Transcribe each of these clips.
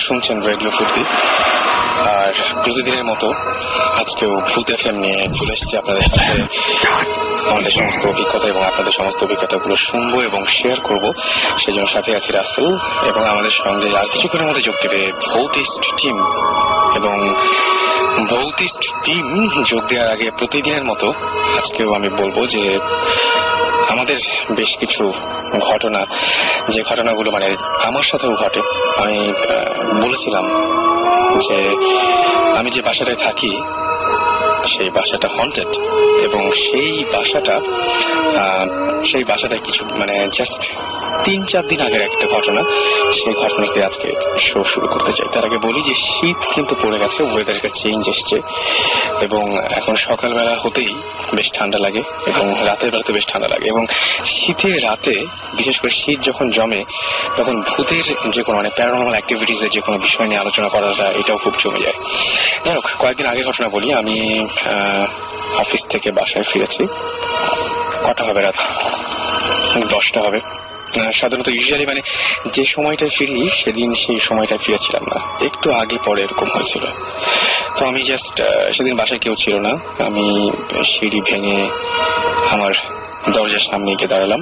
শুনছেন রেডিও ফুর্তি। আর প্রতিদিনের মতো আজকেও ভূত এফএম নিয়ে চলে এসেছি আপনাদের সাথে। আমাদের সমস্ত অভিজ্ঞতা এবং আপনাদের সমস্ত অভিজ্ঞতাগুলো শুনবো এবং শেয়ার করবো। সেজন্য সাথে আছি রাসেল এবং আমাদের সঙ্গে আর কিছুক্ষণের মধ্যে যোগ দেবে ভৌতিস্ট টিম। এবং ভৌতিস্ট টিম যোগ দেওয়ার আগে প্রতিদিনের মতো আজকেও আমি বলবো যে আমাদের বেশ কিছু ঘটনা, যে ঘটনাগুলো মানে আমার সাথেও ঘটে। আমি বলেছিলাম যে আমি যে বাসাটায় থাকি সেই বাসাটা হন্টেড, এবং সেই বাসাটায় কিছু মানে জাস্ট 3-4 দিন আগের একটা ঘটনা। সেই ঘটনাকে আজকে শো শুরু করতে চাই। তার আগে বলি যে শীত কিন্তু পড়ে গেছে, ওয়েদারটা চেঞ্জ এসছে এবং এখন সকালবেলা হতেই বেশ ঠান্ডা লাগে এবং রাতের বেলাতে বেশ ঠান্ডা লাগে। এবং শীতের রাতে বিশেষ করে শীত যখন জমে তখন ভূতের যে কোনো মানে প্যারানর্মাল অ্যাক্টিভিটিসের যে কোনো বিষয় নিয়ে আলোচনা করাটা এটাও খুব জমে যায়। যাই হোক, কয়েকদিন আগের ঘটনা বলি। আমি অফিস থেকে বাসায় ফিরেছি। কটা হবে? রাত 10টা হবে। সাধারণত ইউজুয়ালি মানে যে সময়টায় ফিরি সেদিন সেই সময়টায় ফিরেছিলাম না, একটু আগে পরে এরকম হয়েছিল। তো আমি জাস্ট সেদিন বাসায় কেউ ছিল না। আমি সিঁড়ি ভেঙে আমার দরজার সামনে গিয়ে দাঁড়ালাম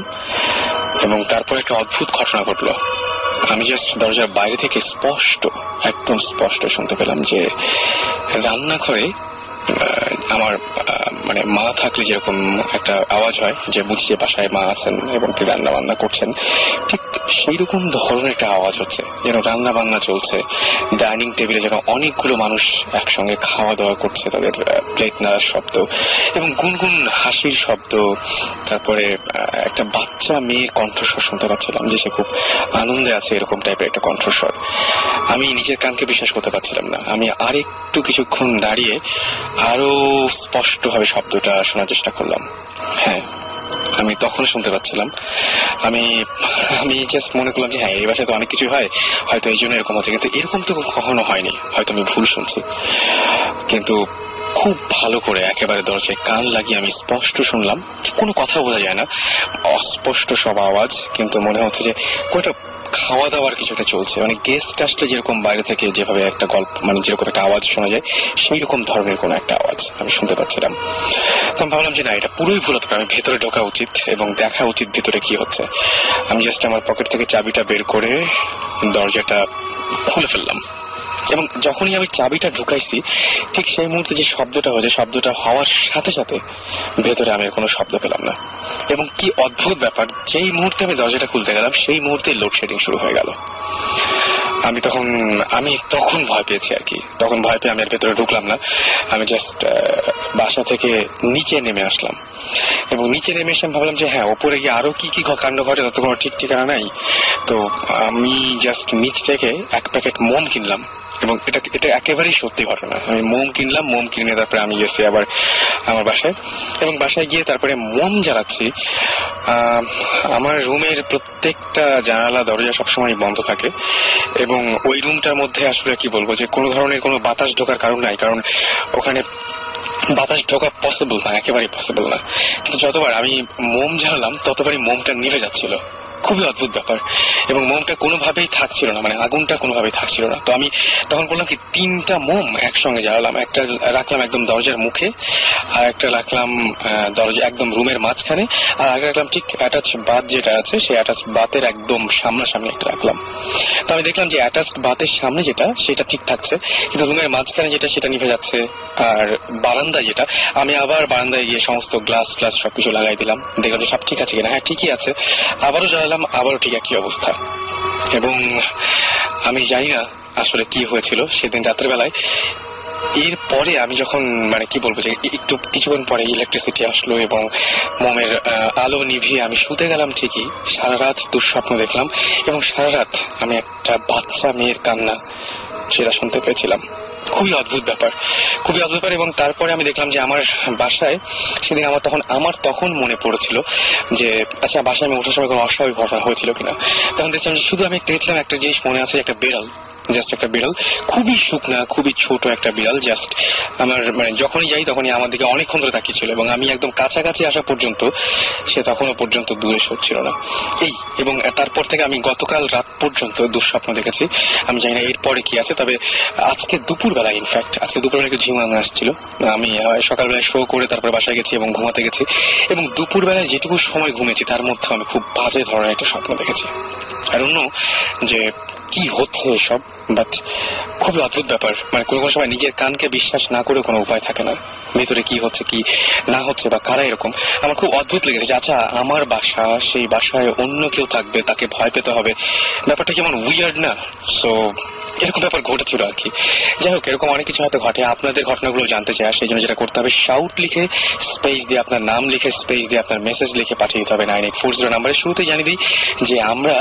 এবং তারপর একটা অদ্ভুত ঘটনা ঘটলো। আমি জাস্ট দরজার বাইরে থেকে একদম স্পষ্ট শুনতে পেলাম যে রান্নাঘরে আমার মানে মা থাকলে যেরকম একটা আওয়াজ হয় যে বুঝি যে বাসায় মা আছেন এবং কি রান্না বান্না করছেন, ঠিক সেই রকম ধরনের একটা আওয়াজ হচ্ছে, যেন রান্না বান্না চলছে। ডাইনিং টেবিলে যেন অনেকগুলো মানুষ একসঙ্গে খাওয়া দাওয়া করছে, তাদের প্লেট নাড়ার শব্দ এবং গুনগুন হাসির শব্দ। তারপরে একটা বাচ্চা মেয়ের কণ্ঠস্বর শুনতে পাচ্ছিলাম যে সে খুব আনন্দে আছে, এরকম টাইপের একটা কণ্ঠস্বর। আমি নিজের কানকে বিশ্বাস করতে পারছিলাম না। আমি আরেকটু কিছুক্ষণ দাঁড়িয়ে আরো স্পষ্টভাবে শব্দটা শোনার চেষ্টা করলাম। হ্যাঁ, আমি তখন শুনতে পাচ্ছিলাম। আমি জাস্ট মনে করলাম যে হ্যাঁ, এই বাসায় তো অনেক কিছু হয়, হয়তো এই জন্য এরকম হচ্ছে, কিন্তু এরকম তো কখনো হয়নি, হয়তো আমি ভুল শুনছি। কিন্তু খুব ভালো করে একেবারে দরজায় কান লাগিয়ে আমি স্পষ্ট শুনলাম। কোনো কথা বোঝা যায় না, অস্পষ্ট সব আওয়াজ, কিন্তু মনে হচ্ছে যে কোনটা খাওয়া দাওয়ার কিছুটা চলছে। মানে গেস্ট আসলে যেরকম বাইরে থেকে যেভাবে একটা গল্প মানে যেরকম একটা আওয়াজ শোনা যায়, সেই রকম ধরনের কোনো একটা আওয়াজ আমি শুনতে পাচ্ছিলাম। তো আমি ভাবলাম যে না, এটা পুরোই ভুল হতে পারে, আমি ভেতরে ঢোকা উচিত এবং দেখা উচিত ভেতরে কি হচ্ছে। আমি জাস্ট আমার পকেট থেকে চাবিটা বের করে দরজাটা খুলে ফেললাম এবং যখনই আমি চাবিটা ঢুকাইছি ঠিক সেই মুহূর্তে যে শব্দটা হয়েছে, শব্দটা হওয়ার সাথে সাথে ভেতরে আমি কোনো শব্দ পেলাম না। এবং কি অদ্ভুত ব্যাপার, যেই মুহূর্তে আমি দরজাটা খুলতে গেলাম সেই মুহূর্তে লোডশেডিং শুরু হয়ে গেল। আমি তখন ভয় পেয়েছি আর কি। তখন ভয় পেয়ে আমি আর ভেতরে ঢুকলাম না। আমি জাস্ট বাসা থেকে নিচে নেমে আসলাম এবং নিচে নেমে এসে ভাবলাম যে হ্যাঁ, ওপরে গিয়ে আরো কি কি কাণ্ড ঘটে তত কোনো ঠিক ঠিকানা নাই। তো আমি জাস্ট নিচ থেকে 1 প্যাকেট মোম কিনলাম এবং এটা একেবারেই সত্যি ঘটনা। আমি মোম কিনলাম, মোম কিনে তারপরে আমি গেছি আবার আমার বাসায় এবং বাসায় গিয়ে তারপরে মোম জ্বালাচ্ছি। আমার রুমের প্রত্যেকটা জানালা দরজা সবসময় বন্ধ থাকে এবং ওই রুমটার মধ্যে আসলে কি বলবো যে কোনো ধরনের কোনো বাতাস ঢোকার কারণ নাই, কারণ ওখানে বাতাস ঢোকা পসিবল না, একেবারেই পসিবল না। কিন্তু যতবার আমি মোম জ্বালালাম ততবারই মোমটা নিভে যাচ্ছিল। খুবই অদ্ভুত ব্যাপার। এবং মোমটা কোনোভাবেই থাকছিল না, মানে আগুনটা কোনোভাবেই থাকছিল না। তো আমি তখন বললাম কি 3টা মোম একসঙ্গে জ্বালালাম। একটা রাখলাম একদম দরজার মুখে, আর একটা রাখলাম দরজা একদম রুমের মাঝখানে, আর আগে রাখলাম ঠিক অ্যাটাচ বাথ যেটা আছে সেই অ্যাটাচ বাথের একদম সামনাসামনি একটা রাখলাম। তো আমি দেখলাম যে অ্যাটাচ বাথের সামনে যেটা সেটা ঠিক থাকছে, কিন্তু রুমের মাঝখানে যেটা সেটা নিভে যাচ্ছে। আর বারান্দায় যেটা, আমি আবার বারান্দায় গিয়ে সমস্ত গ্লাস সবকিছু লাগাই দিলাম, দেখলাম যে সব ঠিক আছে কিনা। হ্যাঁ, ঠিকই আছে। আবারও জ্বালালাম, আবারও ঠিক একই অবস্থা। এবং আমি জানি না আসলে কি হয়েছিল সেদিন রাতের বেলায়। এরপরে আমি যখন মানে কি বলবো যে একটু কিছুক্ষণ পরে ইলেকট্রিসিটি আসলো এবং মোমের আলো নিভিয়ে আমি শুতে গেলাম। ঠিকই সারা রাত দুঃস্বপ্ন দেখলাম এবং সারা রাত আমি একটা বাচ্চা মেয়ের কান্না সেটা শুনতে পেয়েছিলাম। খুবই অদ্ভুত ব্যাপার। এবং তারপরে আমি দেখলাম যে আমার বাসায় সেদিন আমার তখন মনে পড়েছিল যে আচ্ছা, বাসায় আমি ওঠার সময় কোনো অস্বাভাবিক ঘটনা হয়েছিল কিনা। তখন দেখলাম যে শুধু আমি দেখলাম একটা জিনিস মনে আছে, একটা বেড়াল জাস্ট একটা বিড়াল, খুবই শুকনা, খুবই ছোট একটা বিড়াল। জাস্ট আমার মানে যখনই যাই তখনই আমার দিকে অনেকক্ষণ ধরে তাকিয়েছিল, এবং আমি একদম কাছাকাছি আসা পর্যন্ত সে তখনও পর্যন্ত দূরে সরছিল না। এবং তারপর থেকে আমি গতকাল রাত পর্যন্ত দুঃস্বপ্ন দেখেছি। আমি জানি না এরপরে কি আছে, তবে আজকে দুপুরবেলা, ইনফ্যাক্ট আজকে দুপুরবেলা একটু ঝিমানো আসছিল। আমি সকালবেলায় শো করে তারপর বাসায় গেছি এবং ঘুমাতে গেছি, এবং দুপুরবেলায় যেটুকু সময় ঘুমেছি তার মধ্যে আমি খুব বাজে ধরনের একটা স্বপ্ন দেখেছি। আর অন্য যে কি হচ্ছে এসব, বাট খুবই অদ্ভুত ব্যাপার। মানে কোনো কোনো সময় নিজের কানকে বিশ্বাস না করে কোনো উপায় থাকে না, ভেতরে কি হচ্ছে কি না হচ্ছে বা কারা এরকম। আমার খুব অদ্ভুত লেগেছে যে আচ্ছা আমার বাসা, সেই বাসায় অন্য কেউ থাকবে, তাকে ভয় পেতে হবে, ব্যাপারটা কেমন উইয়ার্ড না? সো এরকম ব্যাপার ঘটেছিল আর কি। যাই হোক, এরকম অনেক কিছু হয়তো ঘটে, আপনাদের ঘটনাগুলো জানতে চাই। আর সেই জন্য যেটা করতে হবে, শাউট লিখে স্পেস দিয়ে আপনার নাম লিখে স্পেস দিয়ে আপনার মেসেজ লিখে পাঠিয়ে দিতে হবে 9840 নাম্বারে। শুরুতে জানিয়ে দিই যে আমরা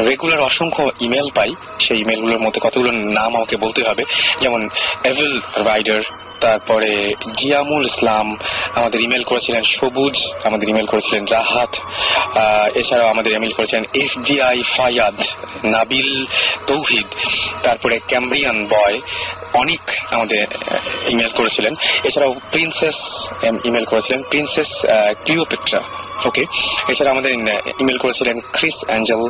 রেগুলার অসংখ্য ইমেল পাই, সেই ইমেলগুলোর মধ্যে কতগুলো নাম আমাকে বলতে হবে। যেমন এভিল রাইডার, তারপরে জিয়ামুল ইসলাম আমাদের ইমেল করেছিলেন, সবুজ আমাদের ইমেল করেছিলেন, রাহাত, এছাড়াও আমাদের ইমেল করেছিলেন FBI ফায়াদ, নাবিল তৌহিদ, তারপরে ক্যাম্ব্রিয়ান বয় অনেক আমাদের ইমেল করেছিলেন। এছাড়াও প্রিন্সেস ইমেল করেছিলেন, প্রিন্সেস ক্লিওপেট্রা। ওকে, এছাড়া আমাদের ইমেল করেছিলেন ক্রিস অ্যাঞ্জেল,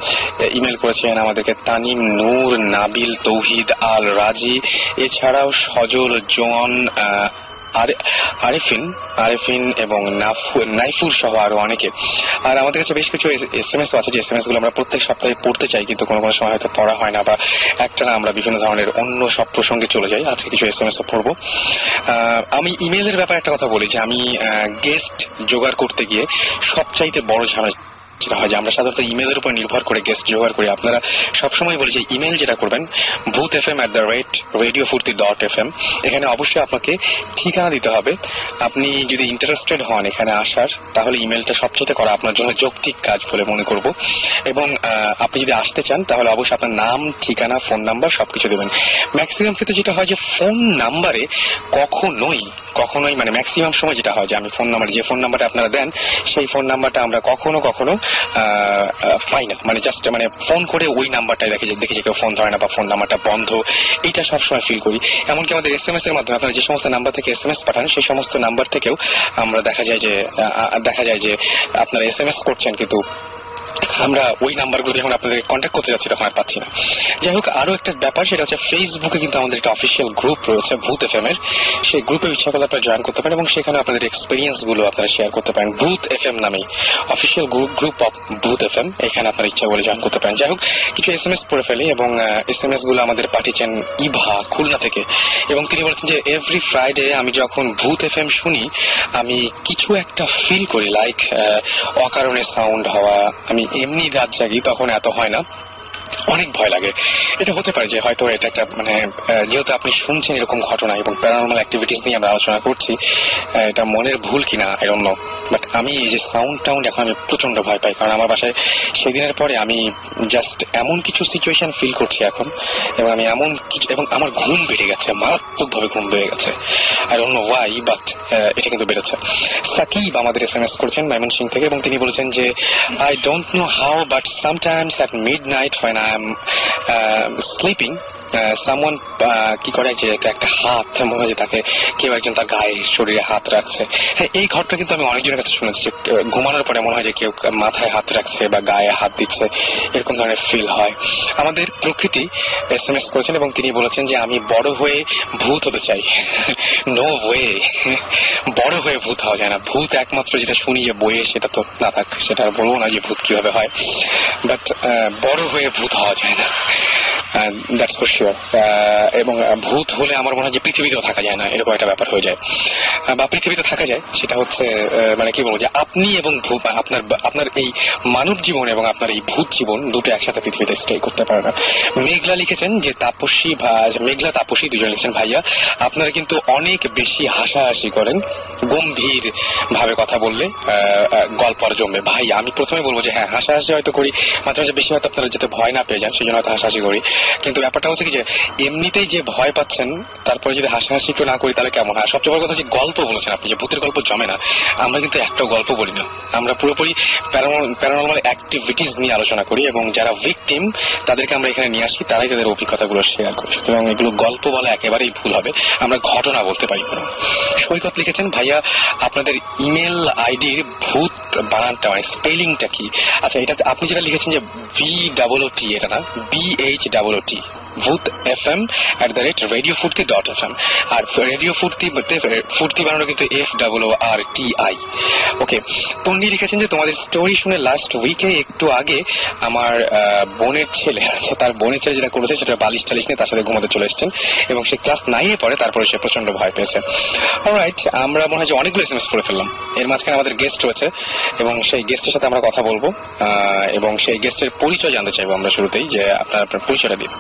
ইমেল করেছিলেন আমাদেরকে তানিম নূর, নাবিল তৌহিদ, আল রাজি, এছাড়াও সজল, জোয়ান, আরেফিন এবং নাইফুর সহ আরো অনেকে। আর আমাদের কাছে বেশ কিছু SMS আছে, যে SMS গুলো আমরা প্রত্যেক সপ্তাহে পড়তে চাই, কিন্তু কোনো কোনো সময় হয়তো পড়া হয় না, বা একটা না আমরা বিভিন্ন ধরনের অন্য সব প্রসঙ্গে চলে যাই। আজকে কিছু SMS পড়বো। আমি ইমেলের ব্যাপারে একটা কথা বলি যে আমি গেস্ট জোগাড় করতে গিয়ে সবচাইতে বড় ঝামেলা যেটা হয় যে আমরা সাধারণত ইমেলের উপর নির্ভর করে গেস্ট জোগাড় করি। আপনারা সবসময় বলি যে ইমেল যেটা করবেন boothfm@radiofurti.fm, এখানে অবশ্যই আপনাকে ঠিকানা দিতে হবে। আপনি যদি ইন্টারেস্টেড হন এখানে আসার, তাহলে ইমেলটা সবচেয়ে করা আপনার জন্য যৌক্তিক কাজ বলে মনে করব। এবং আপনি যদি আসতে চান তাহলে অবশ্যই আপনার নাম, ঠিকানা, ফোন নাম্বার সবকিছু দেবেন। ম্যাক্সিমাম ক্ষেত্রে যেটা হয় যে ফোন নাম্বারে কখনোই মানে ম্যাক্সিমাম সময় যেটা হয় যে আমি ফোন নাম্বার, যে ফোন নাম্বারটা আপনারা দেন সেই ফোন নাম্বারটা আমরা কখনো পাই না। মানে জাস্ট মানে ফোন করে ওই নাম্বারটাই দেখি যে কেউ ফোন ধরে না বা ফোন নাম্বারটা বন্ধ, এটা সবসময় ফিল করি। এমনকি আমাদের SMS এর মাধ্যমে আপনারা যে সমস্ত নাম্বার থেকে SMS পাঠান সেই সমস্ত নাম্বার থেকেও আমরা দেখা যায় যে আপনারা SMS করছেন, কিন্তু আমরা ওই নাম্বারগুলো যখন আপনাদের কন্ট্যাক্ট করতে যাচ্ছি তখন আর পাচ্ছি না। যাই হোক, আরো একটা ব্যাপার, সেটা হচ্ছে ফেসবুকে কিন্তু আমাদের একটা অফিসিয়াল গ্রুপ রয়েছে ভূত FM এর। সেই গ্রুপে ইচ্ছা করলে আপনারা জয়েন করতে পারেন এবং সেখানে আপনাদের এক্সপিরিয়েন্স গুলো আপনারা শেয়ার করতে পারেন। ভূত FM নামে অফিসিয়াল গ্রুপ অফ ভূত FM, এখানে আপনারা ইচ্ছা করলে জয়েন করতে পারেন। যাই হোক, কিছু SMS পড়ে ফেলি, এবং SMS গুলো আমাদের পাঠিয়েছেন ইভা খুলনা থেকে, এবং তিনি বলেছেন যে এভরি ফ্রাইডে আমি যখন ভূত FM শুনি আমি কিছু একটা ফিল করি, লাইক অকারণে সাউন্ড হওয়া। আমি এমনি রাত জাগি তখন এত হয় না, অনেক ভয় লাগে। এটা হতে পারে যে হয়তো এটা একটা মানে যেহেতু আপনি শুনছেন এরকম ঘটনা এবং প্যারানর্মাল অ্যাক্টিভিটিস নিয়ে আমরা আলোচনা করছি, এটা মনের ভুল কিনা আই ডোন্ট নো, বাট আমি এই যে সাউন্ড এখন আমি প্রচন্ড ভয় পাই। কারণ আমার বাসায় সেদিনের পরে আমি জাস্ট এমন কিছু সিচুয়েশন ফিল করছি এখন, এবং আমি এমন কিছু, এবং আমার ঘুম বেড়ে গেছে, মারাত্মকভাবে ঘুম বেড়ে গেছে। I don't know Y, but এটা কিন্তু বেড়েছে। সাকিব আমাদের SMS করেছেন ময়মনসিংহ থেকে, এবং তিনি বলেছেন যে I don't know how but sometimes at midnight when I am sleeping, someone কি করে যে একটা হাত মনে হয় যে তাকে কেউ একজন তার গায়ে শরীরে হাত রাখছে। হ্যাঁ, এই ঘটনা কিন্তু আমি অনেকজনের কাছে শুনেছি যে ঘুমানোর পরে মনে হয় যে কেউ মাথায় হাত রাখছে বা গায়ে হাত দিচ্ছে, এরকম ধরনের ফিল হয়। আমাদের প্রকৃতি SMS করেছেন এবং তিনি বলেছেন যে আমি বড় হয়ে ভূত হতে চাই। নো ওয়ে, বড় হয়ে ভূত হওয়া যায় না। ভূত একমাত্র যেটা শুনি যে বইয়ে, সেটা তো না থাক, সেটা আর বলবো না যে ভূত কিভাবে হয়, বাট বড় হয়ে ভূত হওয়া যায় না, দ্যাটস ফর শিওর। এবং ভূত হলে আমার মনে হয় যে পৃথিবীতেও থাকা যায় না, এরকম একটা ব্যাপার হয়ে যায়। বা পৃথিবীতে থাকা যায়, সেটা হচ্ছে মানে কি বলবো, যে আপনি এবং আপনার এই মানব জীবন এবং আপনার এই ভূত জীবন দুটো একসাথে পৃথিবীতে স্টে করতে পারে না। মেঘলা লিখেছেন যে মেঘলা তাপসী দুজন লিখেছেন, ভাইয়া আপনারা কিন্তু অনেক বেশি হাসাহাসি করেন, গম্ভীর ভাবে কথা বললে গল্প আর জমবে। ভাই আমি প্রথমে বলবো যে হ্যাঁ, হাসাহাসি হয়তো করি মাঝে মাঝে, বেশি হয়তো আপনারা যাতে ভয় না পেয়ে যান সেই জন্য হয়তো হাসাহাসি করি, কিন্তু ব্যাপারটা হচ্ছে কি যে এমনিতেই যে ভয় পাচ্ছেন, তারপরে যদি হাসাহাসি একটু না করি তাহলে কেমন হয়? সবচেয়ে বড় কথা যে গল্প বলেছেন আপনি, যে ভূতের গল্প জমে না, আমরা কিন্তু একটা গল্প বলি না, আমরা পুরোপুরি প্যারানর্মাল অ্যাক্টিভিটিস নিয়ে আলোচনা করি, এবং যারা ভিকটিম তাদেরকে আমরা এখানে নিয়ে আসি, তারাই তাদের অভিজ্ঞতাগুলো শেয়ার করি। সুতরাং এগুলো গল্প বলা একেবারেই ভুল হবে, আমরা ঘটনা বলতে পারি। সৈকত লিখেছেন, ভাইয়া আপনাদের ইমেল আইডির ভূত বানানটা মানে স্পেলিংটা কি? আচ্ছা, এটা আপনি যেটা লিখেছেন যে VOOT, এটা না, BHOOT, ভূত FM @radiofurti.fm, আর রেডিও ফুর্তি বানানো কিন্তু FOORTI। ওকে, তন্নি লিখেছেন যে তোমাদের স্টোরি শুনে লাস্ট উইকে একটু আগে আমার বোনের ছেলে আছে, তার বোনের ছেলে যেটা করেছে সেটা বালিশ টালিশ নিয়ে তার সাথে ঘুমাতে চলে এসেছেন, এবং সে ক্লাস 9-এ পড়ে, তারপরে সে প্রচন্ড ভয় পেয়েছে। অলরাইট, আমরা মনে হয় যে অনেকগুলো SMS করে ফেললাম। এর মাঝখানে আমাদের গেস্ট রয়েছে, এবং সেই গেস্টের সাথে আমরা কথা বলবো, এবং সেই গেস্টের পরিচয় জানতে চাইবো আমরা শুরুতেই, যে আপনার পরিচয়টা দিন।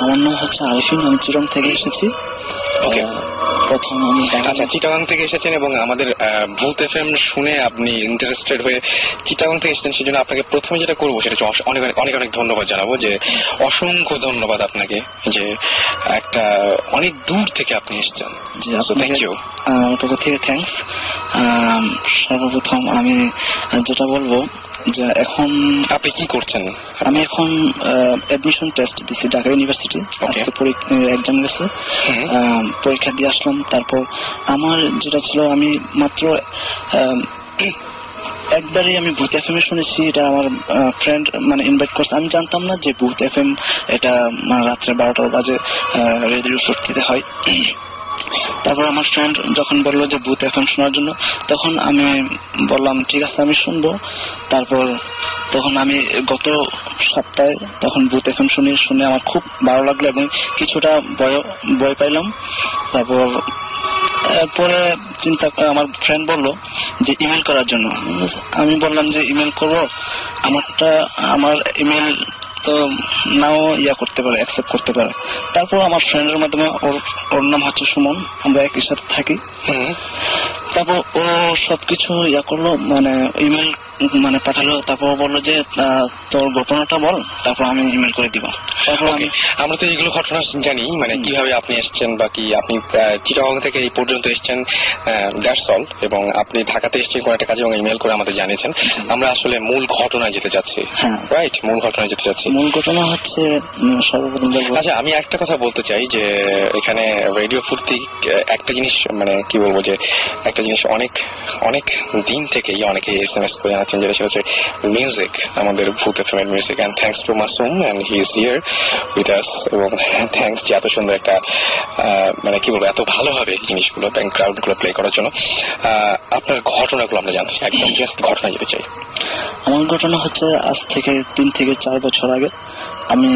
আমার নাম হচ্ছে আরিফিন, আমি চিরং থেকে এসেছি। ওকে, প্রথম আমি আচ্ছা, চিটাগাং থেকে এসেছেন, এবং আমাদের ভূত FM শুনে আপনি ইন্টারেস্টেড হয়ে চিটাগাং থেকে এসেছেন, সেই জন্য আপনাকে প্রথমে যেটা করবো সেটা হচ্ছে অনেক অনেক অনেক ধন্যবাদ জানাবো, যে অসংখ্য ধন্যবাদ আপনাকে, যে একটা অনেক দূর থেকে আপনি এসেছেন। থ্যাংক ইউ, পক্ষ থেকে থ্যাংকস। সর্বপ্রথম আমি যেটা বলবো যে এখন আপনি কি করছেন? আমি এখন অ্যাডমিশন টেস্ট দিচ্ছি ঢাকা ইউনিভার্সিটি। এক্সাম গেছে, পরীক্ষা দিয়ে আসলাম। তারপর আমার যেটা ছিল, আমি মাত্র একবারই আমি ভূত FM শুনেছি, এটা আমার ফ্রেন্ড মানে ইনভাইট করছে। আমি জানতাম না যে ভূত FM এটা রাত্রে 12টা বাজে রেডিও ফুর্তিতে হয়। তারপর আমার ফ্রেন্ড যখন বললো যে ভূত FM শোনার জন্য, তখন আমি বললাম ঠিক আছে আমি শুনবো। তারপর তখন আমি গত সপ্তাহে তখন ভূত FM শুনে আমার খুব ভালো লাগলো, এবং কিছুটা ভয় পাইলাম। তারপর পরে আমার ফ্রেন্ড বললো যে ইমেল করার জন্য। আমি বললাম যে ইমেল করবো, আমার ইমেল তো নাও করতে পারে, অ্যাকসেপ্ট করতে পারে। তারপর আমার ফ্রেন্ডের মাধ্যমে, ওর নাম হচ্ছে সুমন, আমরা একই সাথে থাকি। তারপর ও সবকিছু করলো, মানে ইমেল মানে পাঠালো। তারপর বললো যে তোর ঘটনাটা বল, তারপর আমি ইমেল করে দিব। তারপর আমরা তো এগুলো ঘটনা জানি, মানে কিভাবে আপনি এসেছেন বা কি আপনি চিটাগাং থেকে এই পর্যন্ত এসেছেন, দ্যাটস অল। এবং আপনি ঢাকাতে এসেছেন কোনো একটা কাজে এবং ইমেল করে আমাদের জানিয়েছেন। আমরা আসলে মূল ঘটনায় যেতে যাচ্ছি, রাইট? মূল ঘটনায় যেতে যাচ্ছি। মূল ঘটনা হচ্ছে সর্বপ্রথম। আচ্ছা, আমি একটা কথা বলতে চাই, যে এখানে রেডিও ফুর্তি একটা জিনিস, মানে কি বলবো, যে একটা জিনিস অনেক অনেক দিন থেকেই অনেকে SMS করে জানাচ্ছেন, যেটা হচ্ছে মিউজিক, আমাদের ভূত FM এর music. And thanks to Masum, and he is here with us. এবং থ্যাঙ্কস যে এত সুন্দর একটা মানে কি বলবো, এত ভালোভাবে জিনিসগুলো ব্যাকগ্রাউন্ড গুলো প্লে করার জন্য। আপনার ঘটনাগুলো আমরা জানতে চাই, একদম জাস্ট ঘটনা যেতে চাই। আমার ঘটনা হচ্ছে আজ থেকে 3 থেকে 4 বছর আগে আমি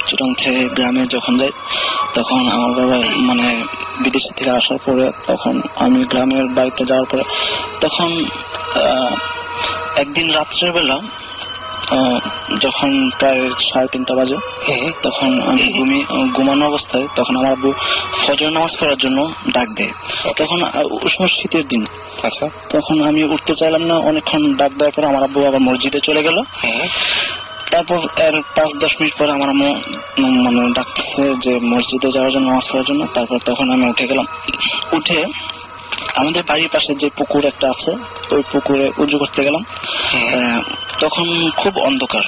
চিটং থেকে গ্রামে যখন যাই, তখন আমার বাবা মানে বিদেশ থেকে আসার পরে, তখন আমি গ্রামের বাড়িতে যাওয়ার পরে, তখন একদিন রাত্রের বেলা যখন প্রায় 3:30 বাজে, তখন আমি ঘুমানো অবস্থায়, তখন আমার আব্বু ফজর নামাজ পড়ার জন্য ডাক দেয়। তখন উষ্ণ শীতের দিন, আচ্ছা, তখন আমি উঠতে চাইলাম না। অনেকক্ষণ ডাক দেওয়ার পর আমার আব্বু আবার মসজিদে চলে গেল। তারপর এর 5-10 মিনিট পরে আমার আম্মু মানে ডাকতেছে যে মসজিদে যাওয়ার জন্য, নামাজ পড়ার জন্য। তারপর তখন আমি উঠে গেলাম। উঠে আমাদের বাড়ির পাশে যে পুকুর একটা আছে, ওই পুকুরে উজু করতে গেলাম। তখন খুব অন্ধকার,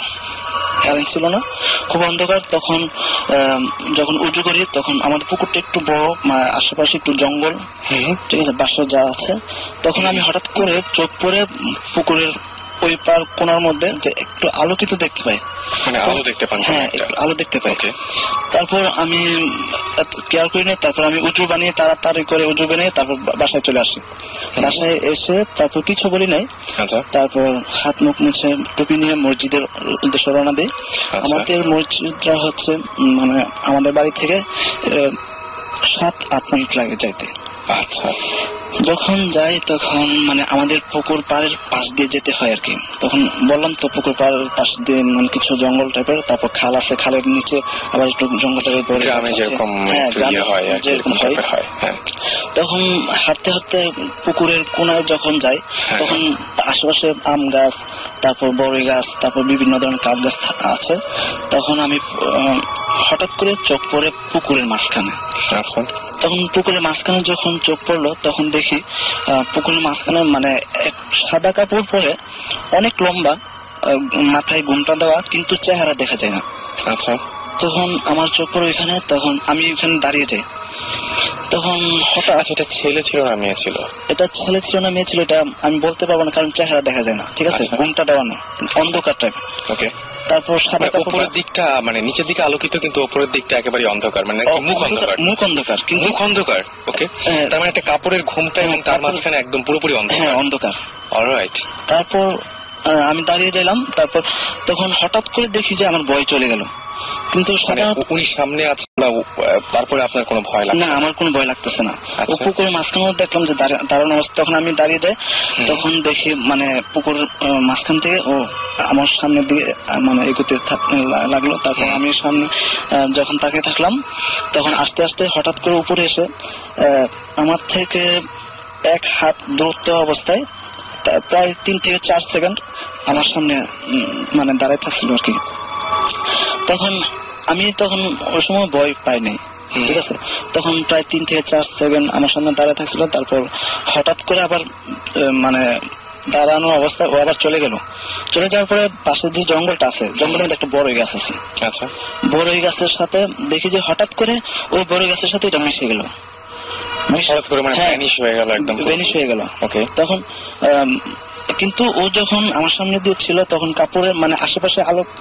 কারেন্ট ছিল না, খুব অন্ধকার। তখন যখন উজু করি, তখন আমাদের পুকুরটা একটু বড়, আশেপাশে একটু জঙ্গল, ঠিক আছে, বাসা যা আছে। তখন আমি হঠাৎ করে চোখ পড়ে পুকুরের ওই পার কোনার মধ্যে যে একটু আলোকিত দেখতে পাই, মানে আলো দেখতে পান? হ্যাঁ, আলো দেখতে পাই। তারপর আমি কেয়ার করি না। তারপর আমি উজু বানিয়ে, তাড়াতাড়ি করে উজু বানিয়ে তারপর বাসায় চলে আসি। বাসায় এসে তারপর কিছু বলি নাই। তারপর হাত মুখ মুছে টুপি নিয়ে মসজিদের উদ্দেশ্যে রওনা দিই। আমাদের মসজিদটা হচ্ছে মানে আমাদের বাড়ি থেকে 7-8 মিনিট লাগে যাইতে। আচ্ছা, যখন যাই তখন মানে আমাদের পুকুর পাড়ের পাশ দিয়ে যেতে হয় আর কি। তখন বললাম তো পুকুর পাড়ের পাশ দিয়ে মানে কিছু জঙ্গল টাইপের, তারপর খাল আছে, খালের নিচে আবার একটু জঙ্গল টাইপের পরে গ্রামে যেরকম যেরকম হয়। তখন হাঁটতে হাঁটতে পুকুরের কোনায় যখন যাই তখন আশেপাশে আম গাছ, তারপর বড়ই গাছ, তারপর বিভিন্ন ধরনের কাঠ গাছ আছে। তখন আমি হঠাৎ করে চোখ পড়ে পুকুরের মাঝখানে। তখন পুকুরের মাঝখানে যখন চোখ পড়লো তখন দেখি পুকুরের মাঝখানে মানে এক সাদা কাপড় পরে অনেক লম্বা, মাথায় ঘুমটা দেওয়া, কিন্তু চেহারা দেখা যায় না। আচ্ছা, তখন আমার চোখ পড়ে ওইখানে, তখন আমি ওইখানে দাঁড়িয়ে যাই। তখন হঠাৎ, এটা ছেলে ছিল না মেয়ে ছিল? এটা ছেলে ছিল না মেয়ে ছিল এটা আমি বলতে পারবো না, কারণ চেহারা দেখা যায় না, ঠিক আছে, ঘুমটা দেওয়া না, অন্ধকার টাইপ। ওকে। তারপর সাদা উপরের দিকটা মানে নিচের দিকে আলোকিত, কিন্তু উপরের দিকটা একেবারে অন্ধকার, মানে মুখ অন্ধকার। মুখ অন্ধকার, কিন্তু মুখ অন্ধকার। ওকে, তার মানে একটা কাপড়ের ঘুমটা এবং তার মাঝখানে একদম পুরোপুরি অন্ধকার। হ্যাঁ, অন্ধকার। অলরাইট। তারপর আমি দাঁড়িয়ে গেলাম। তারপর তখন হঠাৎ করে দেখি যে আমার ভয় চলে গেল, কিন্তু উনি সামনে আছে, তারপরে আপনার কোনো ভয় লাগছে না? আমার কোনো ভয় লাগতেছে না। ও পুকুরের মাঝখানে দেখলাম যে দাঁড়ানো অবস্থা, তখন আমি দাঁড়িয়ে যাই। তখন দেখি মানে পুকুর মাঝখান থেকে ও আমার সামনে দিয়ে মানে এগোতে লাগলো। তারপর আমি সামনে যখন তাকিয়ে থাকলাম তখন আস্তে আস্তে হঠাৎ করে উপরে এসে আমার থেকে এক হাত দূরত্ব অবস্থায় প্রায় 3 থেকে 4 সেকেন্ড আমার সামনে মানে দাঁড়ায় থাকছিল আর কি। তখন আমি ওই সময় ভয় পাই নাই, ঠিক আছে। তখন প্রায় 3 থেকে 4 সেকেন্ড আমার সামনে দাঁড়ায় থাকছিল। তারপর হঠাৎ করে আবার মানে দাঁড়ানো অবস্থায় ও আবার চলে গেল। চলে যাওয়ার পরে পাশে যে জঙ্গলটা আছে, জঙ্গলের মধ্যে একটা বড়ই গাছ আছে। আচ্ছা, বড়ই গাছের সাথে দেখি যে হঠাৎ করে ওই বড়ই গাছের সাথে এটা মিশে গেল। হঠাৎ করে মানে ভ্যানিশ হয়ে গেল, একদম ভ্যানিশ হয়ে গেল। ওকে। তখন কিন্তু ও যখন আমার সামনে দিয়ে ছিল তখন কাপড়ের মানে আশেপাশে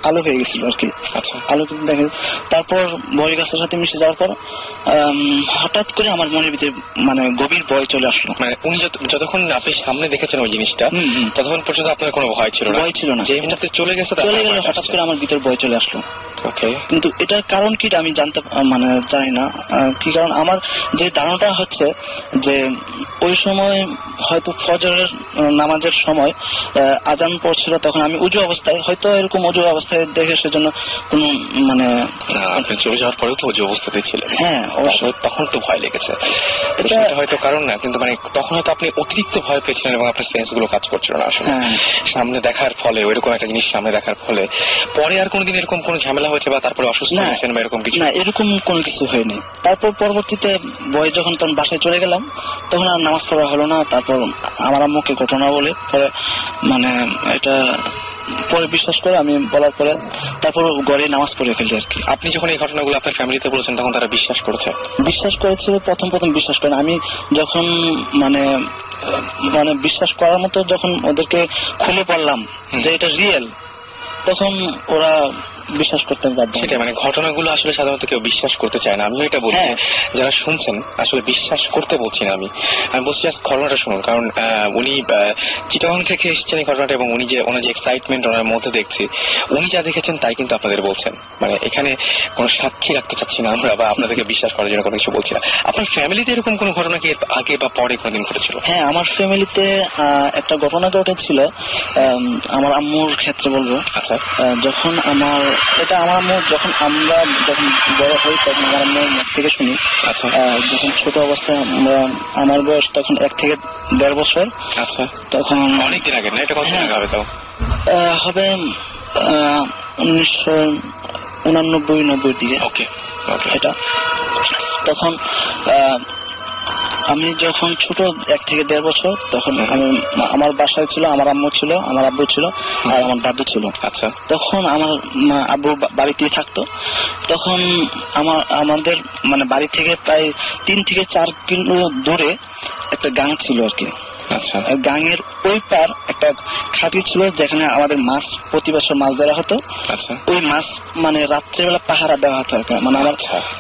আলো হয়ে গেছিল আর কি। আচ্ছা, আলো দেখে তারপর বড়ই গাছের সাথে মিশে যাওয়ার পর হঠাৎ করে আমার মনের ভিতরে মানে গভীর ভয় চলে আসলো। মানে উনি যতক্ষণ আপনি সামনে দেখেছেন ওই জিনিসটা, ততক্ষণ পর্যন্ত আপনার কোনো ভয় ছিল না? ভয় ছিল না। যে মুহূর্তে চলে গেছে হঠাৎ করে আমার ভিতরে ভয় চলে আসলো। ওকে। কিন্তু এটার কারণ কি আমি মানে জানি না কি কারণ। আমার যে ধারণাটা হচ্ছে যে ওই সময় হয়তো ফজরের নামাজের সময় আজান পড়ছিল, তখন আমি উজু অবস্থায়, হয়তো এরকম উজু অবস্থায় দেখে সেজন্য কোন মানে আপনি চলে যাওয়ার পরেও তো উজু অবস্থাতে ছিলেন। হ্যাঁ, অবশ্যই তখন তো ভয় লেগেছে। এটা হয়তো কারণ না, কিন্তু মানে তখন হয়তো আপনি অতিরিক্ত ভয় পেয়েছিলেন এবং আপনার সেন্স গুলো কাজ করছিল না আসলে। সামনে দেখার ফলে, ওইরকম একটা জিনিস সামনে দেখার ফলে পরে আর কোনোদিন এরকম কোনো ঝামেলা হয়েছে বা তারপরে অসুস্থ হয়েছেন বা এরকম কিছু? না, এরকম কোনো কিছু হয়নি। তারপর পরবর্তীতে ভয় যখন তখন বাসায় চলে গেলাম তখন আর নামাজ পড়া হলো না। তারপর আমার আম্মুকে ঘটনা বলে পরে মানে এটা পরে বিশ্বাস করে আমি বলার পরে তারপর ঘরে নামাজ পড়ে ফেলি আর কি। আপনি যখন এই ঘটনাগুলো আপনার ফ্যামিলিতে বলেছেন তখন তারা বিশ্বাস করেছিল? প্রথম বিশ্বাস করেন। আমি যখন মানে বিশ্বাস করার মতো যখন ওদেরকে খুলে পড়লাম যে এটা রিয়েল, তখন ওরা বিশ্বাস করতে বাধ্য। সেটাই, মানে ঘটনাগুলো আসলে সাধারণত কেউ বিশ্বাস করতে চায় না। আমিও এটা বলছি, যারা শুনছেন আসলে বিশ্বাস করতে বলছি না, আমি বলছি ঘটনাটা শুনুন। কারণ উনি চিটাগং থেকে এসেছেন এই ঘটনাটা, এবং উনি যে ওনার যে এক্সাইটমেন্ট ওনার মধ্যে দেখছি, উনি যা দেখেছেন তাই কিন্তু আপনাদের বলছেন। মানে এখানে কোনো সাক্ষী রাখতে চাচ্ছি না আমরা, বা আপনাদেরকে বিশ্বাস করার জন্য কোনো কিছু বলছি না। আপনার ফ্যামিলিতে এরকম কোনো ঘটনা কি আগে বা পরে কোনোদিন ঘটেছিল? হ্যাঁ, আমার ফ্যামিলিতে একটা ঘটনা ঘটেছিল, আমার আম্মুর ক্ষেত্রে বলবো। আচ্ছা। যখন আমার আম্মু যখন বড় হই তখন আমার আম্মুর মুখ থেকে শুনি। আচ্ছা। যখন ছোট অবস্থায় আমার বয়স তখন 1 থেকে 1.5 বছর। আচ্ছা। তখন অনেকদিন আগে না? এটা কতদিন আগে হবে? তাও হবে 1989-90 দিকে। ওকে। এটা তখন আমি যখন ছোট 1 থেকে 1.5 বছর, তখন আমি আমার বাসায় ছিল, আমার আম্মু ছিল, আমার আব্বু ছিল আর আমার দাদু ছিল। আচ্ছা। তখন আমার আব্বু বাড়িতেই থাকতো। তখন আমাদের মানে বাড়ি থেকে প্রায় 3 থেকে 4 কিলো দূরে একটা গাং ছিল আর কি। আচ্ছা। গাঙের ওই পার একটা খাঁটি ছিল যেখানে আমাদের মাছ প্রতি বছর মাছ ধরা হতো। আচ্ছা। ওই মাছ মানে রাত্রেবেলা পাহারা দেওয়া হতো আর কি। মানে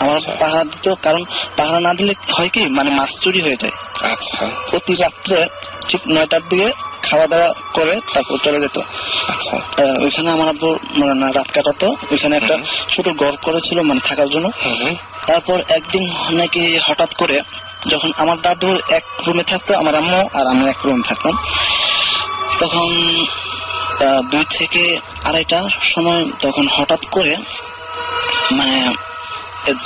আমার পাহারা দিত, কারণ পাহারা না দিলে হয় কি মানে মাছ চুরি হয়ে যায়। আচ্ছা। প্রতি রাত্রে ঠিক 9টার দিকে খাওয়া দাওয়া করে তারপর চলে যেত। আচ্ছা। ওইখানে আমার আব্বু মানে রাত কাটাতো। ওইখানে একটা ছোট ঘর করেছিল মানে থাকার জন্য। তারপর একদিন নাকি হঠাৎ করে যখন আমার দাদু এক রুমে থাকতো, আমার আম্মু আর আমি এক রুমে থাকতাম, তখন 2 থেকে 2:30টার সময় তখন হঠাৎ করে মানে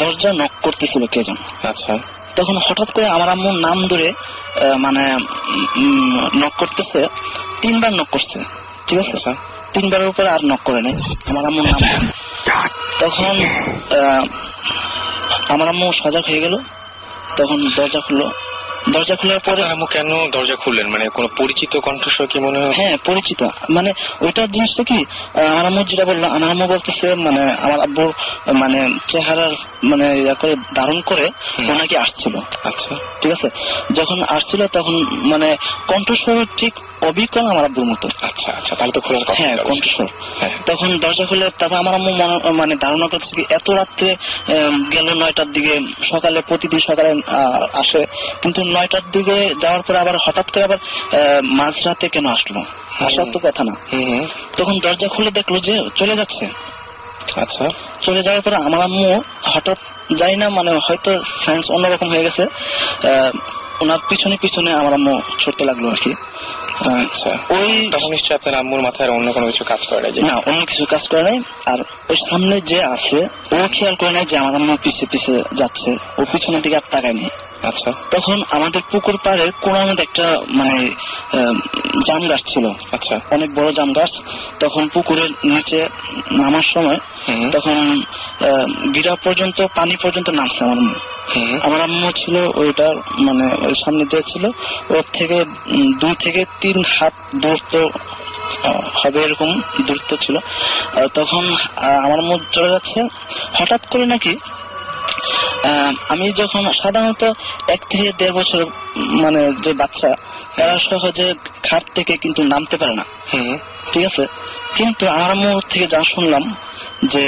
দরজা নক করতেছিল কে যেন। আচ্ছা। তখন হঠাৎ করে আমার আম্মুর নাম ধরে মানে নক করতেছে, 3বার নক করছে, ঠিক আছে? 3বারের উপরে আর নক করে নাই আমার আম্মুর নাম। তখন আমার আম্মু সজাগ হয়ে গেল, তখন দরজা খুললো। দরজা খোলার পরে আম্মু কেন দরজা খুললেন? মানে কোনো পরিচিত কণ্ঠস্বর কি মনে হয়? হ্যাঁ, পরিচিত। মানে ওইটা জিনিসটা কি, আমার আম্মু যেটা বললো, আমার আম্মু বলতেছে মানে আমার আব্বুর মানে চেহারার মানে ইয়া করে ধারণ করে ওনাকে আসছিল। আচ্ছা, ঠিক আছে। যখন আসছিল তখন মানে কণ্ঠস্বর ঠিক অবিকল আমার আব্বুর মতো। আচ্ছা আচ্ছা, তাহলে তো খোলার কথা। হ্যাঁ, কণ্ঠস্বর। তখন দরজা খুলে তারপর আমার আম্মু মানে ধারণা করতেছে কি এত রাত্রে গেল 9টার দিকে, সকালে প্রতিদিন সকালে আসে, কিন্তু 9টার দিকে যাওয়ার পরে আবার হঠাৎ করে আবার মাঝরাতে কেন আসলো? আসার তো কথা না। তখন দরজা খুলে দেখলো যে চলে যাচ্ছে। আচ্ছা। চলে যাওয়ার পরে আমার আম্মু হঠাৎ যাই না মানে হয়তো সায়েন্স অন্যরকম হয়ে গেছে, ওনার পিছনে পিছনে আমার আম্মু ছুটতে লাগলো আর কি। আচ্ছা, ওই তখন নিশ্চয়ই আপনার আম্মুর মাথায় অন্য কোনো কিছু কাজ করে নাই? না, অন্য কিছু কাজ করে নাই। আর ওই সামনে যে আছে ও খেয়াল করে নাই যে আমার আম্মু পিছিয়ে পিছিয়ে যাচ্ছে, ও পিছনের দিকে আর তাকায়নি। আচ্ছা। তখন আমাদের পুকুর পাড়ে কোনার মধ্যে একটা মানে জাম গাছ ছিল। আচ্ছা, অনেক বড় জাম গাছ। তখন পুকুরের নিচে নামার সময় তখন গিরা পর্যন্ত পানি পর্যন্ত নামছে আমার আম্মু। আমার আম্মু ছিল ওইটার মানে ওই সামনে যে ছিল ওর থেকে 2 থেকে 3 হাত দূরত্ব হবে, এরকম দূরত্ব ছিল। তখন আমার আম্মু চলে যাচ্ছে। হঠাৎ করে নাকি আমি যখন সাধারণত 1 থেকে 1.5 বছর মানে যে বাচ্চা তারা সহজে খাট থেকে কিন্তু নামতে পারে না, ঠিক আছে? কিন্তু আমার আম্মু থেকে যা শুনলাম যে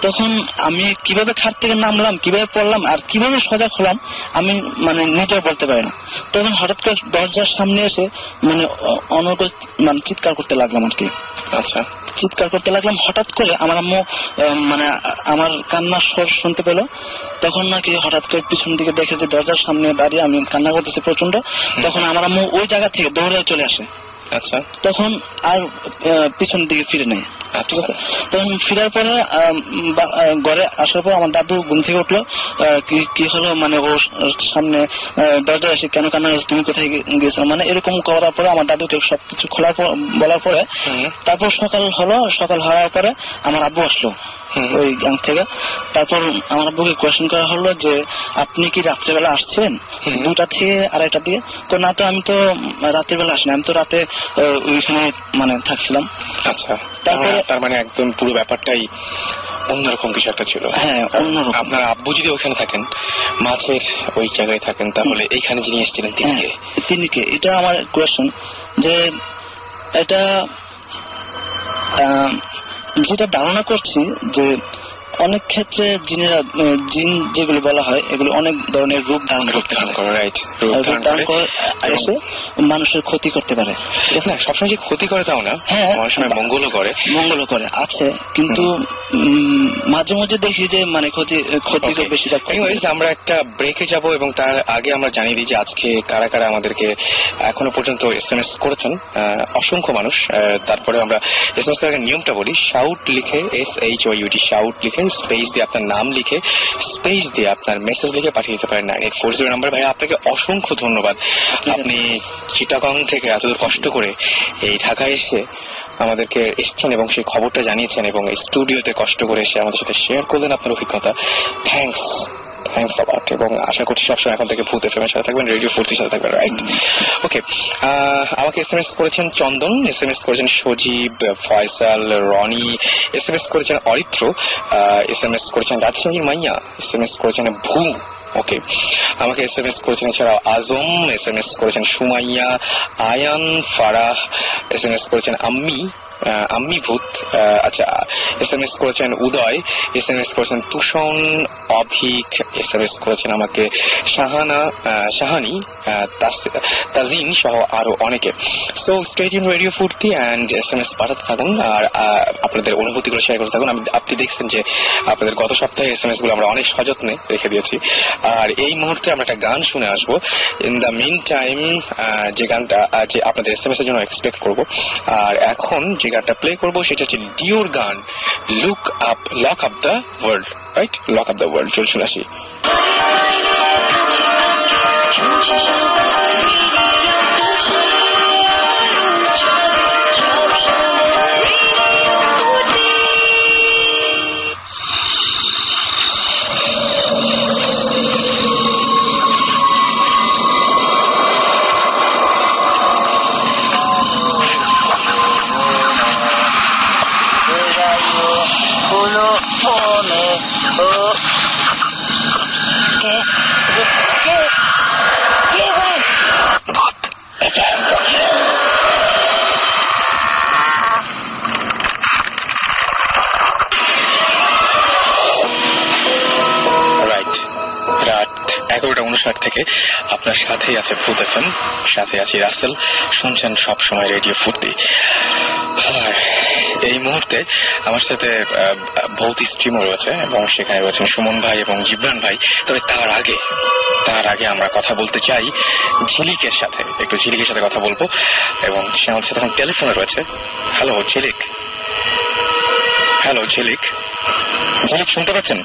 তখন আমি কিভাবে খাট থেকে নামলাম, কিভাবে পড়লাম আর কিভাবে সজাগ হলাম আমি মানে নিজেও বলতে পারি না। তখন হঠাৎ করে দরজার সামনে এসে মানে অনর্গল মানে চিৎকার করতে লাগলাম আর কি। আচ্ছা, চিৎকার করতে লাগলাম। হঠাৎ করে আমার আম্মু মানে আমার কান্নার স্বর শুনতে পেল। তখন নাকি হঠাৎ করে পিছন দিকে দেখে যে দরজার সামনে দাঁড়িয়ে আমি কান্না করতেছি প্রচন্ড। তখন আমার আম্মু ওই জায়গা থেকে দৌড়ে চলে আসে। আচ্ছা, তখন আর পিছন দিকে ফিরে নেই। ঠিক আছে। তখন ফিরার পরে ঘরে আসার পর আমার দাদু ঘুম থেকে উঠলো, কি হলো মানে ওর সামনে দরজা এসে কেন কান্না হচ্ছে, তুমি কোথায় গিয়েছো, মানে এরকম করার পরে আমার দাদুকে সবকিছু খোলার পর বলার পরে তারপর সকাল হলো। সকাল হওয়ার পরে আমার আব্বু আসলো ওই গ্যাং থেকে। তারপর আমার আব্বুকে কোয়েশ্চেন করা হলো যে আপনি কি রাত্রেবেলা আসছেন 2টা থেকে 2:30টার দিকে? তো না, তো আমি তো রাতের বেলা আসিনি, আমি তো রাতে ওইখানে মানে থাকছিলাম। আচ্ছা, তার মানে একদম পুরো ব্যাপারটাই অন্যরকম কিছু একটা ছিল। হ্যাঁ, অন্যরকম। আপনার আব্বু যদি ওখানে থাকেন, মাছের ওই জায়গায় থাকেন, তাহলে এইখানে যিনি এসেছিলেন তিনি কে? এটা আমার কোয়েশ্চেন। যে এটা যেটা ধারণা করছি যে অনেক ক্ষেত্রে জিন যেগুলো বলা হয় এগুলো অনেক ধরনের রূপ ধারণ করতে পারে, এসে মানুষের ক্ষতি করতে পারে। সবসময় যে ক্ষতি করে তাও না, হ্যাঁ, অনেক সময় মঙ্গলও করে আছে, কিন্তু মাঝে মাঝে দেখি যে মানে ক্ষতি তো বেশি। আমরা একটা ব্রেকে যাব এবং তার আগে আমরা জানিয়ে দিই যে আজকে কারা কারা আমাদেরকে এখনো পর্যন্ত SMS করেছেন, অসংখ্য মানুষ। তারপরে আমরা SMS করার নিয়মটা বলি, শাউট লিখে SHOUT শাউট লিখে স্পেস দিয়ে আপনার নাম লিখে স্পেস দিয়ে আপনার মেসেজ লিখে পাঠিয়ে দিতে পারেন 9840 নাম্বার। ভাই, আপনাকে অসংখ্য ধন্যবাদ। আপনি চিটাগং থেকে এতদূর কষ্ট করে এই ঢাকায় এসে আমাদেরকে এসেছেন এবং সেই খবরটা জানিয়েছেন এবং স্টুডিওতে কষ্ট করে এসে আমাদের সাথে শেয়ার করলেন আপনার অভিজ্ঞতা। থ্যাংকস এবং আশা করছি সবসময় এখন থেকে ভূত FM এর সাথে থাকবেন, রেডিও 40 সাথে থাকবেন, রাইট? ওকে। আমাকে SMS করেছেন চন্দন, SMS করেছেন সজীব, ফয়সাল, রনি, SMS করেছেন অরিত্র, SMS করেছেন রাজশাহীর মাইয়া, SMS করেছেন ভূম। ওকে, আমাকে SMS করেছেন এছাড়াও আজম, SMS করেছেন সুমাইয়া, আয়ান, ফারাহ, SMS করেছেন আম্মি, আম্মি ভূত, আচ্ছা SMS করেছেন উদয়, SMS করেছেন তুষণ, অভিক, SMS করেছেন আমাকে শাহানি, তাজিন সহ আরো অনেকে। সো স্টে টিউন রেডিও ফুর্তি অ্যান্ড SMS পাঠাতে থাকুন আর আপনাদের অনুভূতিগুলো শেয়ার করতে থাকুন। আপনি দেখছেন যে আপনাদের গত সপ্তাহে SMS গুলো আমরা অনেক সযত্নে রেখে দিয়েছি, আর এই মুহূর্তে আমরা একটা গান শুনে আসবো। ইন দ্য মিন টাইম যে গানটা যে আপনাদের SMS এর জন্য এক্সপেক্ট করবো, আর এখন যে গানটা প্লে করবো সেটা হচ্ছে ডিওর গান lock up the world, right? Lock up the world, চল শুনে আসি। রাত 11:59 থেকে আপনার সাথেই আছে ভূত FM, সাথে আছি রাসেল, শুনছেন সব সময় রেডিও ফুর্তি। এই মুহূর্তে আমার সাথে ভৌত স্ট্রিমও রয়েছে এবং সেখানে রয়েছেন সুমন ভাই এবং জিবরান ভাই। তবে তার আগে আমরা কথা বলতে চাই ঝিলিকের সাথে, একটু ঝিলিকের সাথে কথা বলবো এবং সে আমাদের সাথে এখন টেলিফোনে রয়েছে। হ্যালো ঝিলিক, ঝিলিক শুনতে পাচ্ছেন?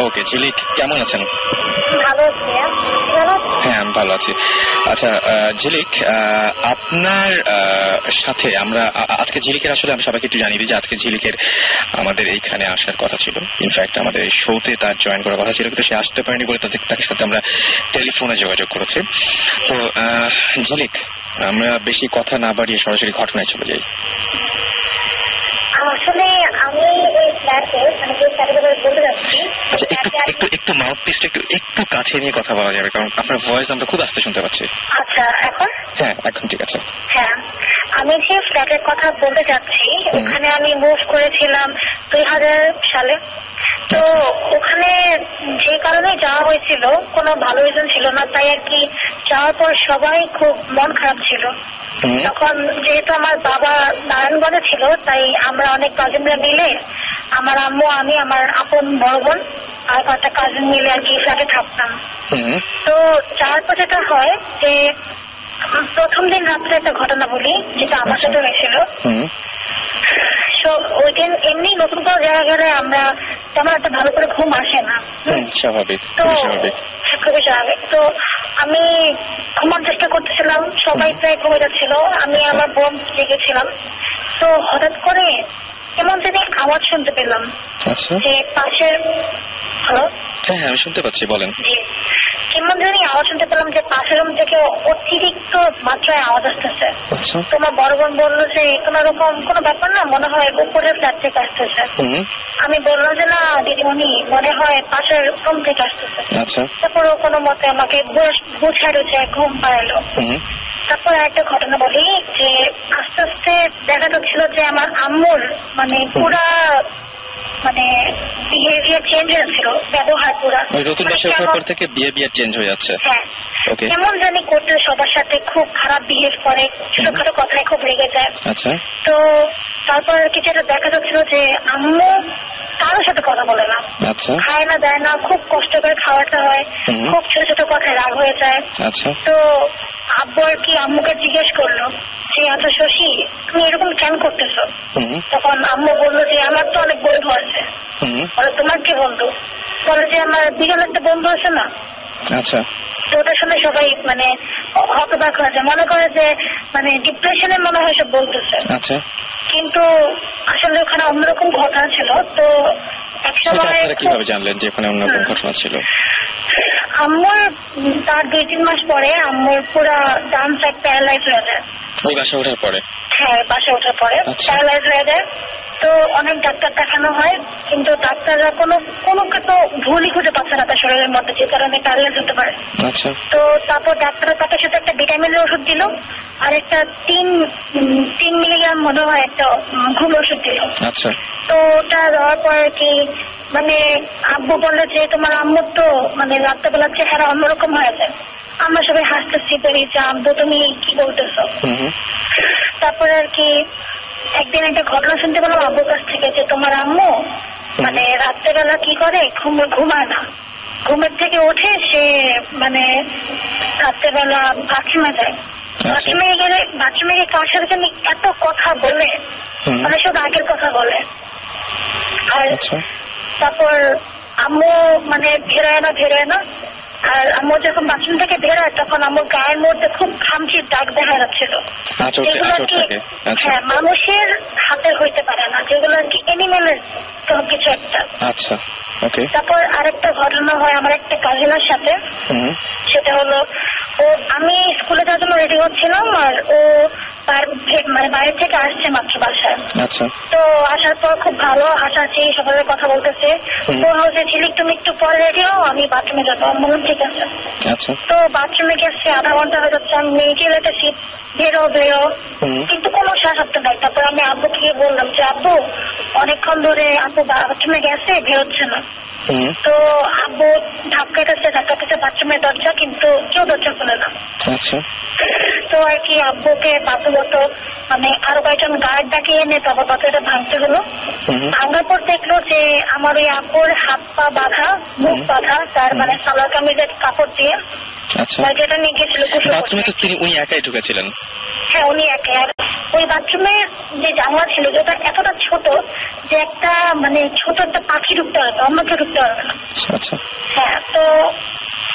ওকে ঝিলিক, কেমন আছেন? হ্যাঁ আমি ভালো আছি। আচ্ছা ঝিলিক, আপনার সাথে আমরা আজকে ঝিলিকের, আসলে আমি সবাইকে একটু জানিয়ে দিই যে আজকে ঝিলিকের আমাদের এইখানে আসার কথা ছিল, ইনফ্যাক্ট আমাদের এই শোতে তার জয়েন করার কথা ছিল, কিন্তু সে আসতে পারেনি বলে তার সাথে আমরা টেলিফোনে যোগাযোগ করেছি। তো ঝিলিক, আমরা বেশি কথা না বাড়িয়ে সরাসরি ঘটনায় চলে যাই। আসলে আমি এই ফ্ল্যাটে মানে যে ফ্ল্যাটে বলতে যাচ্ছি, আচ্ছা একটু মাউথপিসটা একটু কাছে নিয়ে কথা বলা যাবে, কারণ আপনার ভয়েস আমরা খুব আস্তে শুনতে পাচ্ছি। আচ্ছা এখন? হ্যাঁ এখন ঠিক আছে। হ্যাঁ, আমি যে ফ্ল্যাটের কথা বলতে যাচ্ছি ওখানে আমি মুভ করেছিলাম 2000 সালে। তো ওখানে যে কারণে যাওয়া হয়েছিল কোনো ভালো রিজন ছিল না, তাই আর কি যাওয়ার পর সবাই খুব মন খারাপ ছিল। তখন যেহেতু আমার বাবা নারায়ণগঞ্জে ছিল, তাই আমরা অনেক কাজিনরা মিলে, আমার আম্মু, আমি, আমার আপন বড় বোন আর কয়েকটা কাজিন মিলে আর কি ফ্ল্যাটে থাকতাম। তো যাওয়ার পর যেটা হয় যে প্রথম দিন রাত্রে একটা ঘটনা বলি যেটা আমার সাথে হয়েছিল। ওই দিন এমনি নতুন কোনো জায়গা গেলে আমরা তেমন একটা ভালো করে ঘুম আসে না, স্বাভাবিক, খুবই স্বাভাবিক। তো আমি ঘুমার চেষ্টা করতেছিলাম, সবাই প্রায় ঘুমিয়ে যাচ্ছিল, আমি আমার বোন জেগেছিলাম। তো হঠাৎ করে কেমন জানি আওয়াজ শুনতে পেলাম যে পাশের, হ্যালো হ্যাঁ আমি শুনতে পাচ্ছি, বলেন। কেমন জানি আওয়াজ শুনতে পেলাম যে পাশের রুম থেকে অতিরিক্ত মাত্রায় আওয়াজ আসতেছে। তোমার বড় বোন বললো যে কোন রকম কোনো ব্যাপার না, মনে হয় উপরের ফ্ল্যাট থেকে আসতেছে। আমি বললাম যে না দিদিমণি, মনে হয় পাশের রুম থেকে আসতেছে। তারপর কোনো মতে আমাকে বুঝায় ঘুম পাইলো। তারপর একটা ঘটনা বলি যে আস্তে আস্তে দেখা যাচ্ছিল যে আমার আম্মুর মানে পুরা মানে বিহেভিয়ার চেঞ্জ হয়েছিল, ব্যবহার পুরা নতুন বাসায় ওঠার পর থেকে বিহেভিয়ার চেঞ্জ হয়ে যাচ্ছে। হ্যাঁ, কেমন জানি করতে সবার সাথে খুব খারাপ বিহেভ করে, ছোটখাটো কথায় খুব রেগে যায়। তো তারপর কি যেটা দেখা যাচ্ছিল যে আম্মু কারোর সাথে কথা বলে না, খায় না, দেয় না, খুব কষ্ট করে খাওয়াটা হয়, খুব ছোট ছোট কথায় রাগ হয়ে যায়। তো আব্বু আর কি আম্মুকে জিজ্ঞেস করলো যে আচ্ছা শশী তুমি এরকম কেন করতেছো? তখন আম্মু বললো যে আমার তো অনেক বন্ধু আছে। বলে তোমার কি বন্ধু? বলে যে আমার বিশাল একটা বন্ধু আছে না। তো ওটা শুনে সবাই মানে হতবাক হয়ে যায়, মনে করে যে মানে ডিপ্রেশনে মনে হয় সব বলতেছে। কিন্তু আসলে ওখানে অন্যরকম ঘটনা ছিল। তো একসময় কিভাবে জানলেন যে ওখানে অন্যরকম ঘটনা ছিল? আম্মুর তার 2-3 মাস পরে আম্মুর পুরা ডান সাইড প্যারালাইজ হয়ে যায়। ওই বাসা ওঠার পরে? হ্যাঁ, বাসা ওঠার পরে প্যারালাইজ হয়ে যায়। তো অনেক ডাক্তার দেখানো হয়, কিন্তু ডাক্তাররা কোনো ভুলই খুঁজে পাচ্ছে না তার শরীরের মধ্যে, যে কারণে প্যারালাইজ হতে পারে। তো তারপর ডাক্তাররা তাকে সাথে একটা ভিটামিনের ওষুধ দিল, আর একটা 3 মিলিগ্রাম মনে হয় একটা ঘুম ওষুধ দিল। আচ্ছা। তো ওটা দেওয়ার পর কি মানে আব্বু বললো যে তোমার আম্মুর তো মানে রাত্রেবেলা চেহারা অন্যরকম হয়ে যায়। আমরা সবাই হাসতেছি বলি যে আব্বু তুমি কি বলতেছো। তারপরে আর কি একদিন একটা ঘটনা শুনতে পেলাম আব্বুর কাছ থেকে যে তোমার আম্মু মানে রাত্রেবেলা কি করে ঘুমায় না, ঘুমের থেকে উঠে সে মানে রাত্রেবেলা বাথরুমে যায়। বাথরুমে গেলে বাথরুমে গিয়ে কার সাথে জানি এত কথা বলে, মানে সব আগের কথা বলে। আর তারপর আম্মু মানে বেরোয় না আর আম্মু যখন বাথরুম থেকে বেরোয় তখন আম্মুর গায়ের মধ্যে খুব খামচির দাগ দেখা যাচ্ছিল। এগুলো আর কি হ্যাঁ মানুষের হাতে হইতে পারে না, যেগুলো আর কি এনিমেলের কিছু একটা। আচ্ছা। তারপর আরেকটা ঘটনা হয় আমার একটা কাজিনের সাথে। সেটা হলো ও আমি স্কুলে যাওয়ার জন্য রেডি হচ্ছিলাম আর ও তার মানে বাইরে থেকে আসছে মাত্র বাসায়। তো আসার পর খুব ভালো হাসাহাসি সকালে কথা বলতেছে। ও হচ্ছে ঝিলিক তুমি একটু পরে রেডি হও, আমি বাথরুমে যাবো। আমি বললাম ঠিক আছে। তো বাথরুমে গেছে, আধা ঘন্টা হয়ে যাচ্ছে, আমি মেয়েকে লেটেছি বেরো কিন্তু কোনো সাহায্য নাই। তারপর আমি আব্বুকে গিয়ে বললাম যে আব্বু অনেকক্ষণ ধরে আব্বু বাথরুমে গেছে, বেরোচ্ছে না। তো আব্বু ধাক্কাতেছে বাথরুমের দরজা, কিন্তু কেউ দরজা খুলে না। তো আর কি আব্বুকে বাধ্যগত মানে আরো কয়েকজন গার্ড ডাকিয়ে এনে তারপর দরজাটা ভাঙতে হলো। ভাঙার পর দেখলো যে আমার ওই আব্বুর হাত পা বাঁধা, মুখ বাঁধা, তার মানে সালোয়ার কামিজের কাপড় দিয়ে যেটা নিয়ে গেছিল। উনি একাই ঢুকেছিলেন? হ্যাঁ উনি একাই। আর ওই বাথরুমের যে জানলা ছিল যেটা এতটা ছোট যে একটা মানে ছোট একটা পাখি ঢুকতে পারবে, অন্য কেউ ঢুকতে পারবে না। হ্যাঁ তো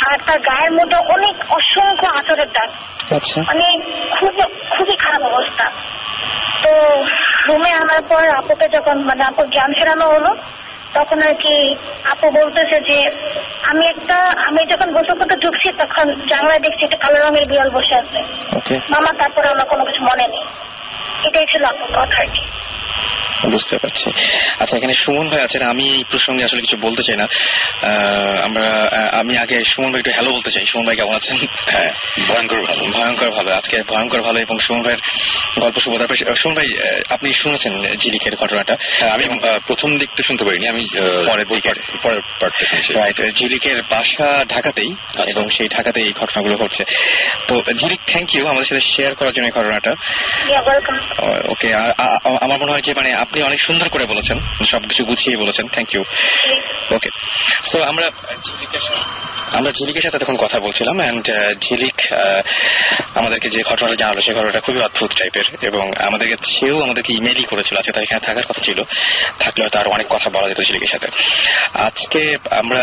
আর তার গায়ের মধ্যে অনেক অসংখ্য আঁচড়ের দাগ, মানে খুবই খারাপ অবস্থা। তো রুমে আনার পর আপুকে যখন মানে আপুর জ্ঞান ফেরানো হলো তখন আর কি আপু বলতেছে যে আমি যখন গোসল করতে ঢুকছি তখন জানলায় দেখছি একটা কালো রঙের বিড়াল বসে আছে। মামা তারপরে আমার কোনো কিছু মনে নেই। এটাই ছিল আপুর কথা আর কি। বুঝতে পারছি। আচ্ছা এখানে সুমন ভাই আছেন, আমি এই প্রসঙ্গে আসলে কিছু বলতে চাই না। আমি আগে সুমন ভাই একটু হ্যালো বলতে চাই। সুমন ভাই কেমন আছেন? হ্যাঁ ভয়ঙ্কর ভালো, আজকে ভয়ঙ্কর ভালো। এবং সুমন ভাইয়ের গল্প শুভ। তারপরে সুমন ভাই আপনি শুনেছেন ঝিলিকের ঘটনাটা? আমি প্রথম দিকটা শুনতে পারিনি, আমি পরের পার্টটা শুনছি। ঝিলিকের বাসা ঢাকাতেই এবং সেই ঢাকাতেই এই ঘটনাগুলো ঘটছে। তো ঝিলিক থ্যাংক ইউ আমাদের সাথে শেয়ার করার জন্য এই ঘটনাটা। ওকে আমার মনে হয় যে মানে আপনি অনেক সুন্দর করে বলেছেন, সবকিছু গুছিয়ে বলেছেন। Thank you. ওকে সো আমরা ঝিলিকের সাথে তখন কথা বলছিলাম অ্যান্ড ঝিলিক আমাদেরকে যে ঘটনাটা জানালো সেই ঘটনাটা খুবই অদ্ভুত টাইপের এবং সেও আমাদেরকে ইমেলই করেছিল। আজকে তার এখানে থাকার কথা ছিল, থাকলে হয়তো আরো অনেক কথা বলা যেত ঝিলিকের সাথে। আজকে আমরা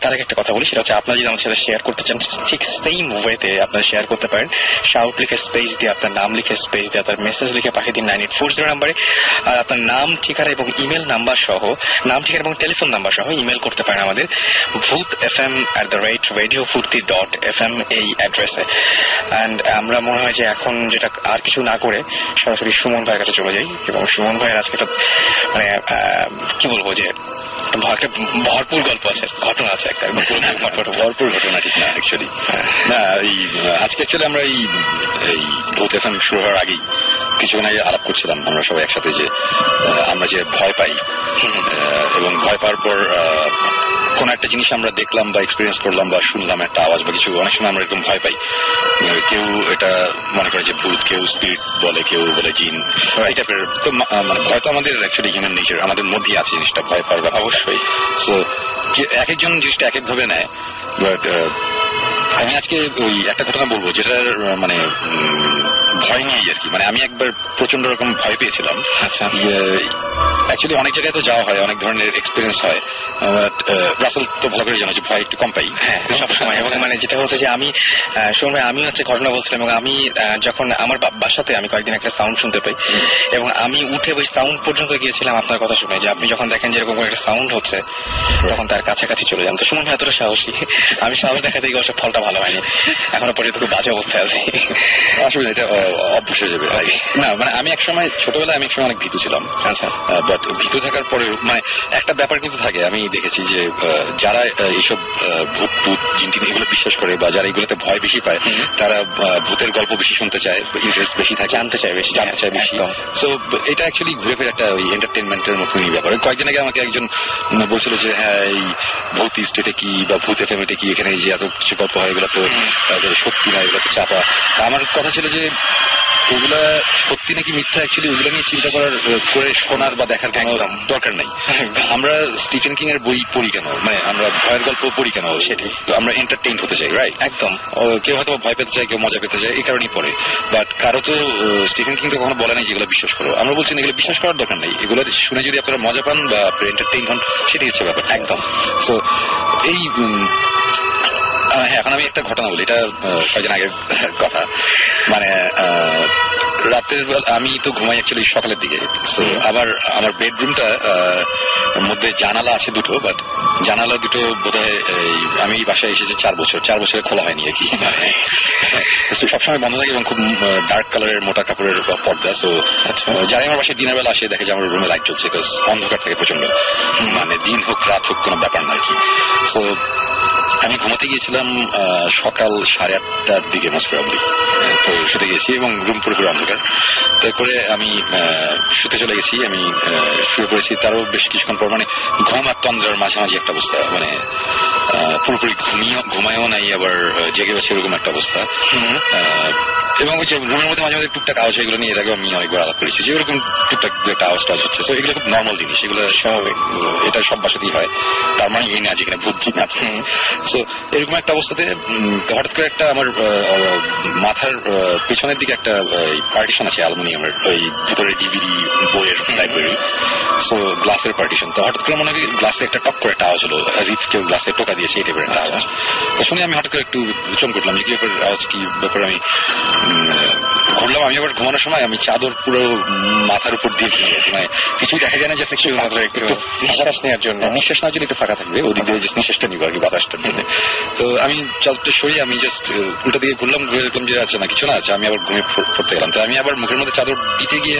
তার আগে একটা কথা বলি, সেটা হচ্ছে আপনারা যদি আমাদের সাথে শেয়ার করতে চান ঠিক সেম ওয়েতে আপনারা শেয়ার করতে পারেন। শাউট লিখে স্পেস দিয়ে আপনার নাম লিখে স্পেস দিয়ে আপনার মেসেজ লিখে পাঠিয়ে দিন 9840 নাম্বারে। আর আপনার নাম ঠিকানা এবং ইমেল নাম্বার সহ, নাম ঠিকানা এবং টেলিফোন নাম্বার সহ ইমেল করতে পারেন আমাদের vootfm@radiofurti.fm এই অ্যাড্রেসে। অ্যান্ড আমরা মনে হয় যে এখন যেটা আর কিছু না করে সরাসরি সুমন ভাইয়ের কাছে চলে যাই। এবং সুমন ভাইয়ের আজকে তো মানে কি বলবো যে ভরপুর গল্প আছে, ঘটনা আছে, একটা ভরপুর ঘটনা। ঠিক না অ্যাকচুয়ালি না, এই আজকে অ্যাকচুয়ালি আমরা এই ভূত এফএম শুরু হওয়ার আগেই কিছুক্ষণ আগে আলাপ করছিলাম আমরা সবাই একসাথে যে আমরা যে ভয় পাই এবং ভয় পাওয়ার পর কোন একটা জিনিস আমরা দেখলাম বা এক্সপিরিয়েন্স করলাম বা শুনলাম একটা আওয়াজ বা কিছু, অনেক সময় আমরা এরকম ভয় পাই। কেউ এটা মনে করে যে ভূত, কেউ স্পিরিট বলে, কেউ বলে জিন, এই টাইপের। তো মানে ভয় তো আমাদের অ্যাকচুয়ালি হিউম্যান নেচার, আমাদের মধ্যেই আছে জিনিসটা, ভয় পাওয়ার অবশ্যই। সো এক একজন জিনিসটা এক এক ভাবে নেয়। বাট আমি আজকে ওই একটা ঘটনা বলবো যেটার মানে ভয় নেই আর কি। মানে আমি একবার প্রচন্ড রকম ভয় পেয়েছিলাম। আচ্ছা অ্যাকচুয়ালি অনেক জায়গায় তো যাওয়া হয়, অনেক ধরনের এক্সপিরিয়েন্স হয়। রাসেল তো ভালো করে জানো যে ভয় একটু কম পাই। হ্যাঁ সবসময়। এবং মানে যেটা হচ্ছে যে আমি শুনুন ভাই, আমি হচ্ছে ঘটনা বলছিলাম এবং আমি যখন আমার বাসাতে আমি কয়েকদিন একটা সাউন্ড শুনতে পাই এবং আমি উঠে ওই সাউন্ড পর্যন্ত গিয়েছিলাম আপনার কথা শুনে, যে আপনি যখন দেখেন যে এরকম একটা সাউন্ড হচ্ছে তখন তার কাছাকাছি চলে যান। তো সুমন ভাই এতটা সাহসী, আমি সাহস দেখাতে গিয়ে অবশ্য ফলটা ভালো হয়নি, এখনো পর্যন্ত খুব বাজে অবস্থায় আছি। আসলে এটা অভ্যাস হয়ে যাবে। না মানে আমি একসময় ছোটবেলায় অনেক ভীতু ছিলাম। আচ্ছা, বাট ভীতু থাকার পরে মানে একটা ব্যাপার কিন্তু থাকে, আমি দেখেছি যে যারা এইসব ভূত জিনটিন এগুলো বিশ্বাস করে বা যারা এগুলোতে ভয় বেশি পায় তারা ভূতের গল্প বেশি শুনতে চায়, ইন্টারেস্ট বেশি থাকে, জানতে চায় বেশি। সো এটা অ্যাকচুয়ালি ঘুরে ফিরে একটা ওই এন্টারটেনমেন্টের মতনই ব্যাপার। কয়েকদিন আগে আমাকে একজন বলছিল যে হ্যাঁ এই ভূত স্টেটে কি বা ভূত এফএম এটা কি, এখানে যে এত কিছু গল্প হয় এগুলো তো সত্যি না, এগুলো তো চাপা। আমার কথা ছিল যে ওগুলা সত্যি নাকি মিথ্যা অ্যাকচুয়ালি ওগুলো নিয়ে চিন্তা করে শোনার বা দেখার কোনো দরকার নেই। আমরা স্টিফেন কিং এর বই পড়ি কেন, মানে আমরা ভয়ের গল্প পড়ি কেন, সেটাই আমরা এন্টারটেইন হতে চাই, রাইট? একদম। কেউ হয়তো ভয় পেতে চায়, কেউ মজা পেতে চায়, এই কারণেই পড়ে। বাট কারো তো স্টিফেন কিং তো কখনো বলে নাই যেগুলো বিশ্বাস করো। আমরা বলছি এগুলো বিশ্বাস করার দরকার নেই, এগুলো শুনে যদি আপনারা মজা পান বা এন্টারটেইন হন সেটাই হচ্ছে ব্যাপার। একদম। সো এই হ্যাঁ, এখন আমি একটা ঘটনা বলি, এটা কয়েকদিন আগের কথা। মানে রাতের বেলা আমি তো ঘুমাই অ্যাকচুয়ালি সকালের দিকে। সো আবার আমার বেডরুমটা মধ্যে জানালা আছে দুটো, বাট জানালা দুটো বোধহয় আমি বাসায় এসেছি 4 বছরে খোলা হয়নি আর কি। সবসময় বন্ধ থাকে এবং খুব ডার্ক কালারের মোটা কাপড়ের পর্দা। সো যারা আমার বাসায় দিনের বেলা আসে দেখে যে আমার রুমে লাইট চলছে, বিকজ অন্ধকার থাকে প্রচন্ড, মানে দিন হোক রাত হোক কোনো ব্যাপার না আর কি। সো আমি ঘুমাতে গিয়েছিলাম সকাল 8:30টার দিকে মোস্ট প্রবাবলি। তো শুতে গেছি এবং রুম পুরোপুরি অন্ধকার। তাই করে আমি শুতে চলে গেছি, আমি শুয়ে পড়েছি। তারও বেশ কিছুক্ষণ পর মানে ঘুম আর তন্দ্রার মাঝামাঝি একটা অবস্থা, মানে পুরোপুরি ঘুমায়ও নাই আবার জেগে গেছে এরকম একটা অবস্থা। এবং ওই যে রুমের মধ্যে মাঝে মাঝে টুকটাক আওয়াজ, এগুলো নিয়ে এর আগে আমি অনেকবার আলাপ করেছি যে এরকম টুকটাক একটা আওয়াজ টাওয়াজ হচ্ছে। তো এগুলো খুব নর্মাল জিনিস, এগুলো স্বাভাবিক, এটা সব বাসাতেই হয়। তার মানে এই না যেখানে ভূত জিন আছে। সো এরকম একটা অবস্থাতে হঠাৎ করে একটা আমার মাথার পেছনের দিকে একটা পার্টিশন আছে অ্যালুমিনিয়ামের, ওই ভিতরে ডিভিডি বইয়ের লাইব্রেরি। সো গ্লাসের পার্টিশন। তো হঠাৎ করে মনে হয় গ্লাসে একটা টক করে একটা আওয়াজ হলো, কেউ গ্লাসে টোকা দিয়েছে এই টাইপের একটা আওয়াজ। তো শুনে আমি হঠাৎ করে একটু চমকে উঠলাম যে কি ব্যাপার, আওয়াজ কি ব্যাপার। আমি ঘুরলাম, আমি আবার ঘুমানোর সময় আমি চাদর পুরো মাথার উপর দিয়ে ঘুমিয়েছি, মানে কিছুই দেখা যায় না, জাস্ট একটু নিঃশ্বাস নেওয়ার জন্য একটু ফাঁকা থাকবে, ওদিক দিয়ে জাস্ট নিঃশ্বাসটা নিবো আর কি, বাতাসটার জন্য। তো আমি চাদরটা সরিয়ে আমি জাস্ট উল্টা দিকে ঘুরলাম, ঘুরে দেখলাম যে আছে না কিছু না আছে। আমি আবার ঘুমিয়ে পড়তে গেলাম। তো আমি আবার মুখের মধ্যে চাদর দিতে গিয়ে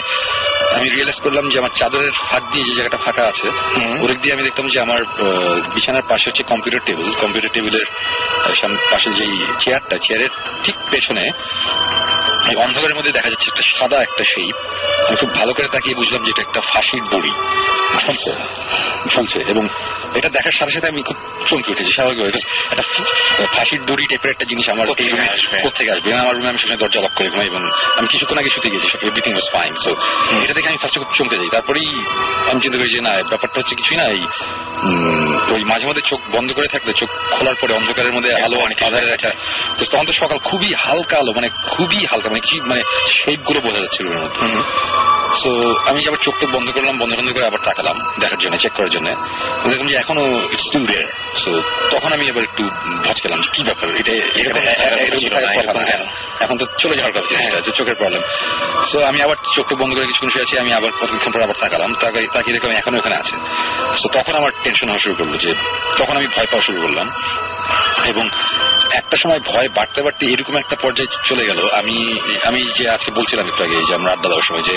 আমি রিয়েলাইজ করলাম যে আমার চাদরের ফাঁক দিয়ে যে জায়গাটা ফাঁকা আছে ওদিক দিয়ে আমি দেখলাম যে আমার বিছানার পাশে হচ্ছে কম্পিউটার টেবিলের পাশে যেই চেয়ারের ঠিক পেছনে এই অন্ধকারের মধ্যে দেখা যাচ্ছে একটা সাদা একটা শেপ। আমি খুব ভালো করে তাকিয়ে বুঝলাম যে এটা একটা ফাঁসির দড়ি ঝুলছে, এবং এটা দেখার সাথে সাথে আমি খুব চমকে উঠেছি স্বাভাবিক। একটা ফাঁসির দড়ি টাইপের একটা জিনিস আমার কোথেকে আসবে। আমার রুমে আমি সবসময় দরজা লক করে ঘুমাই এবং আমি কিছুক্ষণ আগে শুতে গেছি, এভরিথিং ওয়াজ ফাইন। সো এটা দেখে আমি ফার্স্টে খুব চমকে যাই। তারপরেই আমি চিন্তা করি যে না, ব্যাপারটা হচ্ছে কিছুই না, এই ওই মাঝে মধ্যে চোখ বন্ধ করে থাকলে চোখ খোলার পরে অন্ধকারের মধ্যে আলো অনেক আধারে রাখা। তখন তো সকাল খুবই হালকা আলো, মানে খুবই হালকা, মানে কিছু মানে শেপ গুলো বোঝা যাচ্ছে রুমের মধ্যে। সো আমি আবার চোখটা বন্ধ করলাম, বন্ধ করে আবার তাকালাম দেখার জন্য, চেক করার জন্য। দেখলাম যে এখনো ইটস স্টিল দেয়ার। সো তখন আমি আবার একটু ভজ খেলাম যে কি ব্যাপার, এটা এখন তো চলে যাওয়ার কথা, যে চোখের প্রবলেম। সো আমি আবার চোখটা বন্ধ করে কিছুক্ষণ শুয়ে আছি, আমি আবার কতক্ষণ পর আবার তাকালাম, তাকিয়ে দেখলাম এখনো ওখানে আছে। সো তখন আমার টেনশন হওয়া শুরু করলো, যে তখন আমি ভয় পাওয়া শুরু করলাম। এবং একটা সময় ভয় বাড়তে বাড়তে এরকম একটা পর্যায়ে চলে গেল, আমি যে আজকে বলছিলাম একটু আগে যে আমরা আড্ডা দেওয়ার সময় যে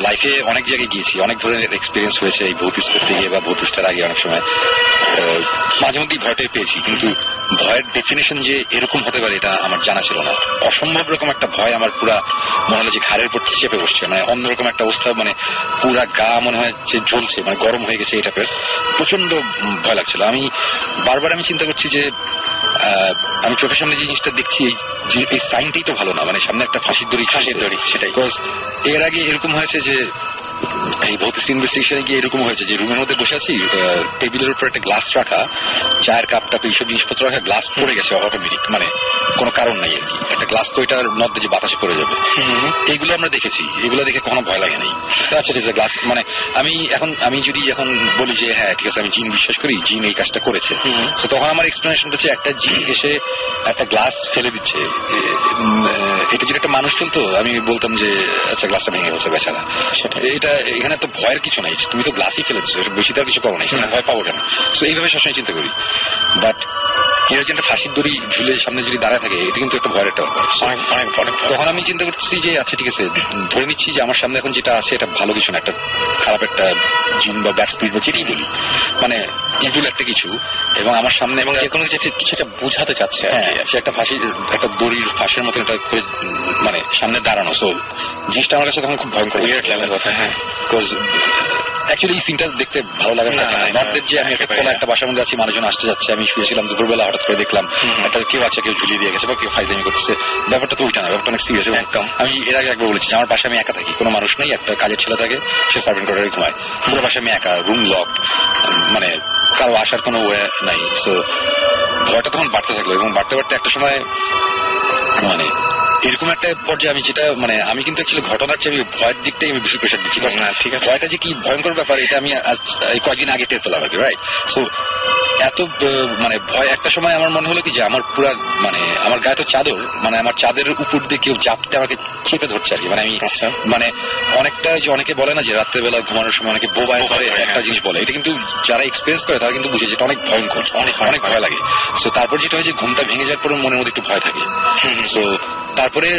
লাইফে অনেক জায়গায় গিয়েছি, অনেক ধরনের এক্সপিরিয়েন্স হয়েছে এই ভৌতিক করতে গিয়ে বা ভৌতিকটার আগে অনেক সময় মাঝে মধ্যেই ভয়টাই পেয়েছি, কিন্তু ভয়ের ডেফিনেশন যে এরকম হতে পারে এটা আমার জানা ছিল না। অসম্ভব রকম একটা ভয় আমার পুরা মনে হলো যে ঘাড়ের উপর চেপে বসছে, মানে অন্যরকম একটা অবস্থা, মানে পুরা গা মনে হয় যে জ্বলছে, মানে গরম হয়ে গেছে এই টাইপের প্রচন্ড ভয় লাগছিল। আমি বারবার চিন্তা করছি যে আমি চোখের সামনে যে জিনিসটা দেখছি এই সাইনটাই তো ভালো না, মানে সামনে একটা ফাঁসির দড়ি সেটাই। বিকজ এর আগে এরকম হয়েছে যে এই ভৌতিক ইনভেস্টিগেশনে গিয়ে এরকম হয়েছে যে রুমের মধ্যে বসে আছি, টেবিলের উপর একটা গ্লাস রাখা, চায়ের কাপ টাপ এইসব জিনিসপত্র রাখা, গ্লাস পড়ে গেছে অটোমেটিক, মানে কোনো কারণ নাই আর কি। একটা গ্লাস তো এটার মধ্যে যে বাতাসে পড়ে যাবে, এইগুলো আমরা দেখেছি, এগুলো দেখে কখনো ভয় লাগে নাই। আচ্ছা ঠিক আছে, গ্লাস মানে আমি যদি এখন বলি যে হ্যাঁ ঠিক আছে আমি জিন বিশ্বাস করি, জিন এই কাজটা করেছে, তো তখন আমার এক্সপ্লেনেশন হচ্ছে একটা জিন এসে একটা গ্লাস ফেলে দিচ্ছে, এটা যদি একটা মানুষ ফেলতো আমি বলতাম যে আচ্ছা গ্লাসটা ভেঙে গেছে বেচারা। এটা এখানে তো ভয়ের কিছু নাই, তুমি তো গ্লাসই ফেলেছো, বেশি তার কিছু করো নাই, সেখানে ভয় পাবো কেন? তো এইভাবে সবসময় চিন্তা করি। বাট কেউ একজন ফাঁসির দড়ি ঝুলে সামনে যদি দাঁড়ায় থাকে, এটা কিন্তু একটা ভয়ের একটা ব্যাপার। তখন আমি চিন্তা করতেছি যে আচ্ছা ঠিক আছে, ধরে নিচ্ছি যে আমার সামনে এখন যেটা আছে এটা ভালো কিছু না, একটা খারাপ একটা জিন বা ব্যাড স্পিরিট বা যেটাই বলি, মানে ইভিল একটা কিছু, এবং আমার সামনে এবং যে কোনো কিছু একটা বোঝাতে চাচ্ছে। সে একটা ফাঁসির একটা দড়ির ফাঁসের মতো এটা করে মানে সামনে দাঁড়ানো। সো জিনিসটা আমার কাছে তখন খুব ভয়ঙ্কর কথা। হ্যাঁ, বিকজ অ্যাকচুয়ালি এই সিনটা দেখতে ভালো লাগে না। নর্থের যে আমি একটা খোলা একটা বাসার মধ্যে আছি, মানুষজন আসতে যাচ্ছে, আমি শুয়েছিলাম, দুপুরবেলা হঠাৎ করে দেখলাম একটা কেউ আছে, কেউ ঝুলিয়ে দিয়ে গেছে বা কেউ ফাইজলামি করতেছে। ব্যাপারটা তো ওইটা না, ব্যাপারটা অনেক সিরিয়াস। একদম আমি এর আগে একবার বলেছি আমার বাসায় আমি একা থাকি, কোনো মানুষ নেই, একটা কাজের ছেলে থাকে, সে সার্ভেন্ট কোয়ার্টারে ঘুমায়, পুরো বাসায় আমি একা, রুম লক, মানে কারো আসার কোনো ওয়ে নাই। সো ভয়টা তখন বাড়তে থাকলো এবং বাড়তে বাড়তে একটা সময় মানে এরকম একটা পর্যায়ে আমি যেটা মানে আমি কিন্তু অ্যাকচুয়ালি ঘটনার চেয়ে আমি ভয়ের দিকটাই আমি বেশি প্রেশার দিচ্ছি। না ঠিক আছে, ভয়টা যে কি ভয়ঙ্কর ব্যাপার এটা আমি কয়েকদিন আগে টের পেলাম আর কি, রাইট? সো এত মানে ভয় একটা সময় আমার মনে হলো কি যে আমার পুরা মানে আমার গায়ে তো চাদর, মানে আমার চাদরের উপর দিয়ে কেউ চাপতে আমাকে চেপে ধরছে আর কি। মানে আমি মানে অনেকটা যে অনেকে বলে না যে রাত্রেবেলা ঘুমানোর সময় অনেকে বোবায় করে একটা জিনিস বলে, এটা কিন্তু যারা এক্সপিরিয়েন্স করে তারা কিন্তু বুঝে যেটা অনেক ভয়ঙ্কর, অনেক অনেক ভয় লাগে। সো তারপর যেটা হয় যে ঘুমটা ভেঙে যাওয়ার পর মনের মধ্যে একটু ভয় থাকে। সো তারপরে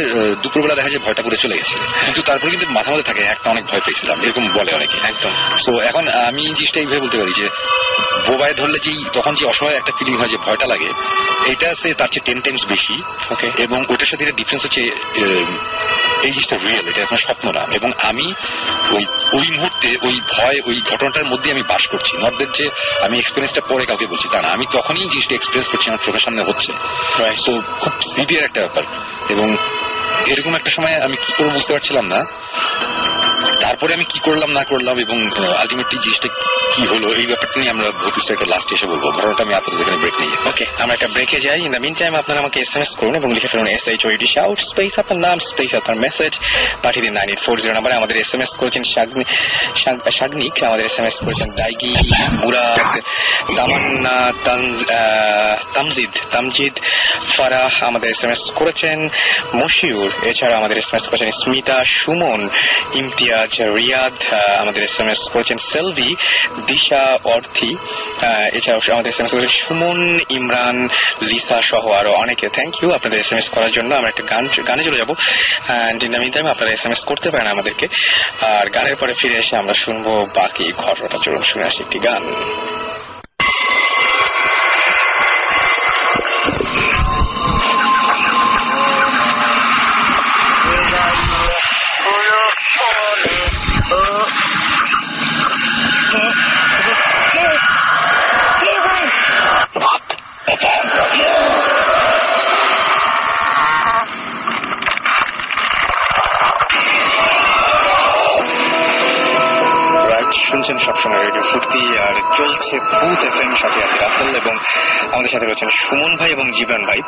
দুপুরবেলা দেখা যায় ভয়টা করে চলে গেছে, কিন্তু তারপরে কিন্তু মাথা মধ্যে থাকে একটা অনেক ভয় পেয়েছিলাম, এরকম বলে অনেকে। একদম। সো এখন আমি জিনিসটা এইভাবে বলতে পারি যে বোবায় ধরলে যে তখন যে অসহায় একটা ফিলিং হয়, যে ভয়টা লাগে, এটা আছে তার চেয়ে 10 টাইমস বেশি। এবং ওটার সাথে ডিফারেন্স হচ্ছে এই জিনিসটা রিয়েল, এটা এখন স্বপ্ন না। এবং আমি ওই মুহূর্তে ওই ভয় ওই ঘটনাটার মধ্যে আমি বাস করছি। নর্থদের যে আমি এক্সপিরিয়েন্সটা পরে কাউকে বলছি তা না, আমি তখনই জিনিসটা এক্সপিরিয়েন্স করছি, আমার চোখের সামনে হচ্ছে। সো খুব সিভিয়ার একটা ব্যাপার। এবং এরকম একটা সময় আমি কি করবো বুঝতে পারছিলাম না। তারপরে আমি কি করলাম না করলাম এবং আলটিমেটলি জিনিসটা কি হলো, এই ব্যাপারটা নিয়ে আমরা ভবিষ্যতে লাস্টে এসে বলবো। ঘটনাটা আমি আপাতত এখানে ব্রেক নিয়ে। ওকে, আমরা একটা ব্রেকে যাই। ইন দ্য মিন টাইম আপনারা আমাকে SMS করুন এবং লিখে ফেলুন SHOUT শাউট স্পেস আপনার নাম স্পেস আপনার মেসেজ পাঠিয়ে দিন 9840 নম্বরে। আমাদের SMS করেছেন শাগনিক, আমাদের SMS করেছেন দাইগি, মুরাদ, তামান্না, তামজিদ, ফারাহ আমাদের SMS করেছেন, মশিউর, এছাড়া আমাদের SMS করেছেন স্মিতা, সুমন, ইমতিয়াজ, রিয়াদ, আমাদের SMS করেছেন সেলভি, দিশা, অর্থী, এছাড়াও আমাদের SMS করেছেন সুমন, ইমরান, লিসা সহ আরো অনেকে। থ্যাংক ইউ আপনাদের SMS করার জন্য। আমরা একটা গানে চলে যাবো। আপনারা SMS করতে পারেন আমাদেরকে, আর গানের পরে ফিরে এসে আমরা শুনবো বাকি ঘটনাটা। চলুন শুনে আসি একটি গান। শুনছেন সবসময় রেডিও ফুর্তি, আর চলছে ভূত FM, সাথে আছে রাফেল এবং আমাদের সাথে রয়েছেন সুমন ভাই এবং জীবন ভাই।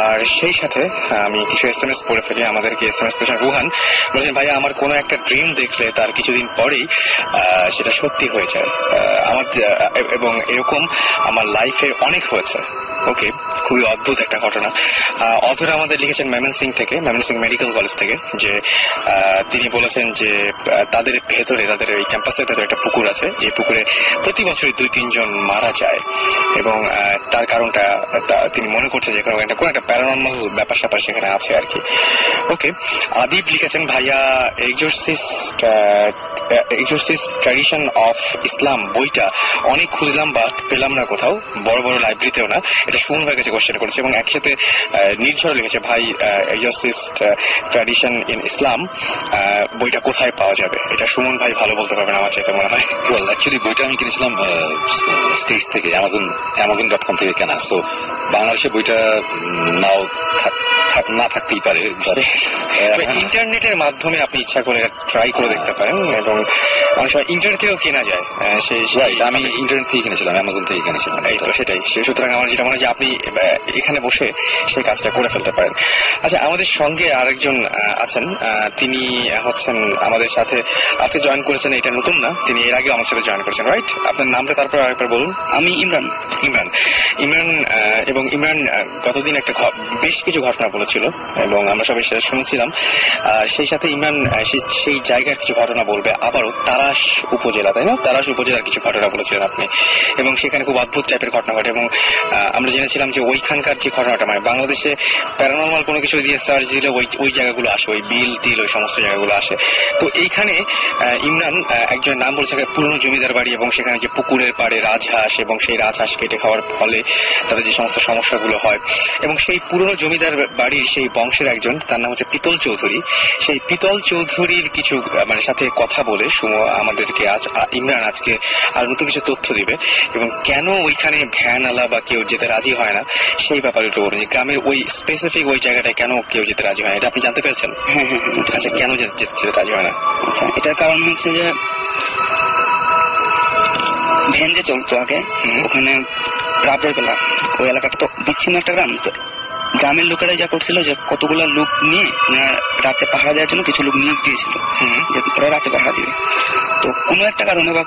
আর সেই সাথে আমি কিছু SMS পড়ে ফেলি। আমাদেরকে SMS করেছেন রুহান, বলেছেন ভাইয়া আমার কোনো একটা ড্রিম দেখলে তার কিছুদিন পরেই সেটা সত্যি হয়ে যায় আমার, এবং এরকম আমার লাইফে অনেক হয়েছে। ওকে, খুবই অদ্ভুত একটা ঘটনা। অথর আমাদের লিখেছেন ময়মনসিংহ থেকে, ময়মনসিংহ মেডিকেল কলেজ থেকে, যে তিনি বলেছেন যে তাদের ভেতরে, তাদের এই ক্যাম্পাসের ভেতরে একটা পুকুর আছে, যে পুকুরে প্রতি বছরই 2-3 জন মারা যায় এবং তার কারণটা তিনি মনে করছেন যে কোনো একটা প্যারানর্মাল ব্যাপার স্যাপার সেখানে আছে আর কি। ওকে, আদিব লিখেছেন ভাইয়া এক্সোরসিস্ট ট্র্যাডিশন অফ ইসলাম বইটা অনেক খুঁজলাম বাট পেলাম না কোথাও, বড় বড় লাইব্রেরিতেও না। এটা সুমন ভাইয়ের কাছে কোশ্চেন করেছে এবং একসাথে নির্ঝর লিখেছে ভাই এক্সোরসিস্ট ট্র্যাডিশন ইন ইসলাম বইটা কোথায় পাওয়া যাবে। এটা সুমন ভাই ভালো বলতে পারবেন আমার চাইতে মনে হয়। অ্যাকচুয়ালি বইটা আমি কিনেছিলাম স্টেজ থেকে, amazon.com থেকে কেনা। সো বাংলাদেশে বইটা নাও না থাকতেই পারে, ইন্টারনেটের মাধ্যমে আপনি ইচ্ছা করে ট্রাই করে দেখতে পারেন এবং অনেক সময় ইন্টারনেট থেকেও কেনা যায়। আমি ইন্টারনেট থেকে কিনেছিলাম, অ্যামাজন থেকে কিনেছিলাম। এই তো সেটাই। সুতরাং আমার যেটা মনে হয় যে আপনি এখানে বসে সেই কাজটা করে ফেলতে পারেন। আচ্ছা, আমাদের সঙ্গে আরেকজন আছেন, তিনি হচ্ছেন আমাদের সাথে আজকে জয়েন করেছেন, এটা নতুন না, তিনি এর আগে আমার সাথে জয়েন করেছেন, রাইট? আপনার নামটা তারপর আরেকবার বলুন। আমি ইমরান। ইমরান ইমরান এবং ইমরান গতদিন একটা বেশ কিছু ঘটনা বলেছিল এবং আমরা সবাই সেটা শুনছিলাম। সেই সাথে ইমরান সেই জায়গার কিছু ঘটনা বলবে। আবারও তারাস উপজেলা, তাই না? তারাস উপজেলার কিছু ঘটনা বলেছিলেন আপনি এবং সেখানে খুব অদ্ভুত টাইপের ঘটনা ঘটে এবং আমরা জেনেছিলাম যে ওইখানকার যে ঘটনাটা মানে বাংলাদেশে প্যারানরমাল কোনো কিছু দিয়ে সার্চ দিলে ওই জায়গাগুলো আসে, ওই বিল টিল ওই সমস্ত জায়গাগুলো আসে। তো এইখানে ইমরান একজনের নাম বলেছে পুরনো জমিদার বাড়ি এবং সেখানে যে পুকুরের পাড়ে রাজহাঁস এবং সেই রাজহাঁস কেটে খাওয়ার ফলে তাদের যে সমস্ত সমস্যাগুলো হয় এবং সেই পুরনো জমিদার বাড়ির সেই বংশের একজন, তার নাম হচ্ছে পিতল চৌধুরী। সেই পিতল চৌধুরীর কিছু মানে সাথে কথা বলে আমাদেরকে ইমরান আজকে আর নতুন কিছু তথ্য দিবে এবং কেন ওইখানে ভ্যান আলা বা কেউ যেতে রাজি হয় না সেই ব্যাপারে একটু বলুন যে গ্রামের ওই স্পেসিফিক ওই জায়গাটায় কেন কেউ যেতে রাজি হয় না, এটা আপনি জানতে পেরেছেন? হ্যাঁ, আচ্ছা, কেন যেতে রাজি হয় না? আচ্ছা, এটার কারণ হচ্ছে যে ভ্যান যে চলতো আগে, ওখানে রাতের বেলা ওই এলাকাটা তো বিচ্ছিন্ন একটা গ্রাম, তো গ্রামের লোকেরা যা করছিল যে কতগুলো লোক নিয়ে রাতে পাহারা দেওয়ার জন্য কিছু লোক নিয়োগ দিয়েছিল যে ওরা রাতে পাহারা দিবে। তো কোনো একটা কারণে বা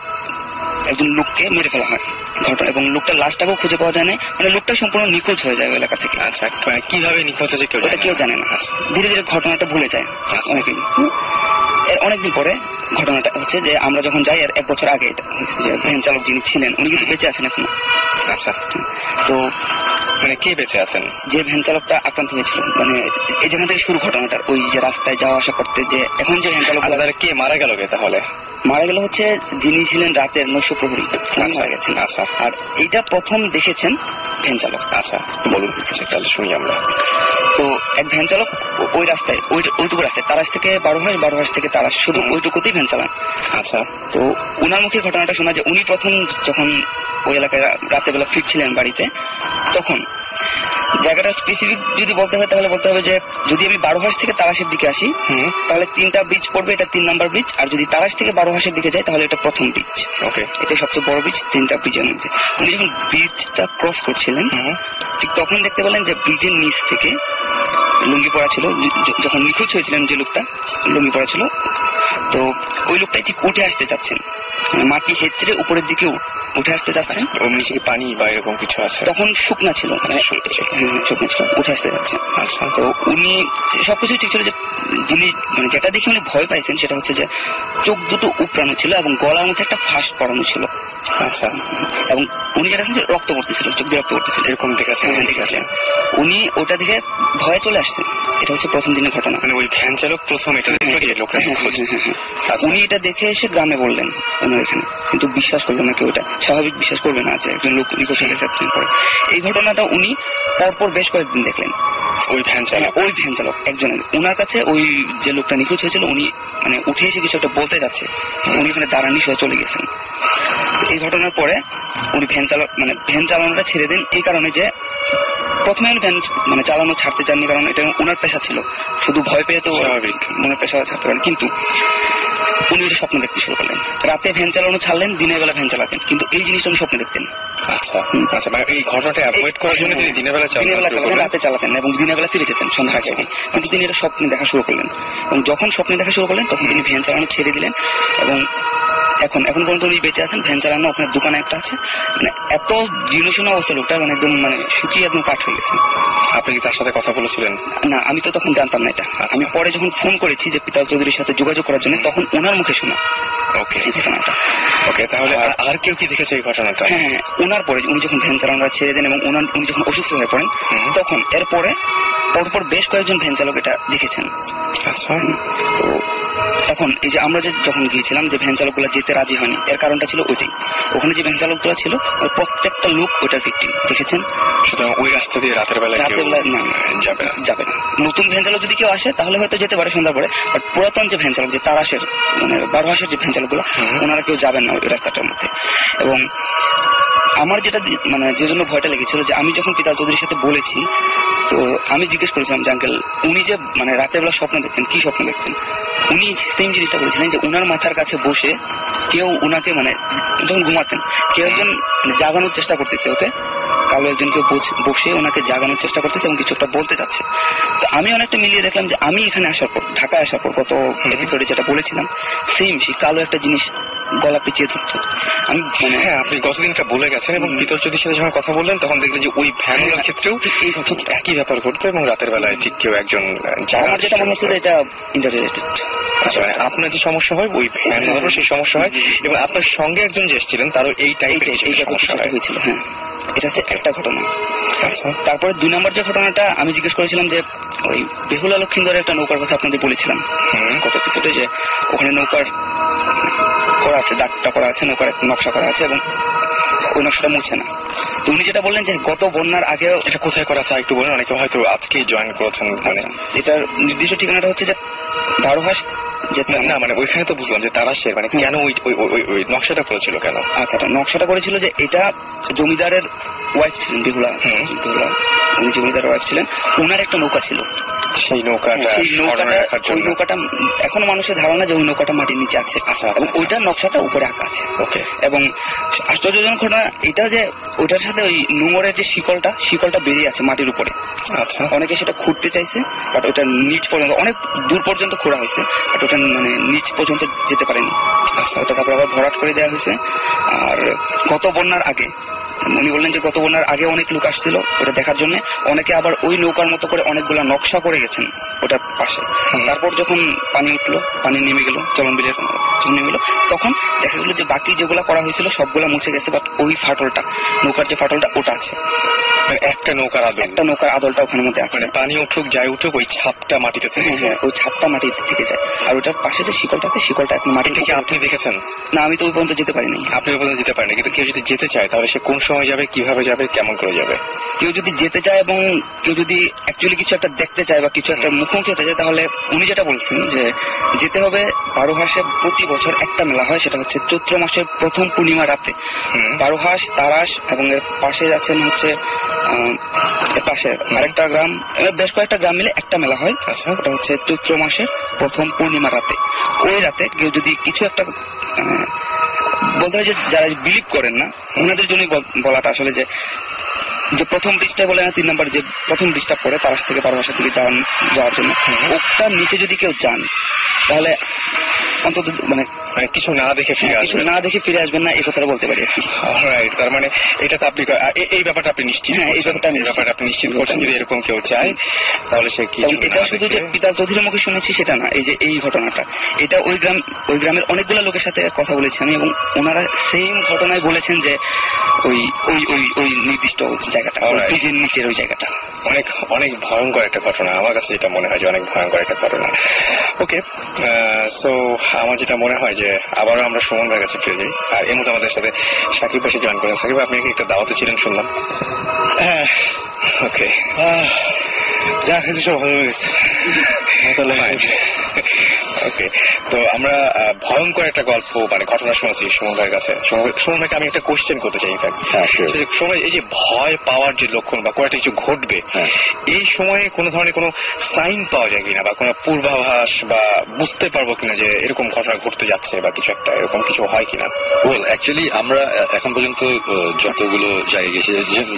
একজন লোককে মেরে ফেলা হয় ঘটনা এবং লোকটার লাশটাকেও খুঁজে পাওয়া যায় না, মানে লোকটা সম্পূর্ণ নিখোঁজ হয়ে যায় ওই এলাকা থেকে। আচ্ছা, কিভাবে নিখোঁজ হয়েছে কেউ জানে না। ধীরে ধীরে ঘটনাটা ভুলে যায় অনেকেই। এর অনেকদিন পরে ঘটনাটা হচ্ছে যে আমরা যখন যাই আর 1 বছর আগে যে ভ্যান চালক যিনি ছিলেন উনি কিন্তু বেঁচে আছেন এখনো। আচ্ছা, তো মানে কে বেঁচে আছেন? যে ভ্যান চালকটা আক্রান্ত হয়েছিল, মানে এই যেখান থেকে শুরু ঘটনাটার, ওই যে রাস্তায় যাওয়া আসা করতে যে এখন যে ভ্যান চালক কে মারা গেল তাহলে? মারা গেল হচ্ছে যিনি ছিলেন রাতের নৈশ প্রহরী, মারা গেছেন। আচ্ছা, আর এইটা প্রথম দেখেছেন ভ্যান চালক। আচ্ছা, বলুন, তাহলে শুনি আমরা। তো এক ভ্যান চালক ওই রাস্তায় ওইটুকু রাস্তায় তারাস থেকে বারোহাঁস থেকে তারাস শুধু ওইটুকুতেই ভ্যান চালান। আচ্ছা, তো উনার মুখে ঘটনাটা শোনা যে উনি প্রথম যখন ওই এলাকায় রাতের বেলা ফিরছিলেন বাড়িতে, তখন জায়গাটা স্পেসিফিক যদি বলতে হয় তাহলে বলতে হবে যে যদি আমি বারোহাঁস থেকে তারাসের দিকে আসি তাহলে 3টা ব্রিজ পড়বে, এটা 3 নাম্বার ব্রিজ। আর যদি তারাস থেকে বারোহাঁসের দিকে যাই তাহলে এটা প্রথম ব্রিজ। ওকে, এটা সবচেয়ে বড় ব্রিজ 3টা ব্রিজের মধ্যে। উনি যখন ব্রিজটা ক্রস করছিলেন ঠিক তখন দেখতে পেলেন যে ব্রিজের নিচ থেকে লুঙ্গি পরা ছিল, যখন নিখোঁজ হয়েছিলেন যে লোকটা লুঙ্গি পরা ছিল, তো ওই লোকটাই ঠিক উঠে আসতে চাচ্ছেন, মাটি হেঁচড়ে উপরের দিকে উঠে আসতে চাচ্ছেন। নিচে কি পানি বা এরকম কিছু আছে? তখন শুকনা ছিল, শুকনা ছিল, উঠে আসতে যাচ্ছেন। আচ্ছা, তো উনি সবকিছু ঠিক ছিল, যে যিনি মানে যেটা দেখে উনি ভয় পাইছেন সেটা হচ্ছে যে চোখ দুটো উপড়ানো ছিল এবং গলার মধ্যে একটা ফাঁস পড়ানো ছিল। আচ্ছা, এবং উনি যেটা রক্ত পড়তেছিল, চোখ দিয়ে রক্ত পড়তেছিল, এরকম দেখেছেন। উনি ওটা দেখে ভয়ে চলে আসছেন। এটা হচ্ছে প্রথম দিনের ঘটনা। মানে ওই ভ্যান চালক প্রথম এটা দেখলো যে লোকটা নিখোঁজ। উনি এটা দেখে এসে গ্রামে বললেন ওনার এখানে, কিন্তু বিশ্বাস করলো না কেউ। এটা স্বাভাবিক বিশ্বাস করবে না যে একজন লোক নিখোঁজ হয়ে গেছে এতদিন পরে। এই ঘটনাটা উনি পরপর বেশ কয়েকদিন দেখলেন। ওই ভ্যান চালক একজনের, ওনার কাছে ওই যে লোকটা নিখোঁজ হয়েছিল উনি মানে উঠে এসে কিছু একটা বলতে যাচ্ছে, উনি এখানে দাঁড়ানি সয়ে চলে গেছেন। এই ঘটনার পরে উনি ভ্যান চালানোটা ছেড়ে দেন এই কারণে যে প্রথমে উনি ভ্যান মানে চালানো ছাড়তে চাননি, কারণ এটা ওনার পেশা ছিল, শুধু ভয় পেয়ে তো স্বাভাবিক মনের পেশা ছাড়তে পারেন। কিন্তু উনি এটা স্বপ্ন দেখতে শুরু করলেন, রাতে ভ্যান চালানো ছাড়লেন, দিনের বেলা ভ্যান চালাতেন, কিন্তু এই জিনিসটা উনি স্বপ্ন দেখতেন। আচ্ছা, এই ঘটনাটা অ্যাভয়েড করার জন্য তিনি দিনের বেলা রাতে চালাতেন এবং দিনের বেলা ফিরে যেতেন সন্ধ্যা আগে। কিন্তু তিনি এটা স্বপ্নে দেখা শুরু করলেন এবং যখন স্বপ্নে দেখা শুরু করলেন তখন তিনি ভ্যান চালানো ছেড়ে দিলেন এবং এখন পর্যন্ত উনি বেঁচে আছেন। ভ্যান চালানো আপনার দোকানে একটা আছে, মানে এত জীর্ণশীর্ণ অবস্থা লোকটা, মানে একদম মানে শুকিয়ে একদম কাঠ হয়ে গেছে। আপনি কি তার সাথে কথা বলেছিলেন? না, আমি তো তখন জানতাম না এটা। আমি পরে যখন ফোন করেছি যে পিতাল চৌধুরীর সাথে যোগাযোগ করার জন্য, তখন ওনার মুখে শোনা এই ঘটনাটা। ওকে, তাহলে আর কেউ কি দেখেছে এই ঘটনাটা? হ্যাঁ, ওনার পরে উনি যখন ভ্যান চালানোটা ছেড়ে দেন এবং উনি যখন অসুস্থ হয়ে পড়েন তখন এরপরে পরপর বেশ কয়েকজন ভ্যান চালক এটা দেখেছেন। আচ্ছা, তো এখন এই যে আমরা যখন গিয়েছিলাম যে ভ্যান চালকগুলো যেতে রাজি হয়নি, এর কারণটা ছিল ওইটাই। ওখানে যে ভ্যান চালকগুলো ছিল ওই প্রত্যেকটা লোক ওইটার ভিকটিম দেখেছেন। সুতরাং ওই রাস্তা দিয়ে রাতের বেলা যাবে না। নতুন ভ্যান চালক যদি কেউ আসে তাহলে হয়তো যেতে পারে সন্ধ্যার পরে, বাট পুরাতন যে ভ্যান চালক, যে তারাসের মানে বারোহাঁসের যে ভ্যান চালকগুলো, ওনারা কেউ যাবেন না ওই রাস্তাটার মধ্যে। এবং আমার যেটা মানে যে জন্য ভয়টা লেগেছিল যে আমি যখন পিতাল চৌধুরীর সাথে বলেছি, তো আমি জিজ্ঞেস করেছিলাম যে আঙ্কেল উনি যে মানে রাতের বেলা স্বপ্ন দেখতেন, কি স্বপ্ন দেখতেন? উনি সেম জিনিসটা বলেছিলেন যে উনার মাথার কাছে বসে কেউ উনাকে মানে যখন ঘুমাতেন কেউ একজন জাগানোর চেষ্টা করতেছে ওকে, কালো একজনকে বসে ওনাকে জাগানোর চেষ্টা করতেছে এবং কিছু একটা বলতে চাচ্ছে। তো আমি অনেকটা মিলিয়ে দেখলাম যে আমি এখানে আসার পর, ঢাকায় আসার পর, গত এপিসোডে যেটা বলেছিলাম সেম সেই কালো একটা জিনিস গলা পিছিয়ে ধরতো। আমি হ্যাঁ, আপনি গতদিনটা বলে গেছেন এবং পিতল জ্যোতির সাথে যখন কথা বললেন তখন দেখলেন যে ওই ভ্যানের ক্ষেত্রেও ঠিক একই ব্যাপার ঘটতো এবং রাতের বেলায় ঠিক কেউ একজন, আমার যেটা মনে হচ্ছে যে এটা ইন্টাররিলেটেড। আপনার যে সমস্যা হয় ওই ভ্যান সেই সমস্যা হয় এবং আপনার সঙ্গে একজন যে এসেছিলেন তারও এই টাইপের সমস্যা হয়েছিল। হ্যাঁ, এটা হচ্ছে একটা ঘটনা। তারপরে 2 নম্বর যে ঘটনাটা আমি জিজ্ঞেস করেছিলাম যে ওই বেহুলা লক্ষিন্দরের একটা নৌকার কথা আপনাদের বলেছিলাম কত এপিসোডে, যে ওখানে নৌকার করা আছে, দাগটা করা আছে, নৌকার নকশা করা আছে এবং ওই নকশাটা মুছে না। তো উনি যেটা বললেন যে গত বন্যার আগেও, এটা কোথায় করা আছে একটু বলেন, অনেকে হয়তো আজকেই জয়েন করেছেন। মানে এটার নির্দিষ্ট ঠিকানাটা হচ্ছে যে বারোহাস না, মানে ওইখানে তো বুঝলাম যে তারাশের, মানে কেন ওই নকশাটা করেছিল কেন? আচ্ছা, নকশাটা করেছিল যে এটা জমিদারের ওয়াইফ ছিলেন বেহুলা, উনি জমিদারের ওয়াইফ ছিলেন, ওনার একটা নৌকা ছিল। সেই নৌকাটা এখনো মানুষের ধারণা যে ওই নৌকাটা মাটির নিচে আছে। এবং ওইটার নকশাটা উপরে আঁকা আছে। ওকে। এবং আশ্চর্যজনক ঘটনা এটা যে ওইটার সাথে ওই নোঙরের যে শিকলটা বেরিয়ে আছে মাটির উপরে। আচ্ছা। অনেকে সেটা খুঁড়তে চাইছে, বাট ওটা নিচ পর্যন্ত, অনেক দূর পর্যন্ত খোঁড়া হয়েছে, বাট ওটা মানে নিচ পর্যন্ত যেতে পারেনি। আচ্ছা, ওটা তারপর আবার ভরাট করে দেওয়া হয়েছে। আর গত বন্যার আগে উনি বললেন যে গত বন্যার আগে অনেক লোক আসছিল ওটা দেখার জন্য, অনেকে আবার ওই নৌকার মতো করে অনেকগুলা নকশা করে গেছেন ওটার পাশে। তারপর যখন পানি উঠলো, পানি নেমে গেল, চলনবিলের নেমে গেল, তখন দেখা গেল যে বাকি যেগুলা করা হয়েছিল সবগুলা মুছে গেছে, বাট ওই ফাটলটা, নৌকার যে ফাটলটা ওটা আছে। একটা নৌকার আদলটা ওখানের মধ্যে আছে। মানে পানি উঠুক যাই উঠুক ওই ছাপটা মাটিতে থেকে, হ্যাঁ, ওই ছাপটা মাটিতে থেকে যায়। আর ওটার পাশে যে শিকলটা আছে, শিকলটা এখন মাটি থেকে। আপনি দেখেছেন? না, আমি তো ওই পর্যন্ত যেতে পারিনি। আপনি ওই পর্যন্ত যেতে পারেনি, কিন্তু কেউ যদি যেতে চায় তাহলে সে কোন সময় যাবে, কিভাবে যাবে, কেমন করে যাবে? কেউ যদি যেতে চায় এবং কেউ যদি অ্যাকচুয়ালি কিছু একটা দেখতে চায় বা কিছু একটা মুখোমুখি হতে চায়, তাহলে উনি যেটা বলছেন যে যেতে হবে বারোহাসে। প্রতি বছর একটা মেলা হয়, সেটা হচ্ছে চৈত্র মাসের প্রথম পূর্ণিমা রাতে। বারোহাস, তারাস এবং এর পাশে আছেন হচ্ছে এর পাশে আরেকটা গ্রাম, বেশ কয়েকটা গ্রাম মিলে একটা মেলা হয়। আচ্ছা, ওটা হচ্ছে চৈত্র মাসের প্রথম পূর্ণিমা রাতে। ওই রাতে কেউ যদি কিছু একটা বলতে হয় যে যারা বিলিভ করেন না ওনাদের জন্যই বলাটা আসলে, যে প্রথম ব্রিজটা বলে না, 3 নম্বর যে প্রথম ব্রিজটা পড়ে তারাস থেকে বারোহাসের দিকে যাওয়ার জন্য, ওটার নিচে যদি কেউ যান তাহলে অন্তত মানে কিছু না দেখে ফিরে আসবেন না, এই কথাটা বলতে পারি আর কি। অলরাইট, তার মানে এটা তো আপনি এই ব্যাপারটা আপনি নিশ্চিত? হ্যাঁ, এই ব্যাপারটা আপনি নিশ্চিত করছেন। যদি এরকম কেউ চায় তাহলে সে কি? এটা শুধু যে পিতাল চৌধুরীর মুখে শুনেছি সেটা না, এই ঘটনাটা, এটা ওই গ্রামের অনেকগুলো লোকের সাথে কথা বলেছি আমি, এবং ওনারা সেম ঘটনায় বলেছেন যে ওই নির্দিষ্ট জায়গাটা, ব্রিজের নিচের ওই জায়গাটা অনেক ভয়ঙ্কর একটা ঘটনা। আমার কাছে যেটা মনে হয় যে অনেক ভয়ঙ্কর একটা ঘটনা। ওকে, সো আমার যেটা মনে হয় যে আবারও আমরা সুমন ভাইয়ের কাছে ফিরে যাই। আর এর মধ্যে আমাদের সাথে সাকিব ভাই জয়েন করেন। সাকিব, আপনি কি একটা দাওয়াতে ছিলেন শুনলাম? হ্যাঁ। ওকে, যা খেয়েছি সব ভালো হয়েছে। ওকে, তো আমরা ভয়ঙ্কর একটা গল্প মানে ঘটনা শুনেছি সুমন ভাইয়ের কাছে। সুমন ভাইকে আমি একটা কোশ্চেন করতে চাই। সময় এই যে ভয় পাওয়ার যে লক্ষণ বা কয়েকটা কিছু ঘটবে, এই সময়ে কোনো ধরনের কোনো সাইন পাওয়া যায় কিনা বা কোনো পূর্বাভাস বা বুঝতে পারবো কিনা যে এরকম ঘটনা ঘটতে যাচ্ছে বা কিছু একটা এরকম কিছু হয় কিনা? ওয়েল, অ্যাকচুয়ালি আমরা এখন পর্যন্ত যতগুলো জায়গায় গেছি,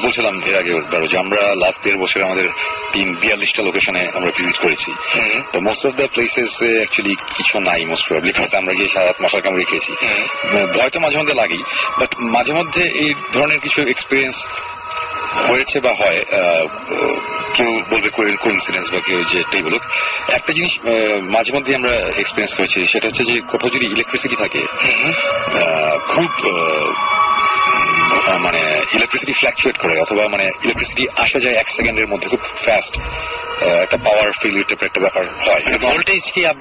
বলছিলাম এর আগে যে আমরা লাস্ট 1.5 বছরে আমাদের টিম 42টা লোকেশনে আমরা ভিজিট করেছি। তো most of the places actually কিছু নাই, মোস্ট প্রবাবলি, কারণ আমরা গিয়ে সারা রাত মশার কামড়ে খেয়েছি। ভয় তো মাঝে মধ্যে লাগেই, বাট মাঝে মধ্যে এই ধরনের কিছু এক্সপিরিয়েন্স হয়েছে বা হয়, কেউ বলবে কোইন্সিডেন্স বা কেউ যেটাই বলুক, একটা জিনিস মাঝে মধ্যে আমরা এক্সপিরিয়েন্স করেছি, সেটা হচ্ছে যে কোথাও যদি ইলেকট্রিসিটি থাকে, খুব মানে ইলেকট্রিসিটি ফ্ল্যাকচুয়েট করে, অথবা মানে ইলেকট্রিসিটি আসা যায় 1 সেকেন্ডের মধ্যে খুব ফাস্ট, একটা পাওয়ার ফেলিউর টাইপের একটা ব্যাপার হয়। ভোল্টেজ কি আপ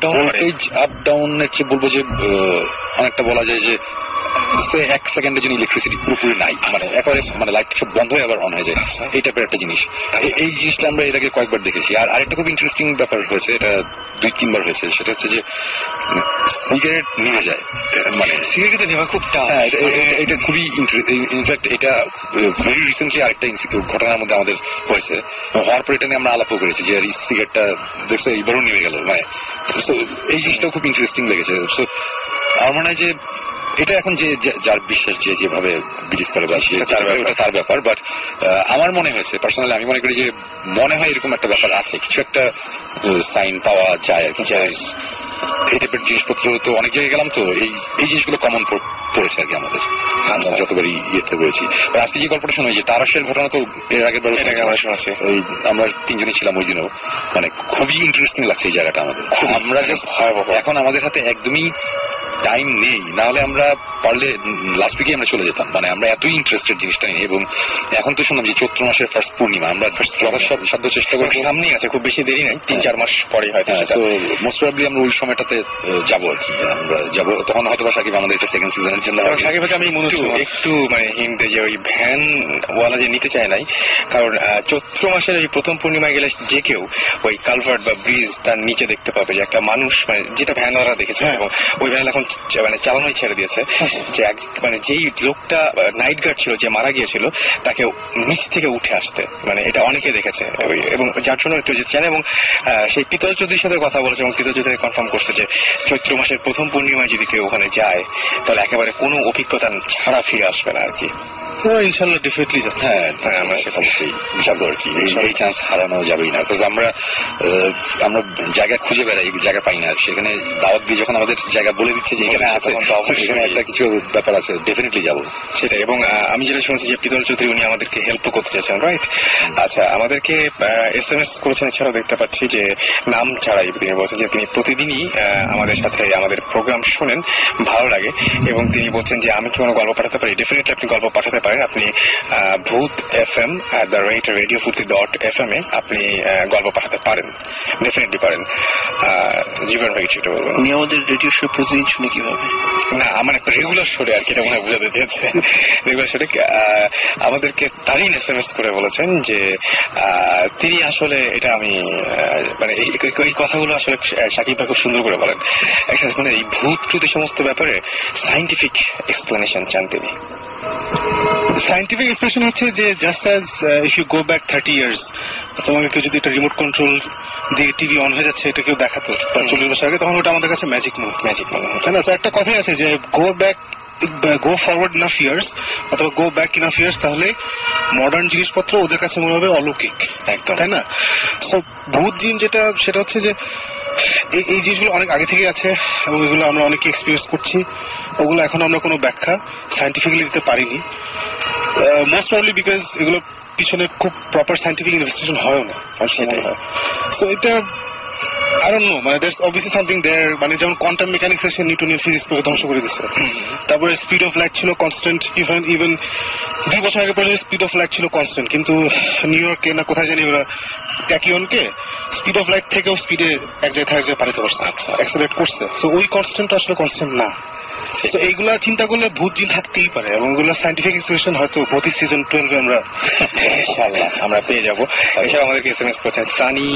ডাউনের চেয়ে বলবো যে অনেকটা বলা যায় যে 1 সেকেন্ডের জন্য ইলেকট্রিসিটি পুরোপুরি নাই, মানে একেবারে মানে লাইট সব বন্ধ হয়ে আবার অন হয়ে যায়, এই টাইপের একটা জিনিস। এই জিনিসটা আমরা এর আগে কয়েকবার দেখেছি। আর আরেকটা খুব ইন্টারেস্টিং ব্যাপার হয়েছে, এটা 2-3 বার হয়েছে, সেটা হচ্ছে যে সিগারেট নিভে যায়, মানে সিগারেট নেওয়া খুব টাফ। এটা খুবই ইনফ্যাক্ট এটা ভেরি রিসেন্টলি আরেকটা ঘটনার মধ্যে আমাদের হয়েছে, হওয়ার পর এটা নিয়ে আমরা আলাপও করেছি যে এই সিগারেটটা দেখছো এইবারও নেমে গেল, মানে এই জিনিসটাও খুব ইন্টারেস্টিং লেগেছে। সো আমার মনে হয় যে এটা এখন যে যার বিশ্বাস যে যেভাবে বিলিভ করে ওটা তার ব্যাপার। বাট আমার মনে হয়েছে পার্সোনালি, আমি মনে করি যে মনে হয় এরকম একটা ব্যাপার আছে, কিছু একটা সাইন পাওয়া যায় আর কি। এই টাইপের জিনিসপত্র তো অনেক জায়গায় গেলাম, তো এই জিনিসগুলো কমন পড়েছে আর কি আমাদের, আমরা যতবারই ইয়েতে করেছি। আজকে যে গল্পটা শুনে যে তারাশের ঘটনা, তো এর আগের বার শোনাচ্ছে, ওই আমরা তিনজনই ছিলাম ওই দিনও, মানে খুবই ইন্টারেস্টিং লাগছে এই জায়গাটা আমাদের। আমরা জাস্ট এখন আমাদের হাতে একদমই টাইম নেই, না হলে আমরা পারলে লাস্ট উইকে আমরা চলে যেতাম, মানে আমরা এতই ইন্টারেস্টেড জিনিসটা নিয়ে। এবং এখন তো শুনলাম যে চৈত্র মাসের ফার্স্ট পূর্ণিমা, আমরা সাধ্য চেষ্টা করবো, সামনেই আছে, খুব বেশি দেরি নাই, 3-4 মাস পরে হয়তো। মোস্ট প্রবাবলি আমরা ওই সময়টাতে যাবো আর কি, আমরা যাবো তখন হয়তো বা সাকিব আমাদের একটা সেকেন্ড সিজনের জন্য। সাকিবকে আমি মনে হচ্ছে একটু মানে হিন্টে যে ওই ভ্যান ওয়ালা যে নিতে চায় নাই, কারণ চৈত্র মাসের ওই প্রথম পূর্ণিমায় গেলে যে কেউ ওই কালভার্ট বা ব্রিজ তার নিচে দেখতে পাবে যে একটা মানুষ, মানে যেটা ভ্যান ওয়ালা দেখেছে, এবং ওই ভ্যান এখন মানে চালানোই ছেড়ে দিয়েছে, যে মানে যেই লোকটা নাইট গার্ড ছিল যে মারা গিয়েছিল তাকে নিচ থেকে উঠে আসতে, মানে এটা অনেকে দেখেছে, এবং যার জন্য কেউ যেতে চায় না। এবং সেই পিতল চৌধুরীর সাথে কথা বলেছে এবং পিতল চৌধুরী কনফার্ম করছে যে চৈত্র মাসের প্রথম পূর্ণিমায় যদি কেউ ওখানে যায় তাহলে একেবারে কোনো অভিজ্ঞতা ছাড়া ফিরে আসবে না আর কি। ইনশাল্লাহ ডেফিনেটলি যাচ্ছে। হ্যাঁ, আমরা সেটা অবশ্যই যাবো আর কি, এই চান্স হারানো যাবেই না। বিকজ আমরা জায়গা খুঁজে বেড়াই, জায়গা পাই না, সেখানে দাওয়াত দিয়ে যখন আমাদের জায়গা বলে দিচ্ছে যে এখানে আছে, সেখানে একটা কিছু ব্যাপার আছে, ডেফিনেটলি যাবো সেটাই। এবং আমি যেটা শুনেছি যে পিতল চৌধুরী উনি আমাদেরকে হেল্প করতে চাইছেন, রাইট? আচ্ছা, আমাদেরকে SMS করেছেন, এছাড়াও দেখতে পাচ্ছি যে নাম ছাড়াই তিনি বলছেন যে তিনি প্রতিদিনই আমাদের সাথে আমাদের প্রোগ্রাম শোনেন, ভালো লাগে, এবং তিনি বলছেন যে আমি কি কোনো গল্প পাঠাতে পারি? ডেফিনেটলি আপনি গল্প পাঠাতে পারেন। আপনি ভূত FM@radiofurti.fm এ আপনি গল্প পাঠাতে পারেন, ডেফিনেটলি পারেন। জীবন ভাই কিছু বলবেন? উনি আমাদের রেডিও শো প্রতিদিন শুনে কিভাবে? না, আমার একটা রেগুলার শোরে আর কি, এটা মনে হয় বোঝাতে চেয়েছে। রেগুলার শোরে আমাদেরকে তারিন SMS করে বলেছেন যে তিনি আসলে এটা আমি মানে এই কথাগুলো আসলে সাকিব ভাই খুব সুন্দর করে বলেন, একটা মানে এই ভূত ট্রুথ এই সমস্ত ব্যাপারে সায়েন্টিফিক এক্সপ্লেনেশন চান তিনি। সায়েন্টিফিক এক্সপ্রেশন হচ্ছে যে just as if you go back 30 years, তোমাকে কেউ যদি একটা রিমোট কন্ট্রোল দিয়ে টিভি অন হয়ে যাচ্ছে এটা কেউ দেখাতো 40 বছর আগে, তখন ওটা আমাদের কাছে ম্যাজিক মনে হয়, তাই না? একটা কথাই আছে যে গো ফরওয়ার্ড ইনাফ ইয়ার্স অথবা গো ব্যাক ইনাফ ইয়ার্স, তাহলে মডার্ন জিনিসপত্র ওদের কাছে মনে হবে অলৌকিক, একদম, তাই না? সো ভূত জিন যেটা, সেটা হচ্ছে যে এই জিনিসগুলো অনেক আগে থেকে আছে এবং এগুলো আমরা অনেকে এক্সপিরিয়েন্স করছি, ওগুলো এখন আমরা কোনো ব্যাখ্যা সায়েন্টিফিক্যালি দিতে পারিনি, মোস্ট প্রবাবলি বিকজ এগুলো পিছনে খুব প্রপার সায়েন্টিফিক ইনভেস্টিগেশন হয়ও না। সো এটা I don't know, মানে there's obviously something there, মানে যেমন কোয়ান্টাম মেকানিক্স এসে নিউটনের ফিজিক্স পুরো ধ্বংস করে দিচ্ছে। তারপরে স্পিড অফ লাইট ছিল কনস্ট্যান্ট, ইভেন 2 বছর আগে পর্যন্ত স্পিড অফ লাইট ছিল কনস্ট্যান্ট, কিন্তু নিউ ইয়র্কে না কোথায় জানি ওরা ট্যাকিয়নকে স্পিড অফ লাইট থেকেও স্পিডে এক জায়গায় এক জায়গায় পাঠাতে পারছে, অ্যাক্সেলারেট করছে। সো ওই কনস্ট্যান্ট আসলে কনস্ট্যান্ট না। তো এইগুলা চিন্তা করলে ভূত জিন থাকতেই পারে, এবং এগুলো সায়েন্টিফিক এক্সপ্লেনেশন হয়তো প্রতি সিজন 12 আমরা ইনশাআল্লাহ আমরা পেয়ে যাবো। এছাড়া আমাদেরকে SMS করেছেন সানি,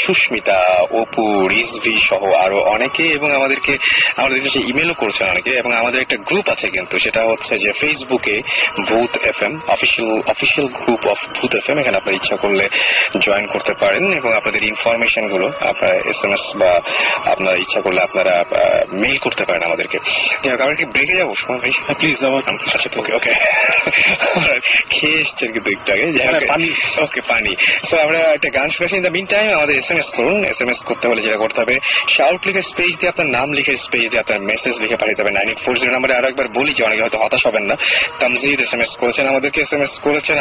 সুস্মিতা, অপু, রিজভি সহ আরো অনেকে, এবং আমাদের কাছে ইমেলও করছেন অনেকে। এবং আমাদের একটা গ্রুপ আছে, কিন্তু সেটা হচ্ছে যে ফেসবুকে ভূত FM অফিসিয়াল গ্রুপ অফ ভূত FM, এখানে আপনার ইচ্ছা করলে জয়েন করতে পারেন এবং আপনাদের ইনফরমেশন গুলো আপনারা SMS বা আপনারা ইচ্ছা করলে আপনারা মেইল করতে পারেন আমাদেরকে। আমরা কি ব্রেকে যাবো সময় ভাই? প্লিজ আমার আচ্ছা, ওকে খেয়ে এসছেন কিন্তু একটু আগে, পানি, ওকে পানি। সো আমরা একটা গান শুনেছি। ইন দ্য মিন টাইম আমাদের SMS করুন। SMS করতে হলে যেটা করতে হবে, শাউট লিখে স্পেস দিয়ে আপনার নাম লিখে স্পেস দিয়ে আপনার মেসেজ লিখে পাঠাতে হবে 9840 নাম্বারে। আরো একবার বলি যে অনেকে হয়তো হতাশ হবেন না। তামজিদ SMS করেছেন আমাদেরকে,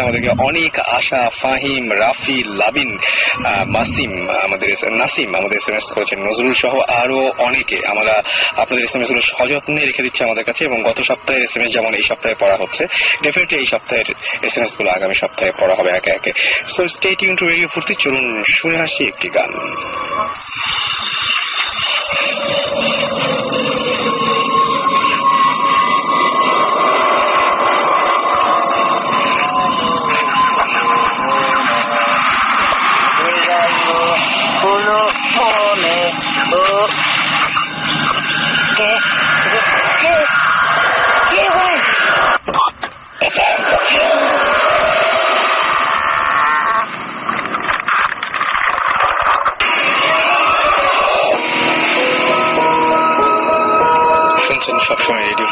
আমাদেরকে অনেক, আশা, ফাহিম, রাফি, লাবিন, নাসিম আমাদের SMS করেছেন, নজরুল সহ আরো অনেকে। আমরা আপনাদের SMS গুলো সযত্নে রেখে দিচ্ছি আমাদের কাছে, এবং গত সপ্তাহের SMS যেমন এই সপ্তাহে পড়া হচ্ছে, ডেফিনেটলি এই সপ্তাহের SMS গুলো আগামী সপ্তাহে পড়া হবে একে একে। So stay tune two radio ফুর্তি। চলুন শুনে আসি একটি গান।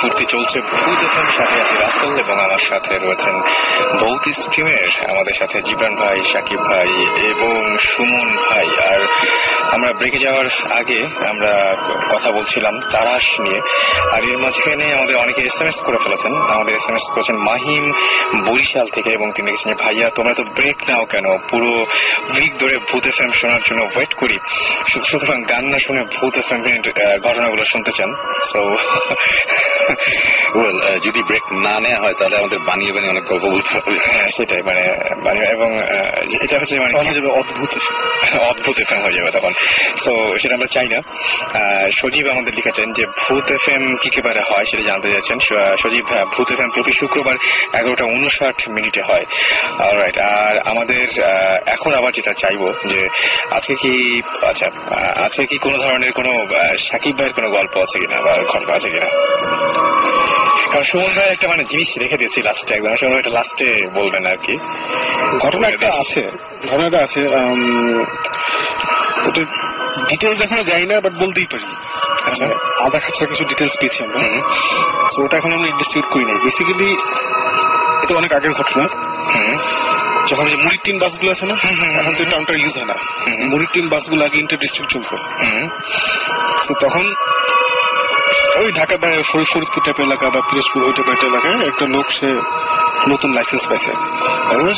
ফুর্তি চলছে ভূত এফএম, সাথে আছে রাসেল এবং আমার সাথে রয়েছেন ভৌত স্ট্রিমের আমাদের সাথে জিবরান ভাই, সাকিব ভাই এবং সুমন ভাই। আর আমরা ব্রেকে যাওয়ার আগে আমরা কথা বলছিলাম তারাশ নিয়ে, আর এর মাঝখানে আমাদের অনেকে SMS করে ফেলেছেন। আমাদের SMS করেছেন মাহিম বরিশাল থেকে এবং তিনি লিখেছেন যে ভাইয়া তোমরা তো ব্রেক নাও কেন, পুরো উইক ধরে ভূত এফএম শোনার জন্য ওয়েট করি, সুতরাং গান না শুনে ভূত এফএম ঘটনাগুলো শুনতে চান। সো যদি ব্রেক না নেওয়া হয় তাহলে আমাদের বানিয়ে বানিয়ে অনেক গল্প বলতে হবে। হ্যাঁ সেটাই, মানে এবং এটা হচ্ছে মানে অদ্ভুত এফএম হয়ে যাবে তখন। সো সেটা আমরা চাই না। সজীব আমাদের লিখেছেন যে ভূত এফএম কি কেবারে হয় সেটা জানতে চাইছেন সজীব। ভূত এফএম প্রতি শুক্রবার 11:59 হয়। অলরাইট, আর আমাদের এখন আবার যেটা চাইবো যে আজকে কি কোনো ধরনের কোনো সাকিব ভাইয়ের কোনো গল্প আছে কিনা বা ঘটনা আছে কিনা? কারণ সুমন ভাই একটা মানে জিনিস রেখে দিয়েছি লাস্টে, একদম সুমন ভাই লাস্টে বলবেন আর কি। ঘটনাটা আছে ওটা ডিটেলস এখনো যাই না, বাট বলতেই পারি। আচ্ছা, আধা খাঁচা কিছু ডিটেলস পেয়েছি আমরা, তো ওটা এখন আমরা ইনভেস্টিগেট করি নাই। বেসিক্যালি এটা অনেক আগের ঘটনা। যখন যে মুড়ির টিন বাসগুলো আছে না, এখন তো টাউনটা ইউজ হয় না, মুড়ির টিন বাসগুলো আগে ইন্টার ডিস্ট্রিক্ট চলতো। তো তখন ওই ঢাকা বা ফরিদপুর টাইপের এলাকা বা পিরোজপুর ওই টাইপের এলাকায় একটা লোক, সে নতুন লাইসেন্স পাইছে,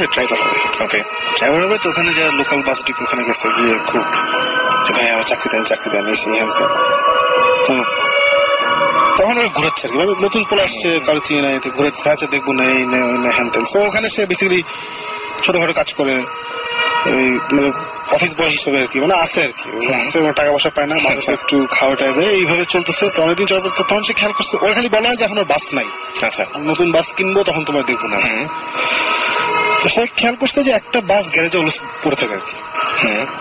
সে ড্রাইভার হবে। ওকে, ড্রাইভার হবে। তো ওখানে যা লোকাল বাস ডিপো ওখানে গেছে, গিয়ে খুব ভাই আমার চাকরি দেন এসে তো তখন ওই ঘুরাচ্ছে আর কি, মানে নতুন পোলা আসছে, কারো চিনে নাই, ঘুরাচ্ছে, আছে দেখবো না এই হ্যান তেন। তো ওখানে সে বেসিক্যালি ছোটখাটো কাজ করে, মানে অফিস বয় হিসেবে আর কি, মানে আছে আর কি, টাকা পয়সা পায় না, মানুষ একটু খাওয়া টাইপে এইভাবে চলতেছে। তো অনেকদিন চলার পর তখন সে খেয়াল করছে, ওর খালি বলা হয় যে এখন আর বাস নাই, আচ্ছা নতুন বাস কিনবো তখন তোমার দেখবো না। তো সে খেয়াল করছে যে একটা বাস গ্যারেজে অলস পড়ে থাকে আর কি,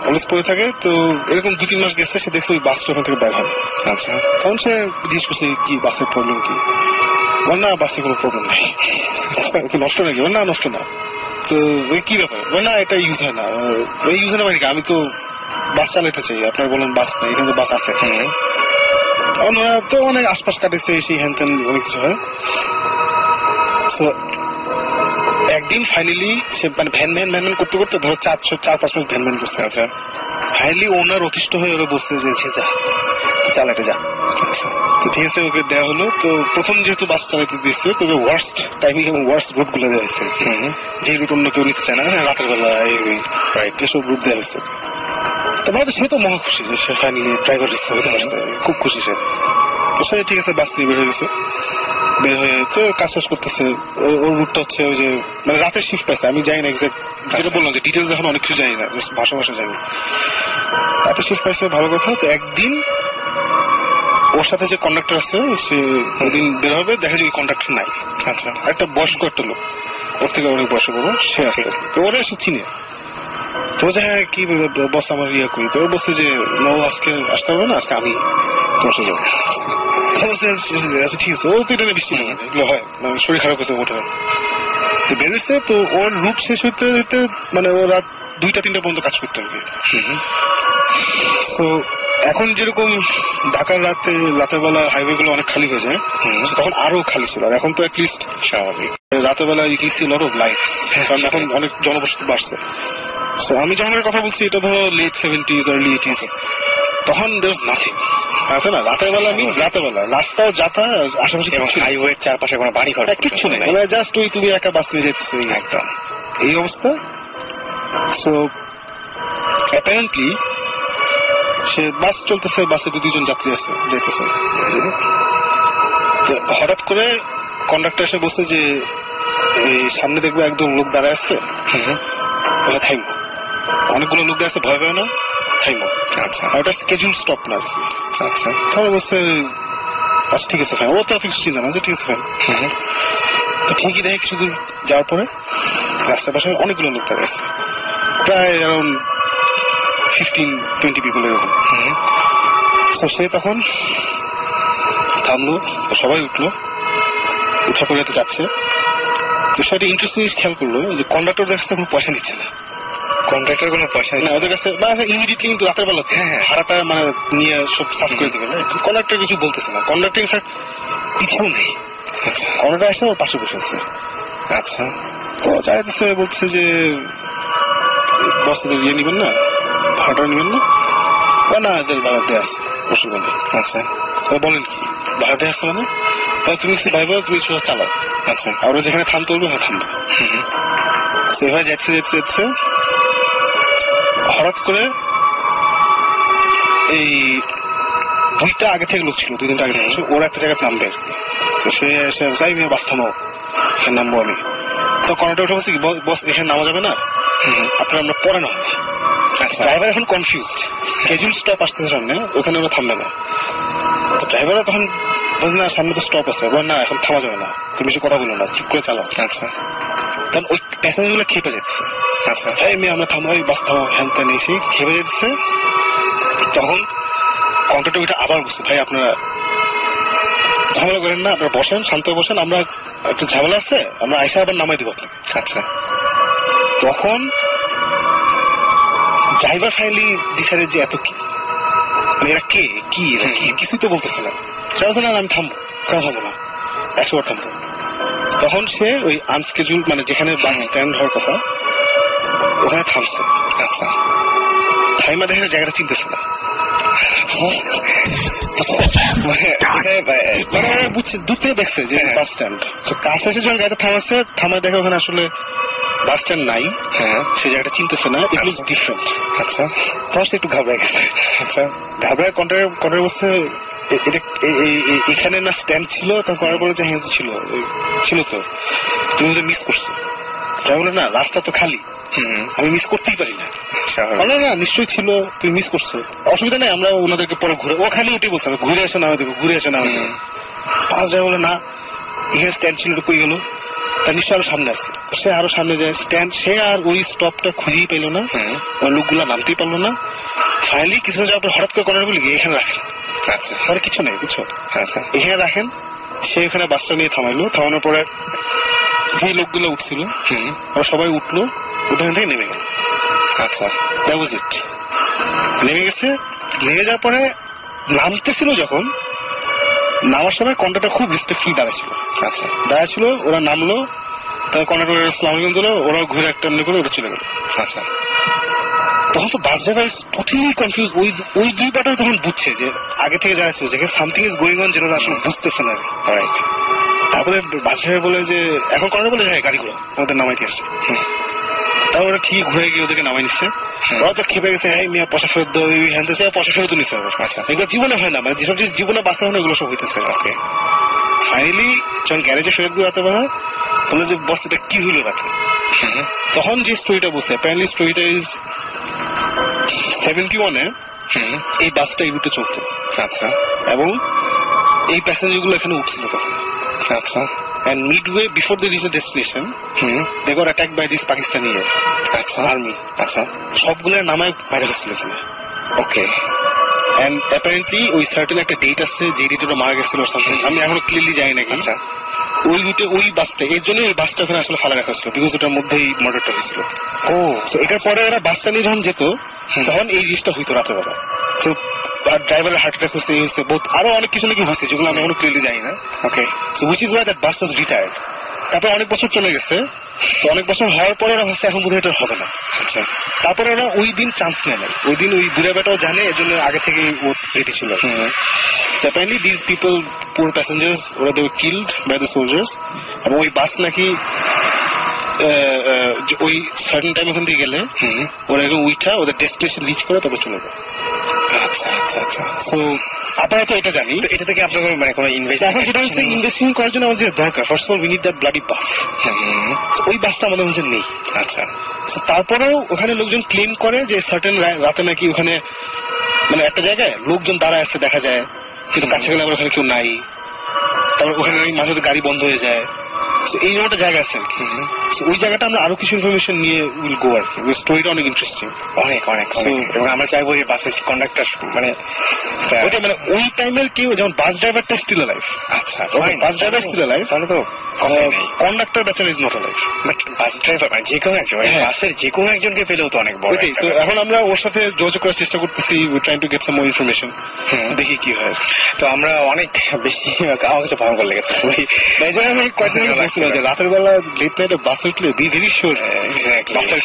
অলস পড়ে থাকে। তো এরকম 2-3 মাস গেছে, সে দেখছে ওই বাসটা ওখান থেকে বের হয়। আচ্ছা, তখন সে জিজ্ঞেস করছে কি বাসের প্রবলেম কি? বল না বাসে কোনো প্রবলেম নাই। নষ্ট নাকি? বল না নষ্ট না। তো ওই কি ব্যাপার? না এটা ইউজ হয় না। ওই ইউজ হয় না মানে আমি তো বাস চালাতে চাই, আপনার বলেন বাস নেই, এখানে তো বাস আছে। ওনারা তো অনেক আশপাশ কাটেছে, সেই হ্যান ত্যান অনেক কিছু হয়। তো একদিন ফাইনালি সে মানে ভ্যান করতে করতে ধরো 4-5 মাস ভ্যান করতে আছে। ফাইনালি ওনার অতিষ্ঠ হয়ে ওরা বসতে যে যা চালাতে যা। তো ঠিক আছে, ওকে দেওয়া হলো। তো প্রথম যেহেতু বাস চালাতে দিচ্ছে, তোকে ওয়ার্স্ট টাইমিং এবং ওয়ার্স্ট রুট গুলো দেওয়া হয়েছে, যে রুট অন্য কেউ নিতে চায় না, রাতের বেলা এসব রুট দেওয়া হয়েছে। তারপরে সে তো মহা খুশি যে সে ফাইনালি ড্রাইভার হতে পারছে, খুব খুশি সে। তো সে ঠিক আছে বাস নিয়ে বের হয়ে গেছে, বের হয়ে তো কাজ শেষ করতেছে। ওর রুটটা হচ্ছে ওই যে মানে রাতের শিফট পাইছে, আমি জানি না এক্সাক্ট, যেটা বললাম যে ডিটেলস এখন অনেক কিছু জানি না, ভাষা জানি। রাতের শিফট পাইছে, ভালো কথা। তো একদিন ওর সাথে যে কন্ডাক্টর আছে, সে ওদিন বের হবে, দেখা যায় ওই কন্ডাক্টর নাই। আচ্ছা, একটা বয়স্ক একটা লোক, ওর থেকে অনেক বয়স্ক বড়, সে আছে। তো ওরা সে চিনে। তো হ্যাঁ কি বস আমার ইয়া করি। তো বলছে যে না, আজকে আসতে হবে না, আজকে আমি তোমার সাথে যাবো। আচ্ছা ঠিক আছে। ও তো এটা বৃষ্টি এগুলো হয়, মানে শরীর খারাপ হয়েছে ওঠে। তো বেরোচ্ছে। তো ওর রুট শেষ হইতে হইতে মানে ও রাত 2-3 পর্যন্ত কাজ করতে হবে। তো এখন যেরকম ঢাকার রাতের বেলা হাইওয়ে গুলো অনেক খালি হয়ে যায়, তখন আরো খালি ছিল। আর এখন তো অ্যাটলিস্ট স্বাভাবিক রাতের বেলা you can see lot of life, কারণ এখন অনেক জনবসতি বাড়ছে। সো আমি যখন কথা বলছি, এটা ধরো লেট 70s আর্লি 80s, তখন দেয়ার নাথিং আছে না। রাতের বেলা রাস্তাও যাতা, আশেপাশে হাইওয়ের চারপাশে কোনো বাড়ি ঘর কিচ্ছু নেই, জাস্ট ওই তুমি একা বাস নিয়ে যেতেছো, একদম এই অবস্থা। সো অ্যাপারেন্টলি সে বাস চলতেছে, বাসে 2-3 যাত্রী আছে যেতেছে। হঠাৎ করে কন্ডাক্টর এসে বলছে যে এই সামনে দেখবে একদম লোক দাঁড়ায় আসছে, থাইমো। অনেকগুলো লোক দাঁড়াচ্ছে, ভয় পায় না, থাইমো। আচ্ছা, ওটা স্কেজুল স্টপ না। আচ্ছা, তাহলে বলছে আচ্ছা ঠিক আছে, ও তো কিছু চিন্তা না, যে ঠিক আছে। তো ঠিকই দেখে কিছু দূর যাওয়ার পরে রাস্তার পাশে অনেকগুলো লোক দাঁড়াচ্ছে, প্রায় অ্যারাউন্ড 15-20 পিপল এরকম। তো সে তখন থামলো, সবাই উঠলো, উঠার পরে যাচ্ছে। তো সেটা ইন্টারেস্টিং খেয়াল করলো যে কন্ডাক্টর কাছে কোনো পয়সা নিচ্ছে না। কন্ট্রাক্টর কোনো পয়সা না ওদের কাছে, ইমিডিয়েটলি কিন্তু রাতের বেলা ভাড়াটা মানে নিয়ে সব সাফ করে দেবে না। কন্ডাক্টর কিছু বলতেছে না। কন্ডাক্টর ইনফ্যাক্ট পিছিয়েও নেই, কর্নারটা এসে ওর পাশে বসেছে। আচ্ছা, তো চাইতেছে, বলছে যে বসদের ইয়ে নিবেন না, ভাড়াটা নিবেন না? না, ভাড়াতে আসছে অসুবিধা নেই। আচ্ছা, বলেন কি ভাড়াতে আসছে মানে? তাহলে তুমি কিছু ভাইবা, তুমি কিছু চালাও। আচ্ছা, আর যেখানে থামতে বলবো ওখানে থামবে। সেভাবে যাচ্ছে যাচ্ছে যাচ্ছে হঠাৎ করে এই দুইটা আগে থেকে লোক ছিল, 2-3টা আগে থেকে ওরা একটা জায়গায় নামবে আর কি। তো সে এসে চাই বাস থামাও, এখানে নামবো আমি। তো কর্নারটা উঠে বলছি, বস এখানে নামা যাবে না, আপনার আমরা পরে নামবো। ড্রাইভার এখন কনফিউজড, স্কেজুল স্টপ আসতেছে সামনে, ওখানে ওরা থামবে না। তো ড্রাইভাররা তখন বলছে না, সামনে তো স্টপ আছে, না এখন থামা যাবে না, তুমি বেশি কথা বলো না, চুপ করে চালাও। আচ্ছা, তখন ওই প্যাসেঞ্জার গুলো খেপে যাচ্ছে। আচ্ছা, এই মেয়ে আমরা থামাই, বাস থামাও, হ্যান ত্যান এসে খেপে যাচ্ছে। তখন কন্ট্রাক্টর ওইটা আবার বুঝছে, ভাই আপনারা ঝামেলা করেন না, আপনারা বসেন, শান্ত বসেন, আমরা একটু ঝামেলা আছে, আমরা আইসা আবার নামাই দিব আপনাকে। আচ্ছা, তখন ড্রাইভার ফাইনালি ডিসাইডেড যে এত কি, মানে এরা কে কি কিছুই তো বলতেছে না। না আমি থামবো, কেন থামবো না, 100 বার থামবো। তখন সে ওই আনস্কেজুল, মানে যেখানে বাস স্ট্যান্ড হওয়ার কথা ওখানে থামছে। আচ্ছা, থাইমা দেখে জায়গাটা চিনতেছে না, মানে বুঝছে, দূর থেকে দেখছে যে বাস স্ট্যান্ড। কাছে এসে যখন গাড়িটা থামাচ্ছে, থামায় দেখে ওখানে আসলে বাস স্ট্যান্ড নাই। হ্যাঁ, সে জায়গাটা চিনতেছে না, ইট লুকস ডিফারেন্ট। আচ্ছা, তখন সে একটু ঘাবড়ে গেছে। আচ্ছা, ঘাবড়ায় কন্ট্রাক্টর বলছে এটা এখানে না স্ট্যান্ড ছিল? তখন করার পরে যে হ্যাঁ ছিল তো, তুমি যে মিস করছো। তাই বলে না, রাস্তা তো খালি, আমি মিস করতেই পারি না। না নিশ্চয়ই ছিল, তুমি মিস করছো, অসুবিধা নেই, আমরা ওনাদেরকে পরে ঘুরে, ও খালি ওটাই বলছে ঘুরে আসে না, ঘুরে আসে না। পাঁচ যায় বলে না, এখানে স্ট্যান্ড ছিল, কই গেল? তার নিশ্চয় আরো সামনে আছে। সে আরো সামনে যায়, স্ট্যান্ড, সে আর ওই স্টপটা খুঁজেই পেল না, ওই লোকগুলা নামতেই পারলো না। ফাইনালি কিছু যাওয়ার পর হঠাৎ করে কর্নার বলি এখানে রাখেন। আচ্ছা, তাহলে কিছু নেই, বুঝছো? আচ্ছা, এখানে রাখেন। সে এখানে বাসটা নিয়ে থামাইলো, থামানোর পরে যে লোকগুলো উঠছিল ওরা সবাই উঠলো, উঠে থেকে নেমে গেল। আচ্ছা, দ্যাট ওয়াজ ইট। নেমে গেছে, নেমে যাওয়ার পরে নামতেছিল, যখন নামার সময় কন্ট্রাক্টর খুব রেসপেক্টফুলি দাঁড়াচ্ছিল। আচ্ছা, দাঁড়াচ্ছিল, ওরা নামলো, তার কন্ট্রাক্টর আসসালামু আলাইকুম দিল, ওরা ঘুরে একটা এমনি করে ওরা চলে গেল। আচ্ছা, তখন তো বাস ড্রাইভার টোটালি কনফিউজ। ওই দুই পার্টার তখন বুঝছে যে আগে থেকে যারা ছিল, যেখানে সামথিং ইজ গোয়িং অন, যেটা আসলে বুঝতেছে না। তারপরে বাস ড্রাইভার বলে যে, এখন কন্ট্রাক্টর বলে হ্যাঁ গাড়িগুলো আমাদের নামাইতে আসছে। তারপরে ওরা ঠিক ঘুরে গিয়ে ওদেরকে নামাই নিচ্ছে। ওরা তো খেপে গেছে, হ্যাঁ মেয়ে পয়সা ফেরত দেওয়া, হ্যান দিচ্ছে, পয়সা ফেরত নিচ্ছে। আচ্ছা, এগুলো জীবনে হয় না, মানে যেসব জীবনে বাঁচা হয় না এগুলো সব হইতেছে। ওকে, ফাইনালি যখন গ্যারেজে ফেরত দিয়ে রাতে বেলা বলে যে বস এটা কি হইল রাতে, তখন যে স্টোরিটা বলছে, অ্যাপারেন্টলি স্টোরিটা ইজ 71-এ এই বাসটা এই রুটে চলতো। আচ্ছা, এবং এই প্যাসেঞ্জার গুলো এখানে উঠছিল তখন। আচ্ছা, and midway before they reach the destination, they got attacked by this Pakistani army. আচ্ছা, সবগুলো নামায় বাইরে গেছিল এখানে। ওকে, and apparently ওই সার্টেন একটা ডেট আছে, যে ডেটে ওরা মারা গেছিল সামথিং, আমি এখনো ক্লিয়ারলি জানি না। আচ্ছা, ওই রুটে ওই বাসটা, এর জন্য ওই বাসটা ওখানে আসলে ফালা রাখা হয়েছিল, বিকজ ওটার মধ্যেই মার্ডারটা হয়েছিল। ও, এটার পরে ওরা বাসটা নিয়ে যখন যেত, তখন এই জিনিসটা হইতো রাতের বেলা। তো ড্রাইভারের হার্ট অ্যাটাক হচ্ছে, আরো অনেক কিছু নাকি হয়েছে, যেগুলো আমি এখনো ক্লিয়ারলি জানি না। Okay, so which is why that bus was retired. তারপরে অনেক বছর চলে গেছে, তো অনেক বছর হওয়ার পরে ওরা ভাবছে এখন বোধহয় এটা হবে না। আচ্ছা, তারপরে ওরা ওই দিন চান্স নেয় না, ওই দিন ওই বুড়া বেটাও জানে, এর জন্য আগে থেকে ও রেডি ছিল। Apparently these people, poor passengers, ওরা they were killed by the soldiers, এবং ওই বাস নাকি ওই সার্টেন টাইম ওখান থেকে গেলে ওরা এখন উইঠা ওদের ডেস্টিনেশন রিচ করে তবে চলে যায়। আচ্ছা আচ্ছা আচ্ছা, সো আপাতত এটা জানি। তো এটা থেকে আপনার মানে কোনো ইনভেস্টিং করার জন্য আমাদের দরকার, first of all we need that bloody bus. ওই বাসটা আমাদের মধ্যে নেই। আচ্ছা, তারপরেও ওখানে লোকজন ক্লেম করে যে সার্টেন রাতে নাকি ওখানে মানে একটা জায়গায় লোকজন দাঁড়ায় আসছে দেখা যায়, কিন্তু কাছে গেলে আবার ওখানে কেউ নাই। তারপর ওখানে মাঝে গাড়ি বন্ধ হয়ে যায়, এই একটা জায়গা আছে আর কি। ওই জায়গাটা আমরা আরো কিছু ইনফরমেশন নিয়ে উইল গো আর কি, স্টোরিটা অনেক ইন্টারেস্টিং, অনেক অনেক এবং আমরা চাইবো যে বাসের কন্ডাক্টর মানে ওইটা মানে ওই টাইমের কেউ যেমন বাস ড্রাইভারটা স্টিল লাইফ, আচ্ছা বাস ড্রাইভার স্টিল লাইফ, তাহলে তো কন্ডাক্টর বেচারা is not life, but bus driver মানে যে কোনো একজন বাসের যে কোনো একজনকে পেলেও তো অনেক বড়। এখন আমরা ওর সাথে যোগাযোগ করার চেষ্টা করতেছি, trying to get some more information, দেখি কি হয়। তো আমরা অনেক বেশি আমার কাছে ভয়ঙ্কর লেগেছে আমি কয়েকদিন বলছিলাম যে রাতের বেলা লেট নাইটে বাস উঠলে বি ভেরি শিওর বাসের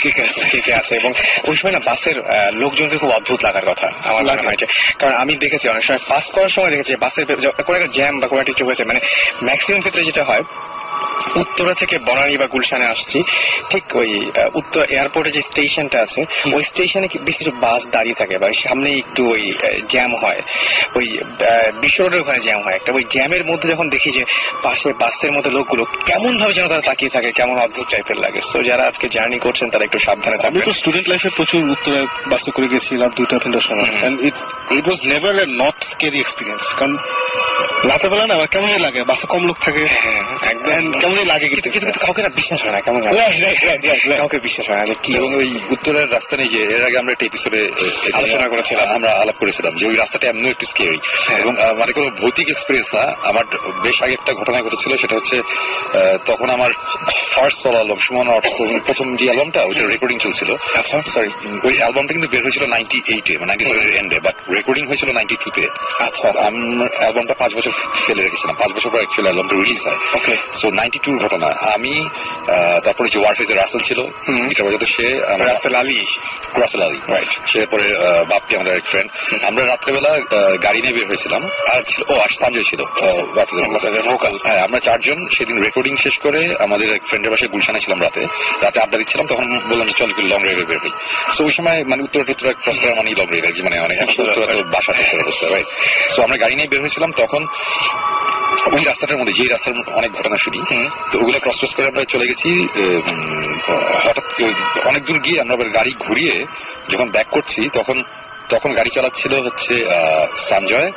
কে আছে, এবং ওই সময় না বাসের লোকজনকে খুব অদ্ভুত লাগার কথা আমার মনে হয়, কারণ আমি দেখেছি অনেক সময় পাস করার সময় দেখেছি বাসের কোনো একটা জ্যাম বা কোনো একটা কিছু হয়েছে, মানে ম্যাক্সিমাম ক্ষেত্রে যেটা হয় উত্তরা থেকে বনানী বা গুলশানে আসছি, ঠিক ওই উত্তর এয়ারপোর্টে যে স্টেশনটা আছে ওই স্টেশনে বেশ কিছু বাস দাঁড়িয়ে থাকে বা সামনে একটু ওই জ্যাম হয়, ওই বিশ্ব রোডের ওখানে জ্যাম হয় একটা, ওই জ্যামের মধ্যে যখন দেখি যে পাশে বাসের মধ্যে লোকগুলো কেমন ভাবে যেন তারা তাকিয়ে থাকে, কেমন অদ্ভুত টাইপের লাগে। সো যারা আজকে জার্নি করছেন তারা একটু সাবধানে থাকবেন। আমি তো স্টুডেন্ট লাইফে প্রচুর উত্তরে বাসে করে গেছি রাত 2-3টার সময়, and it was never a not scary experience, কারণ রাতের বেলা না আমার কেমনই লাগে, বাসে কম লোক থাকে, একদম কেমনই লাগে, কিন্তু কাউকে না বিশ্বাস হয় না, কেমন কাউকে বিশ্বাস হয় না যে কি। এবং ওই উত্তরের রাস্তা নেই যে এর আগে আমরা একটা এপিসোডে আলোচনা করেছিলাম, আমরা আলাপ করেছিলাম যে ওই রাস্তাটা এমন একটু স্কেরি, এবং মানে কোনো ভৌতিক এক্সপিরিয়েন্স না। আমার বেশ আগে একটা ঘটনা ঘটেছিল, সেটা হচ্ছে তখন আমার ফার্স্ট সোলো অ্যালবাম সুমন প্রথম যে অ্যালবামটা ওইটা রেকর্ডিং চলছিল। আচ্ছা সরি, ওই অ্যালবামটা কিন্তু বের হয়েছিল 98-এ, 97-এর এন্ডে, বাট রেকর্ডিং হয়েছিল 92-তে। আচ্ছা, আমি অ্যালবামটা 5 বছর ফেলে রেখেছিলাম, 5 বছর পর অ্যাকচুয়ালি অ্যালবামটা রিলিজ হয়। ওকে, সো 92-র ঘটনা। আমি তারপরে যে ওয়ারফেজের রাসেল ছিল, এটা বলতো সে রাসেল আলী, রাইট, সে পরে বাপ্পি আমাদের এক ফ্রেন্ড, আমরা রাত্রেবেলা গাড়ি নিয়ে বের হয়েছিলাম, আর ছিল সঞ্জয় ছিল ভোকাল। হ্যাঁ, আমরা 4 জন সেদিন রেকর্ডিং শেষ করে আমাদের এক ফ্রেন্ডের বাসায় গুলশানে ছিলাম, রাতে আড্ডা দিচ্ছিলাম, তখন বললাম যে চল লং ড্রাইভে বের হই। সো ওই সময় মানে উত্তরা ক্রস করা মানে লং ড্রাইভ আর কি, মানে অনেক উত্তরা তো বাসা অবস্থা, রাইট। সো আমরা গাড়ি নিয়ে বের হয়েছিলাম, তখন ওই রাস্তাটার মধ্যে যে রাস্তার অনেক ঘটনা শুনি, তো ওগুলো ক্রস করে আমরা চলে গেছি। হঠাৎ অনেক দূর গিয়ে আমরা গাড়ি ঘুরিয়ে যখন ব্যাক করছি, তখন গাড়ি চালাচ্ছিল হচ্ছে সঞ্জয়,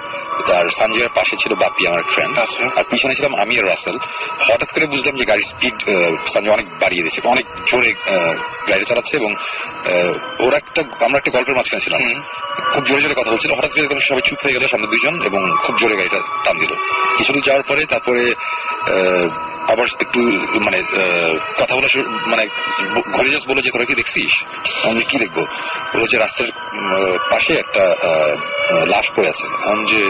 আর সঞ্জয়ের পাশে ছিল বাপ্পি আমার ফ্রেন্ড, আর পিছনে ছিলাম আমি আর রাসেল। হঠাৎ করে বুঝলাম যে গাড়ির স্পিড সঞ্জয় অনেক বাড়িয়ে দিয়েছে, অনেক জোরে গাড়ি চালাচ্ছে, এবং আমরা একটা গল্পের মাঝখানে ছিলাম, খুব জোরে জোরে কথা বলছিল। হঠাৎ করে সবাই চুপ হয়ে গেল সামনে 2 জন, এবং খুব জোরে গাড়িটা টান দিল। কিছুদূর যাওয়ার পরে তারপরে আবার একটু মানে কথা বলা মানে ঘুরে যাস, বলে যে তোরা কি দেখছিস? আমি কি দেখবো? বলে যে রাস্তার পাশে একটা লাশ পড়ে আছে। আমি যে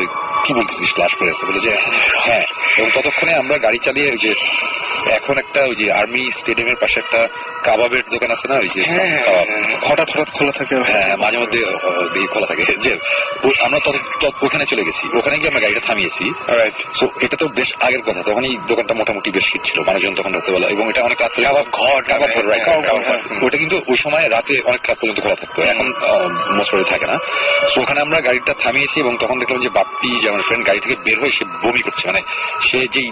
কি বলতেছিস লাশ পড়ে আছে? বলে যে হ্যাঁ। এবং ততক্ষণে আমরা গাড়ি চালিয়ে ওই যে এখন একটা ওই যে আর্মি স্টেডিয়ামের পাশে একটা কাবাবের দোকান আছে না, ওই যে কাবাব হঠাৎ খোলা থাকে, হ্যাঁ মাঝে মধ্যে দিকে খোলা থাকে, যে আমরা ওখানে চলে গেছি। ওখানে গিয়ে আমরা গাড়িটা থামিয়েছি। সো এটা তো বেশ আগের কথা, তখন এই দোকানটা মোটামুটি বেশ হিট ছিল, মানুষজন তখন রাতেবেলা, এবং এটা অনেক রাত ওটা কিন্তু ওই সময় রাতে অনেক রাত পর্যন্ত খোলা থাকতো, এখন মোস্টলি থাকে না। সো ওখানে আমরা গাড়িটা থামিয়েছি, এবং তখন দেখলাম যে বাপ্পি যে আমার ফ্রেন্ড গাড়ি থেকে বের হয়ে সে বমি করছে, মানে সে যেই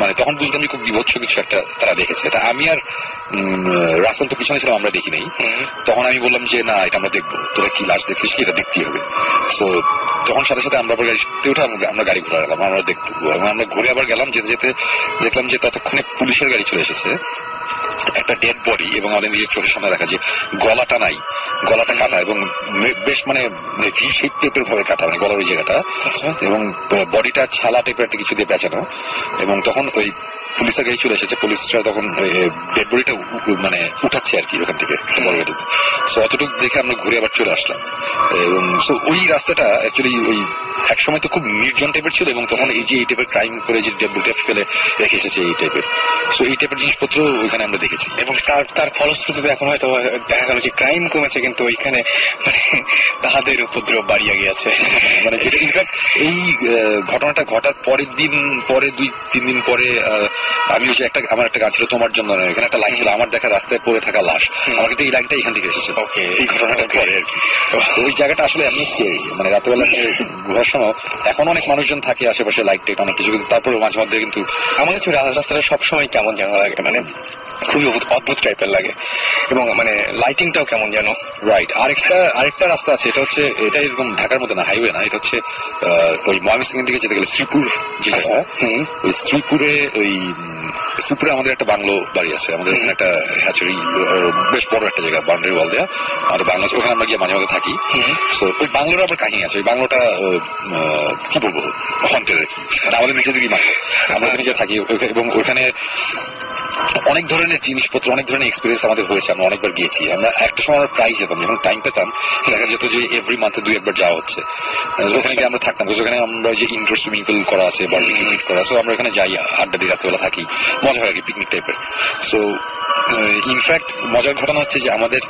মানে তখন বুঝলাম যে খুব বিভৎস কিছু একটা তারা দেখেছে। তা আমি আর রাসেল তো পিছনে ছিলাম, আমরা দেখি নাই। তখন আমি বললাম যে না, এটা আমরা দেখবো, তোরা কি লাশ দেখছিস কি, এটা দেখতেই হবে। তো তখন সাথে সাথে আমরা গাড়িতে উঠে আমরা গাড়ি ঘুরে গেলাম, আমরা দেখতে, এবং আমরা ঘুরে আবার গেলাম, যেতে যেতে দেখলাম যে ততক্ষণে পুলিশের গাড়ি চলে এসেছে, একটা ডেড বডি, এবং আমাদের নিজের চোখের সামনে দেখা যে গলাটা নাই, গলাটা কাটা, এবং বেশ মানে ভি শেপ টাইপের ভাবে কাটা, মানে গলার ওই জায়গাটা, এবং বডিটা ছালা টাইপের একটা কিছু দিয়ে পেঁচানো। এবং তখন ওই পুলিশের গাড়ি চলে এসেছে, পুলিশরা তখন ডেড বডিটা মানে উঠাচ্ছে আর কি ওখান থেকে বড় গাড়িতে। সো অতটুকু দেখে আমরা ঘুরে আবার চলে আসলাম। এবং সো ওই রাস্তাটা অ্যাকচুয়ালি ওই একসময় তো খুব নির্জন টাইপের ছিল, এবং তখন এই যে এই টাইপের ক্রাইম করে যে ডেড বডিটা ফেলে রেখে এসেছে এই টাইপের, সো এই টাইপের জিনিসপত্র ওইখানে আমরা দেখেছি। এবং তার ফলশ্রুতিতে এখন হয়তো দেখা গেল যে ক্রাইম কমেছে, কিন্তু ওইখানে মানে তাহাদের উপদ্রব বাড়িয়ে গিয়েছে। মানে যেটা ইনফ্যাক্ট এই ঘটনাটা ঘটার পরের দিন পরে 2-3 দিন পরে আমি ওই যে আমার একটা গান ছিল তোমার জন্য, এখানে একটা লাইন ছিল আমার দেখা রাস্তায় পড়ে থাকা লাশ, আমার কিন্তু এই লাইনটা এখান থেকে এসেছে। ওকে, এই ঘটনাটা পরে আর কি। ওই জায়গাটা আসলে আমি মানে রাতেবেলা ঘোরার সময় এখন অনেক মানুষজন থাকে আশেপাশে, লাইট টাইট অনেক কিছু, কিন্তু তারপরে মাঝে মধ্যে কিন্তু আমার কাছে রাস্তাটা সবসময় কেমন যেন লাগে, মানে খুবই অদ্ভুত টাইপের লাগে, এবং মানে লাইটিংটাও কেমন যেন। রাইট। আরেকটা রাস্তা আছে, এটা হচ্ছে এটা এরকম ঢাকার মধ্যে না, হাইওয়ে না, এটা হচ্ছে ওই ময়মনসিংহের দিকে যেতে গেলে শ্রীপুর জেলাটা, ওই শ্রীপুরে ওই শ্রীপুরে আমাদের একটা বাংলো বাড়ি আছে, আমাদের এখানে একটা হ্যাচারি, বেশ বড় একটা জায়গা, বাউন্ডারি ওয়াল দেওয়া, আমাদের বাংলা আছে, ওখানে আমরা গিয়ে মাঝে মাঝে থাকি। তো ওই বাংলোর আবার কাহিনী আছে, ওই বাংলোটা কি বলবো হন্টেড, আমাদের নিজেদেরই বাংলো, আমরা ওখানে গিয়ে থাকি এবং ওখানে অনেক ধরনের জিনিসপত্র, অনেক ধরনের এক্সপিরিয়েন্স আমাদের হয়েছে, আমরা অনেকবার গিয়েছি। আমরা একটা সময় আমরা প্রায় যেতাম, যখন টাইম পেতাম দেখা যেত যে এভরি মান্থে 2-1 বার যাওয়া হচ্ছে, ওখানে গিয়ে আমরা থাকতাম। ওখানে আমরা যে ইনডোর সুইমিং পুল করা আছে, বারবিকিউ পিট করা, সো আমরা ওখানে যাই, আড্ডা দিয়ে রাত্রেবেলা থাকি, মজা হয় আর কি, পিকনিক টাইপের। সো ইনফ্যাক্ট মজার ঘটনা হচ্ছে যে আমাদের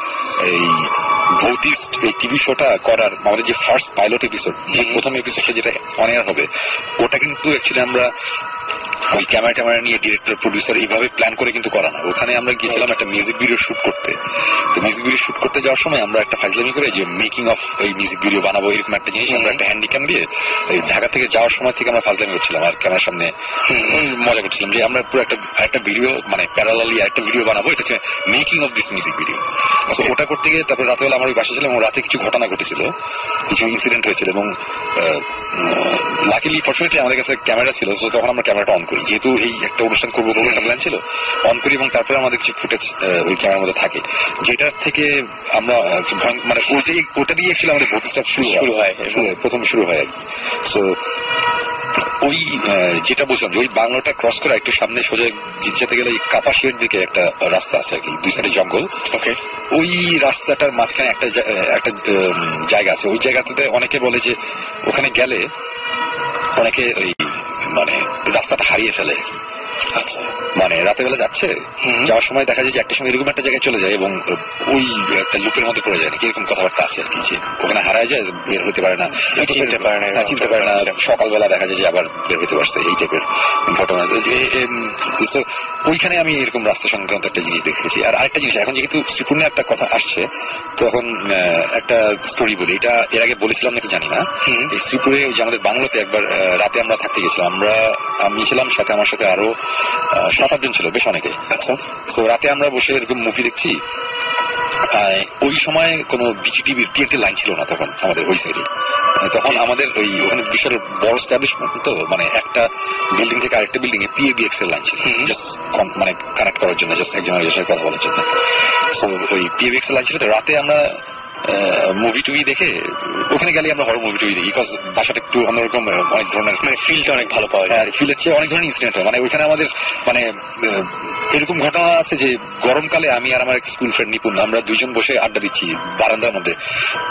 এই ভৌতিস্ট এই টিভি শোটা করার আমাদের যে ফার্স্ট পাইলট এপিসোড, যে প্রথম এপিসোডটা যেটা অন এয়ার হবে, ওটা কিন্তু অ্যাকচুয়ালি আমরা ওই ক্যামেরা নিয়ে ডিরেক্টর প্রডিউসার এইভাবে প্ল্যান করে কিন্তু করা না। ওখানে আমরা গিয়েছিলাম একটা মিউজিক ভিডিও শুট করতে। তো মিউজিক ভিডিও শুট করতে যাওয়ার সময় আমরা একটা ফাইজলামি করে যে মেকিং অফ ওই মিউজিক ভিডিও বানাবো এরকম একটা জিনিস আমরা একটা হ্যান্ডি ক্যাম দিয়ে এই ঢাকা থেকে যাওয়ার সময় থেকে আমরা ফাইজলামি করছিলাম আর ক্যামেরার সামনে মজা করছিলাম যে আমরা পুরো একটা ভিডিও মানে প্যারালালি একটা ভিডিও বানাবো, এটা হচ্ছে making of this music video. তো ওটা করতে গিয়ে তারপরে রাতেবেলা আমার ওই বাসা ছিলাম এবং রাতে কিছু ঘটনা ঘটেছিল, কিছু ইনসিডেন্ট হয়েছিল এবং লাকিলি ফরচুনেটলি আমাদের কাছে ক্যামেরা ছিল। তো তখন আমরা ক্যামেরাটা অন করি, যেহেতু এই একটা অনুষ্ঠান করবো একটা প্ল্যান ছিল, অন করি এবং তারপরে আমাদের কিছু ফুটেজ ওই ক্যামেরার মধ্যে থাকে, যেটার থেকে আমরা মানে ওটা দিয়ে ছিল আমাদের ভৌতিকটা শুরু হয়, প্রথম শুরু হয় আর কি। সো ওই যেটা বলছিলাম যে ওই বাংলাটা ক্রস করে একটু সামনে সোজা যেতে গেলে কাপাসিয়ার দিকে একটা রাস্তা আছে আর কি, দুই সাইডে জঙ্গল। ওকে, ওই রাস্তাটার মাঝখানে একটা জায়গা আছে, ওই জায়গাটাতে অনেকে বলে যে ওখানে গেলে অনেকে ওই মানে রাস্তাটা হারিয়ে ফেলে আর কি। আচ্ছা, মানে রাতের বেলা যাচ্ছে, যাওয়ার সময় দেখা যায় যে একটা সময় এরকম একটা জায়গায় চলে যায় এবং ওই একটা লুপের মধ্যে পড়ে যায় নাকি, এরকম কথাবার্তা আছে আর কি, যে ওখানে হারায় যায়, বের হতে পারে না, চিনতে পারে না, সকালবেলা দেখা যায় যে আবার বের হতে পারছে, এই টাইপের ঘটনা। ওইখানে আমি এরকম রাস্তা সংক্রান্ত একটা জিনিস দেখেছি। আর আরেকটা জিনিস, এখন যেহেতু শ্রীপুরে একটা কথা আসছে, তখন একটা স্টোরি বলি, এটা এর আগে বলেছিলাম নাকি জানি না। এই শ্রীপুরে যে আমাদের বাংলোতে একবার রাতে আমরা থাকতে গেছিলাম, আমি ছিলাম সাথে, আমার সাথে আরো 7-8 জন ছিল, বেশ অনেকে। আচ্ছা, তো রাতে আমরা বসে এরকম মুভি দেখছি, ওই সময় কোনো বিজিটিভির টিএনটি লাইন ছিল না তখন আমাদের ওই সাইডে। তখন আমাদের ওই ওখানে বিশাল বড় এস্টাবলিশমেন্ট, তো মানে একটা বিল্ডিং থেকে আরেকটা বিল্ডিং এ পিএবিএক্স এর লাইন ছিল, জাস্ট মানে কানেক্ট করার জন্য, জাস্ট একজন আরেকজনের সাথে কথা বলার জন্য। সো ওই পিএবিএক্স এর লাইন ছিল, তো রাতে আমরা মুভি টুভি দেখে ওখানে গেলে আমরা হরর মুভি টুভি দেখি, বিকজ বাসাটা একটু অন্যরকম, অনেক ধরনের মানে ফিলটা অনেক ভালো পাওয়া যায়, আর ফিলের চেয়ে অনেক ধরনের ইনসিডেন্ট হয়। মানে ওইখানে আমাদের মানে এরকম ঘটনা আছে যে গরমকালে আমি আর আমার এক স্কুল ফ্রেন্ড নিপুণ, আমরা দুইজন বসে আড্ডা দিচ্ছি বারান্দার মধ্যে,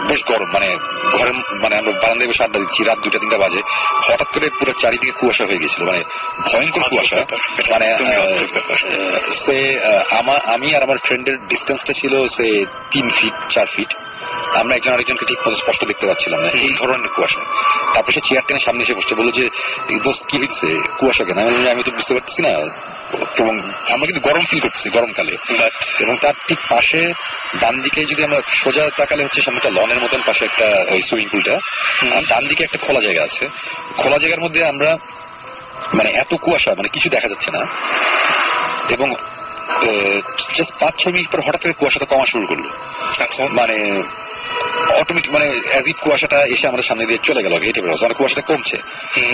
বেশ গরম, মানে ঘরে মানে আমরা বারান্দায় বসে আড্ডা দিচ্ছি, রাত 2-3টা বাজে, হঠাৎ করে পুরো চারিদিকে কুয়াশা হয়ে গেছিল, মানে ভয়ঙ্কর কুয়াশা। মানে সে আমি আর আমার ফ্রেন্ডের ডিস্টেন্সটা ছিল সে 3 ফিট 4 ফিট, আমরা একজন আরেকজনকে ঠিক মতো স্পষ্ট দেখতে পাচ্ছিলাম না, এই ধরনের কুয়াশা। তারপর সে চেয়ার টেনে সামনে এসে বসছে, বললো যে দোস্ত কি হচ্ছে, কুয়াশা কেন? আমি তো বুঝতে পারছি না, এবং আমরা কিন্তু গরম ফিল করতেছি গরমকালে। এবং তার ঠিক পাশে ডান দিকে যদি আমরা সোজা তাকালে হচ্ছে সামনে একটা লনের মতন পাশে একটা ওই সুইমিং পুলটা, আর ডান দিকে একটা খোলা জায়গা আছে, খোলা জায়গার মধ্যে আমরা মানে এত কুয়াশা, মানে কিছু দেখা যাচ্ছে না, এবং জাস্ট 5-6 মিনিট পর হঠাৎ করে কুয়াশাটা কমা শুরু করলো। আচ্ছা, মানে অটোমেটিক মানে অ্যাজ ইফ কুয়াশাটা এসে আমাদের সামনে দিয়ে চলে গেল, এই টাইপের অবস্থা, মানে কুয়াশাটা কমছে।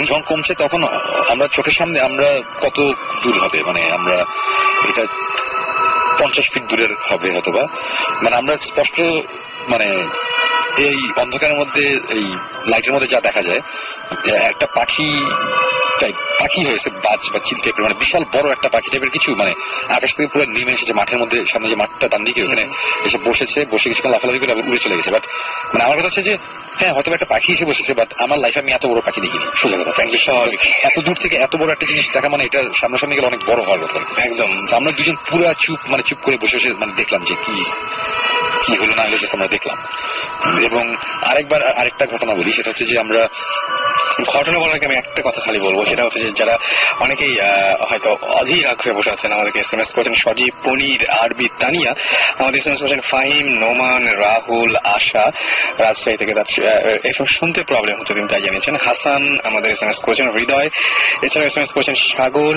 যখন কমছে তখন আমরা চোখের সামনে, আমরা কত দূর হবে, মানে আমরা এটা 50 ফিট দূরের হবে হয়তোবা, মানে আমরা স্পষ্ট মানে এই অন্ধকারের মধ্যে এই লাইটের মধ্যে যা দেখা যায়, একটা পাখি হয়েছে, বাজ বা চিল টাইপের, মানে বিশাল বড় একটা পাখি টাইপের কিছু, মানে আকাশ থেকে পুরো নেমে এসেছে মাঠের মধ্যে, সামনে যে মাঠটা ডান দিকে, ওখানে এসে বসে কিছুক্ষণ লাফালাফি করে আবার উড়ে চলে গেছে। বাট মানে আমার কথা হচ্ছে যে হ্যাঁ হয়তো একটা পাখি এসে বসেছে, বাট আমার লাইফে আমি এত বড় পাখি দেখিনি, সোজা কথা ফ্র্যাঙ্কলি স্বাভাবিক। এত দূর থেকে এত বড় একটা জিনিস দেখা মানে এটা সামনাসামনি গেলে অনেক বড় হওয়ার কথা একদম। আমরা দুজন পুরো চুপ করে বসে মানে দেখলাম যে কি হলো না হলো, আমরা দেখলাম। এবং আরেকটা ঘটনা বলি, সেটা হচ্ছে যে আমরা ঘটনা বলার আগে আমি একটা কথা খালি বলবো, সেটা হচ্ছে যে যারা অনেকেই হয়তো অধীর আগ্রহে বসে আছেন, আমাদেরকে SMS করেছেন সজীব, পনির, আরবি, তানিয়া, আমাদের SMS করেছেন ফাহিম, নোমান, রাহুল, আশা রাজশাহী থেকে, এসব শুনতে প্রবলেম হচ্ছে তিনি তাই জানিয়েছেন। হাসান আমাদের SMS করেছেন, হৃদয়, এছাড়া SMS করেছেন সাগর,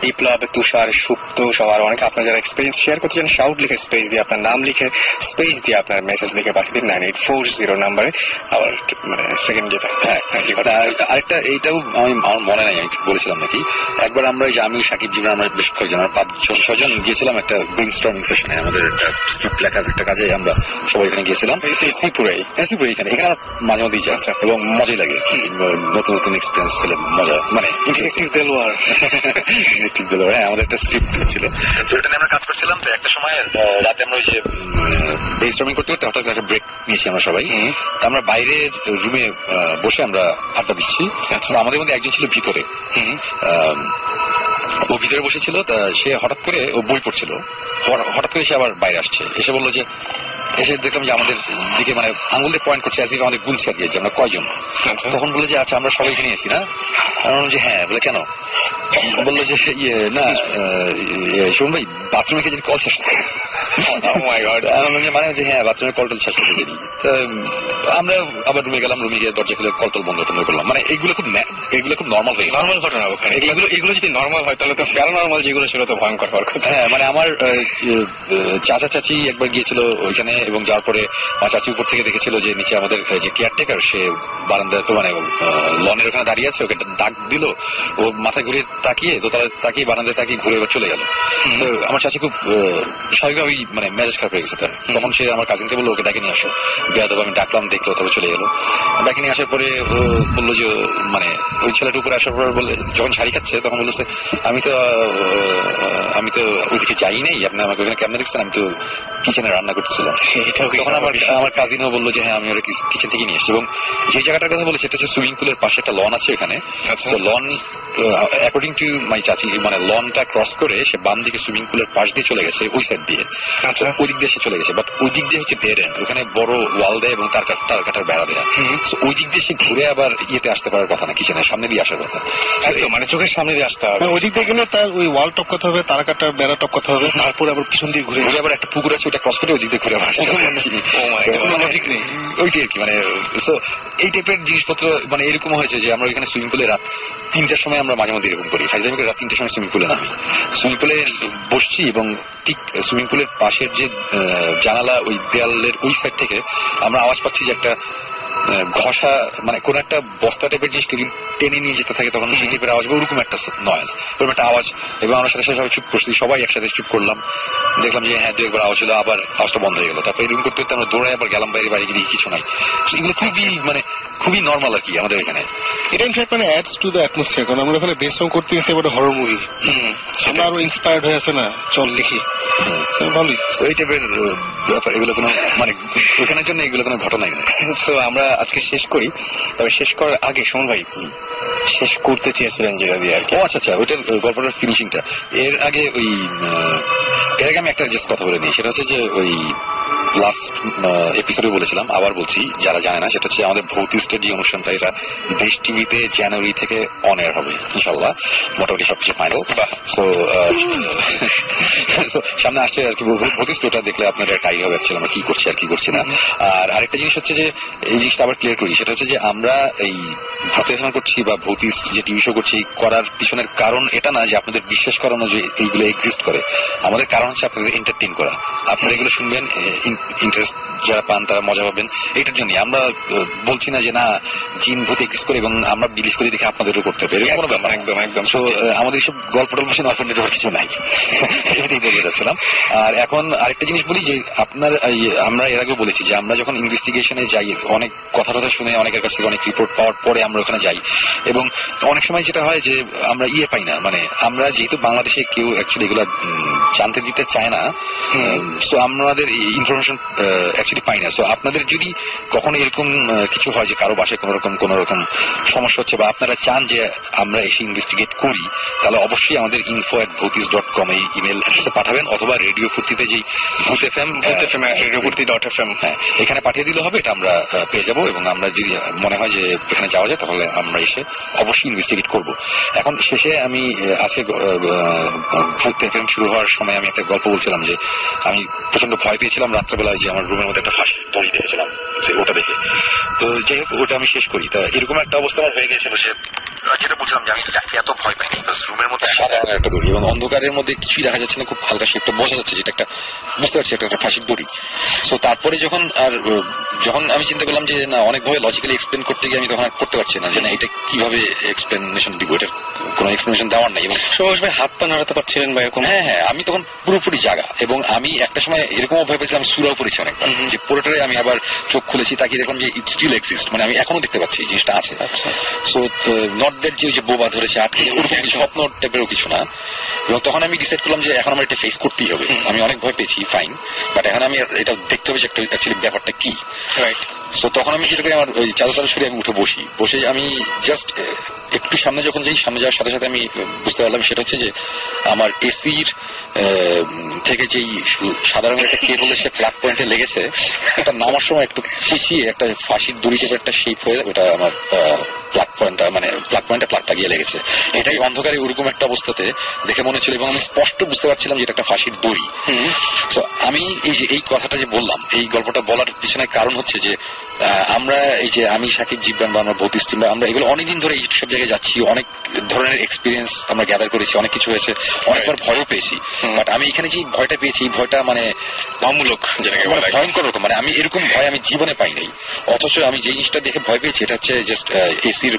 বিপ্লব, তুষার, সুপ্ত, সবার অনেকে। আপনার যারা এক্সপিরিয়েন্স শেয়ার করতে চান, শাউট লিখে স্পেস দিয়ে আপনার নাম লিখে স্পেস দিয়ে আপনার মেসেজ লিখে পাঠিয়ে দিন 9840 নাম্বারে। আবার মানে সেকেন্ড যেটা, হ্যাঁ আরেকটা এইটাও আমি আমার মনে নাই আমি বলেছিলাম নাকি, একবার আমরা যে আমি সাকিব জীবন আমরা বেশ কয়েকজন আমরা 5-6জন গিয়েছিলাম একটা ব্রেইন স্টর্মিং সেশনে, আমাদের স্ক্রিপ্ট লেখার একটা কাজে আমরা সবাই এখানে গিয়েছিলাম শ্রীপুরে এখানে আমার মাঝে মধ্যেই যায় এবং মজাই লাগে, নতুন নতুন এক্সপিরিয়েন্স ছিল, মজা মানে ডিটেকটিভ দেলোয়ার হ্যাঁ আমাদের একটা স্ক্রিপ্ট ছিল, তো এটা নিয়ে আমরা কাজ করছিলাম। তো একটা সময় রাতে আমরা ওই যে ব্রেইন স্টর্মিং করতে করতে হঠাৎ একটা ব্রেক নিয়েছি আমরা সবাই, তো আমরা বাইরের রুমে বসে আমরা আড্ডা দিচ্ছি। আমাদের মধ্যে একজন ছিল ভিতরে, ও ভিতরে বসেছিল, তা সে হঠাৎ করে ও বই পড়ছিল, হঠাৎ করে সে আবার বাইরে আসছে, এসে বললো যে, এসে দেখলাম যে আমাদের দিকে মানে আঙুল দিয়ে পয়েন্ট করছে, আজকে আমাদের গুনছে আর কি যে আমরা কয়জন। তখন বললো যে আচ্ছা আমরা সবাই এখানে এসেছি না, যে হ্যাঁ, বলে কেন, বললো যে ইয়ে না শোন ভাই বাথরুমে কে যদি কল শেষ মানে যে হ্যাঁ বাথরুমে কল টল শেষ করতে দেরি। আমরা আবার রুমে গেলাম, রুমে গিয়ে দরজা খুলে কল টল বন্ধ করলাম। মানে এগুলো খুব নর্মাল হয়ে নর্মাল ঘটনা ওখানে। এগুলো যদি নর্মাল হয় তাহলে তো প্যারানর্মাল যেগুলো ছিল তো ভয়ঙ্কর হওয়ার কথা। হ্যাঁ মানে আমার চাচা চাচি একবার গিয়েছিল ওইখানে, এবং যাওয়ার পরে আমার চাচি উপর থেকে দেখেছিল যে নিচে আমাদের যে কেয়ারটেকার সে বারান্দায় মানে লনের ওখানে দাঁড়িয়ে আছে, ওকে ডাক দিল, ও মাথা ঘুরে তাকিয়ে দোতলায় তাকিয়ে বারান্দায় তাকিয়ে ঘুরে এবার চলে গেল। তো আমার চাচি খুব স্বাভাবিকভাবেই মানে মেজাজ খারাপ হয়ে গেছে তার। তখন সে আমার কাজিনকে বললো ওকে ডাকে নিয়ে আসো, বেয়াদব, আমি ডাকলাম, দেখলো, তারপরে চলে গেলো। ডাকে নিয়ে আসার পরে ও বললো যে মানে ওই ছেলেটা উপরে আসার পর বলে, যখন শাড়ি খাচ্ছে তখন বলতেছে আমি তো ওইদিকে যাই নাই, আপনি আমাকে ওখানে কেমন দেখছেন, আমি তো কিচেনে রান্না করতেছিলাম। তখন আমার কাজিনও বললো যে হ্যাঁ আমি ওরা কিচেন থেকে নিয়ে এসেছি, এবং যে জায়গাটার কথা বলে সেটা হচ্ছে সুইমিং পুলের পাশে একটা লন আছে এখানে। তো লন অ্যাকর্ডিং টু মাই চাচি মানে লনটা ক্রস করে সে বাম দিকে সুইমিং পুলের পাশ দিয়ে চলে গেছে ওই সাইড দিয়ে, ওই দিক দিয়ে সে চলে গেছে। বাট ওই দিক দিয়ে হচ্ছে ডেড এন্ড, ওখানে বড় ওয়াল দেয় এবং তার কাটার বেড়া দেয়। ওই দিক দিয়ে সে ঘুরে আবার ইয়েতে আসতে পারার কথা না, কিচেনের সামনে দিয়ে আসার কথা, মানে চোখের সামনে দিয়ে আসতে হবে। ওই দিক দিয়ে গেলে তার ওই ওয়াল টপকাতে হবে, তার কাটার বেড়া টপকাতে হবে, তারপর আবার পিছন দিয়ে ঘুরে আবার একটা পুকুর আছে ওটা ক্রস করে ওই দিক দিয়ে ঘুরে আবার আসতে হবে। লজিক নেই ওইটাই আর কি। মানে এই টাইপের জিনিসপত্র মানে এরকম হয়েছে যে আমরা ওইখানে সুইমিং পুলে রাত 3টার সময় আমরা মাঝে মধ্যে এরকম করি, ফাইজলামি রাত 3টার সময় সুইমিং পুলে নামি, সুইমিং পুলে বসছি এবং ঠিক সুইমিং পুলের পাশের যে জানালা ওই দেয়ালের ওই সাইড থেকে আমরা আওয়াজ পাচ্ছি যে একটা ঘষা মানে কোন একটা বস্তা টাইপের জিনিস টেনে নিয়ে যেতে থাকে, তখন সেই টাইপের আওয়াজ, ওরকম একটা নয়েজ, ওরকম একটা আওয়াজ। এবং আমরা সাথে সাথে সবাই চুপ করছি, সবাই একসাথে চুপ করলাম, দেখলাম যে হ্যাঁ 2-1 বার আওয়াজ হলো, আবার আওয়াজটা বন্ধ হয়ে গেল। তারপরে এরকম করতে করতে আমরা দৌড়াই আবার গেলাম বাইরে গিয়ে কিছু নাই। এগুলো খুবই নর্মাল আর কি আমাদের এখানে। এটা ইনফ্যাক্ট মানে অ্যাডস টু দ্য অ্যাটমসফিয়ার, কারণ আমরা ওখানে বেস সং করতে গেছি একটা হরর মুভি, আমরা আরো ইন্সপায়ার্ড হয়ে আছে না, চল লিখি, ভালোই। এই টাইপের ব্যাপার, এগুলো কোনো মানে ওখানের জন্য এগুলো কোনো ঘটনাই নয়। তো আমরা আজকে শেষ করি, তবে শেষ করার আগে সুমন ভাই শেষ করতে চেয়েছিলেন যেটা দিয়ে আর কি। ও আচ্ছা, ওইটার গল্পটার ফিনিশিংটা এর আগে আমি একটা জাস্ট কথা বলে নিই, সেটা হচ্ছে যে ওই লাস্ট এপিসোডে বলেছিলাম, আবার বলছি যারা জানে না, সেটা হচ্ছে আমাদের ভৌতিষ্টের যে অনুষ্ঠানটা, এটা দেশ টিভিতে জানুয়ারি থেকে অন এয়ার হবে ইনশাল্লাহ, মোটামুটি সবকিছু ফাইনাল। সো সামনে আসছে আর কি ভৌতিষ্ঠ, ওটা দেখলে আপনাদের একটা আইডিয়া হবে অ্যাকচুয়ালি আমরা কি করছি আর কি করছি না। আর আরেকটা জিনিস হচ্ছে যে এই জিনিসটা আবার ক্লিয়ার করি, সেটা হচ্ছে যে আমরা এই ভৌতিষ্ঠ করছি বা ভৌতিষ যে টিভি শো করছি করার পিছনের কারণ এটা না যে আপনাদের বিশ্বাস করানো যে এইগুলো এক্সিস্ট করে, আমাদের কারণ হচ্ছে আপনাদের এন্টারটেইন করা। আপনারা এগুলো শুনবেন, ইন্টারেস্ট যারা পান তারা মজা পাবেন, এটার জন্য। আমরা বলছি না যে না জিন ভূত এক্সিস্ট করে এবং আমরা বিলিশ করে দেখে আপনাদেরও করতে হবে, এরকম কোনো ব্যাপার একদম একদম। সো আমাদের এইসব গল্প টল্প শুনে অল্টারনেটিভ কিছু নাই, এটাই বলে যাচ্ছিলাম। আর এখন আরেকটা জিনিস বলি যে আমরা এর আগেও বলেছি যে আমরা যখন ইনভেস্টিগেশনে যাই, অনেক কথা শুনে অনেকের কাছ থেকে অনেক রিপোর্ট পাওয়ার পরে আমরা ওখানে যাই, এবং অনেক সময় যেটা হয় যে আমরা পাই না, মানে আমরা যেহেতু বাংলাদেশে কেউ অ্যাকচুয়ালি এগুলো জানতে দিতে চায় না, সো আমাদের ইনফরমেশন অ্যাকচুয়ালি পাই না। সো আপনাদের যদি কখনো এরকম কিছু হয় যে কারো বাসায় কোন রকম সমস্যা হচ্ছে বা আপনারা চান যে আমরা এসে ইনভেস্টিগেট করি, তাহলে অবশ্যই আমাদের info@bhutis.com এই ইমেল অ্যাড্রেসে পাঠাবেন, অথবা রেডিও ফুর্তিতে যেই ভূত এফএম radiofurti.fm এখানে পাঠিয়ে দিলে হবে, এটা আমরা পেয়ে যাবো। এবং আমরা যদি মনে হয় যে এখানে যাওয়া যায় তাহলে আমরা এসে অবশ্যই ইনভেস্টিগেট করবো। এখন শেষে আমি আজকে ভূত এফএম শুরু হওয়ার সময় আমি একটা গল্প বলছিলাম যে আমি প্রচন্ড ভয় পেয়েছিলাম রাত্রেবেলায়, যে আমার রুমের মধ্যে একটা ফাঁস দড়ি দেখেছিলাম, ওটা দেখে। তো যাই হোক, ওটা আমি শেষ করি। তা এরকম একটা অবস্থা আমার হয়ে গেছিল যে যেটা বলছিলাম যে আমি লাইফে এত ভয় পাইনি, রুমের মধ্যে সাধারণ একটা দড়ি এবং অন্ধকারের মধ্যে কিছুই দেখা যাচ্ছে না, খুব হালকা শেপটা বোঝা যাচ্ছে যেটা একটা বুঝতে পারছি একটা ফাঁসির দড়ি। সো তারপরে যখন আমি চিন্তা করলাম যে না অনেকভাবে লজিক্যালি এক্সপ্লেন করতে গিয়ে আমি তখন আর করতে পারছি না যে না এটা কিভাবে এক্সপ্লেনেশন দিব, এটার কোনো এক্সপ্লেনেশন দেওয়ার নেই। এবং সহজভাবে হাত পা নাড়াতে পারছিলেন বা এরকম? হ্যাঁ, আমি তখন পুরোপুরি জাগা এবং আমি একটা সময় এরকমও ভয় পেয়েছিলাম, সুরাও পড়েছি অনেকবার যে পুরোটাই আমি আবার চোখ খুলেছি তাকিয়ে দেখলাম যে ইট স্টিল এক্সিস্ট, মানে আমি এখনো দেখতে পাচ্ছি জিনিসটা আছে। সো নট দ্যাট যে বোবা ধরেছে আটকে ওরকম স্বপ্ন টাইপেরও কিছু না। এবং তখন আমি ডিসাইড করলাম যে এখন আমার এটা ফেস করতেই হবে। আমি অনেক ভয় পেয়েছি, ফাইন, বাট এখন আমি এটা দেখতে হবে যে অ্যাকচুয়ালি ব্যাপারটা কি। রাইট। সো তখন আমি যেটা করি, আমার ওই চাদর সরিয়ে আমি উঠে বসে আমি জাস্ট একটু সামনে যখন যাই, সামনে যাওয়ার সাথে সাথে আমি বুঝতে পারলাম সেটা হচ্ছে যে আমার এসির থেকে যেই সাদা রঙের একটা কেবল এসে প্লাগ পয়েন্টে লেগেছে, ওটা নামার সময় একটু পিছিয়ে একটা ফাঁসির দড়ি টাইপের একটা শেপ হয়ে ওটা আমার প্লাগ পয়েন্টে প্লাগটা গিয়ে লেগেছে। এটাই অন্ধকারে ওরকম একটা অবস্থাতে দেখে মনে হচ্ছিল এবং আমি স্পষ্ট বুঝতে পারছিলাম যে এটা একটা ফাঁসির দড়ি। তো আমি এই কথাটা যে বললাম, এই গল্পটা বলার পিছনে কারণ হচ্ছে যে আমরা এই যে আমি সাকিব জিব্রান বা আমরা ভৌতিক টিম, আমরা এগুলো অনেকদিন ধরে এই সব জায়গায় যাচ্ছি, অনেক ধরনের এক্সপিরিয়েন্স আমরা গ্যাদার করেছি, অনেক কিছু হয়েছে, অনেকবার ভয়ও পেয়েছি। বাট আমি এখানে যে ভয়টা পেয়েছি, এই ভয়টা মানে অমূলক, যেটাকে ভয়ঙ্কর রকম, মানে আমি এরকম ভয় আমি জীবনে পাই নাই। অথচ আমি যে জিনিসটা দেখে ভয় পেয়েছি এটা হচ্ছে জাস্ট এসির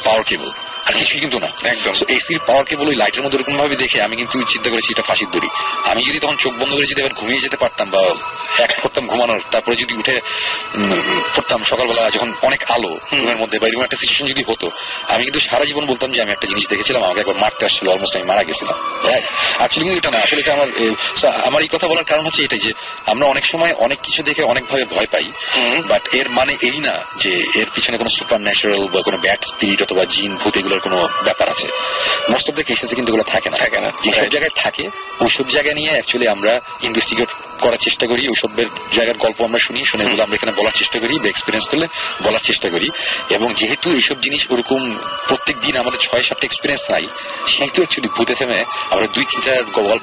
পাওয়ার কেবল, আর কিছুই কিন্তু না। একদম এসির পাওয়ার কেবল ওই লাইটের মধ্যে ওরকম ভাবে দেখে আমি কিন্তু চিন্তা করেছি এটা ফাঁসির দড়ি। আমি যদি তখন চোখ বন্ধ করে যদি এবার ঘুমিয়ে যেতে পারতাম বা এক করতাম ঘুমানোর, তারপরে যদি উঠে পড়তাম সকালবেলা যখন অনেক আলো রুমের মধ্যে বা এরকম একটা সিচুয়েশন যদি হতো, আমি কিন্তু সারা জীবন বলতাম যে আমি একটা জিনিস দেখেছিলাম, আমাকে একবার মারতে আসছিল, অলমোস্ট আমি মারা গেছিলাম। অ্যাকচুয়ালি কিন্তু এটা না, আসলে এটা আমার এই কথা বলার কারণ হচ্ছে এটাই যে আমরা অনেক সময় অনেক কিছু দেখে অনেকভাবে ভয় পাই, বাট এর মানে এই না যে এর পিছনে কোনো সুপার ন্যাচারাল বা কোনো ব্যাড স্পিরিট অথবা জিন ভূত এগুলোর কোনো ব্যাপার আছে। মোস্ট অফ দ্য কেসেসে কিন্তু এগুলো থাকে না। যেসব জায়গায় থাকে ওইসব জায়গা নিয়ে অ্যাকচুয়ালি আমরা ইনভেস্টিগেট করার চেষ্টা করি, ওইসব জায়গার গল্প আমরা শুনে এগুলো আমরা এখানে বলার চেষ্টা করি বা এক্সপিরিয়েন্স করলে বলার চেষ্টা করি। এবং যেহেতু এইসব জিনিস ওরকম প্রত্যেক দিন আমাদের 6-7টা এক্সপিরিয়েন্স নাই, সেহেতু অ্যাকচুয়ালি ভূতে থেমে আমরা 2-3টা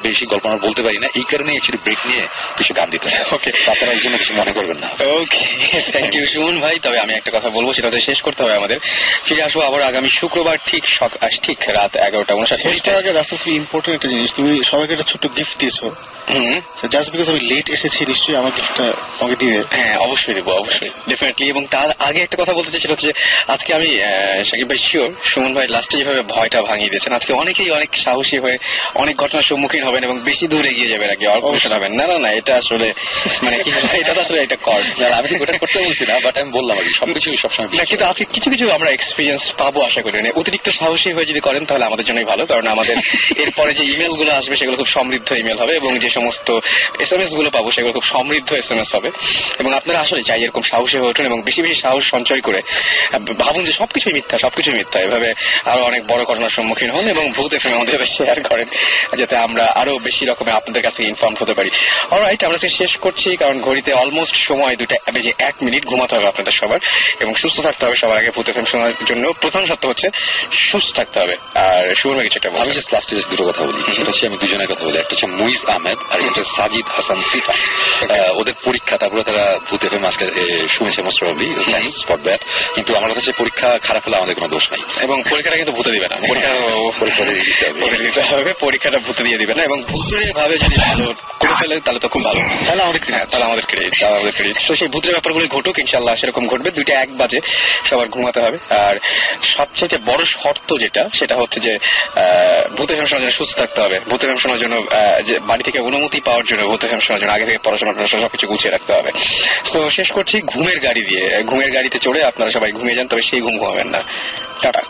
বেশি গল্প আমরা বলতে পারি না। এই কারণে অ্যাকচুয়ালি ব্রেক নিয়ে কিছু গান দিতে হয়। ওকে, আপনারা এই জন্য কিছু মনে করবেন না। ওকে, থ্যাংক ইউ সুমন ভাই। তবে আমি একটা কথা বলবো, সেটা শেষ করতে হবে আমাদের। ফিরে আসবো আবার আগামী শুক্রবার ঠিক রাত 11:59। আগে রাসেল, খুব ইম্পর্টেন্ট একটা জিনিস, তুমি সবাইকে একটা ছোট্ট গিফট দিয়েছো। জাস্ট বিকজ আমি লেট এসেছি, নিশ্চয়ই আমার গিফটটা আমাকে দিবে। হ্যাঁ, অবশ্যই দেবো, অবশ্যই, ডেফিনেটলি। এবং তার আগে একটা কথা বলতে চাই, সেটা হচ্ছে আজকে আমি সাকিব ভাই শিওর সুমন ভাই লাস্টে যেভাবে ভয়টা ভাঙিয়ে দিয়েছেন, আজকে অনেকেই অনেক সাহসী হয়ে অনেক ঘটনার সম্মুখীন হবেন এবং বেশি দূর এগিয়ে যাবেন আগে অগ্রসর হবেন। না, এটা আসলে মানে এটা তো আসলে এটা কর, আমি ওটা করতে বলছি না, বাট আমি বললাম আর কি সবকিছু সবসময় না, কিন্তু আজকে কিছু আমরা এক্সপিরিয়েন্স পাবো আশা করি। অতিরিক্ত সাহসী হয়ে যদি করেন তাহলে আমাদের জন্যই ভালো, কারণ আমাদের এরপরে যে ইমেল গুলো আসবে সেগুলো খুব সমৃদ্ধ ইমেল হবে এবং যে সমস্ত SMS গুলো পাবো সেগুলো খুব সমৃদ্ধ SMS হবে। এবং আপনারা আসলে চাই এরকম সাহসী হয়ে ওঠেন এবং বেশি বেশি সাহস সঞ্চয় করে ভাবুন যে সবকিছুই মিথ্যা, এভাবে আরো অনেক বড় ঘটনার সম্মুখীন হন এবং ভূত এফএম আমাদের শেয়ার করেন, যাতে আমরা আরো বেশি রকমের আপনাদের কাছে ইনফর্ম হতে পারি। অলরাইট, আমরা শেষ করছি, কারণ ঘড়িতে অলমোস্ট সময় 2:01 ঘুমাতে হবে আপনাদের সবার এবং সুস্থ থাকতে হবে। সবার আগে ভূত এফএম শোনার জন্য প্রথম শর্ত হচ্ছে সুস্থ থাকতে হবে। আর শুরু কিছু একটা আমি জাস্ট লাস্টে দুটো কথা বলি, সেটা হচ্ছে আমি দুজনের কথা বলি। একটা হচ্ছে মুইজ আহমেদ আর একটা সাজিদ হাসান সিফা। ওদের পরীক্ষা, তারপরে তারা ভূত এফএম আজকে শুনেছে most probably, thanks for that. কিন্তু আমার কথা হচ্ছে পরীক্ষা খারাপ হলে আমাদের কোনো দোষ নাই এবং পরীক্ষাটা কিন্তু ভূতে দিবে না, পরীক্ষাটা ভূতে দিয়ে দিবে না। এবং ভূতের ভাবে যদি ভালো করে ফেলে তাহলে তো খুব ভালো, তাহলে আমাদের ক্রেডিট। তো সেই ভূতের ব্যাপারগুলো ঘটুক, ইনশাল্লাহ সেরকম ঘটবে। 2:01 বাজে সবার ঘুমাতে হবে। আর সবচেয়ে বড় শর্ত সেটা হচ্ছে যে ভূত এফএম শোনার জন্য সুস্থ থাকতে হবে। ভূত এফএম শোনার জন্য যে বাড়ি থেকে অনুমতি পাওয়ার জন্য, ভূত এফএম শোনার জন্য আগে থেকে পড়াশোনা সবকিছু গুছিয়ে রাখতে হবে। তো শেষ করছি ঘুমের গাড়িতে চড়ে আপনারা সবাই ঘুমিয়ে যান, তবে সেই ঘুম ঘুমাবেন না। টাটা।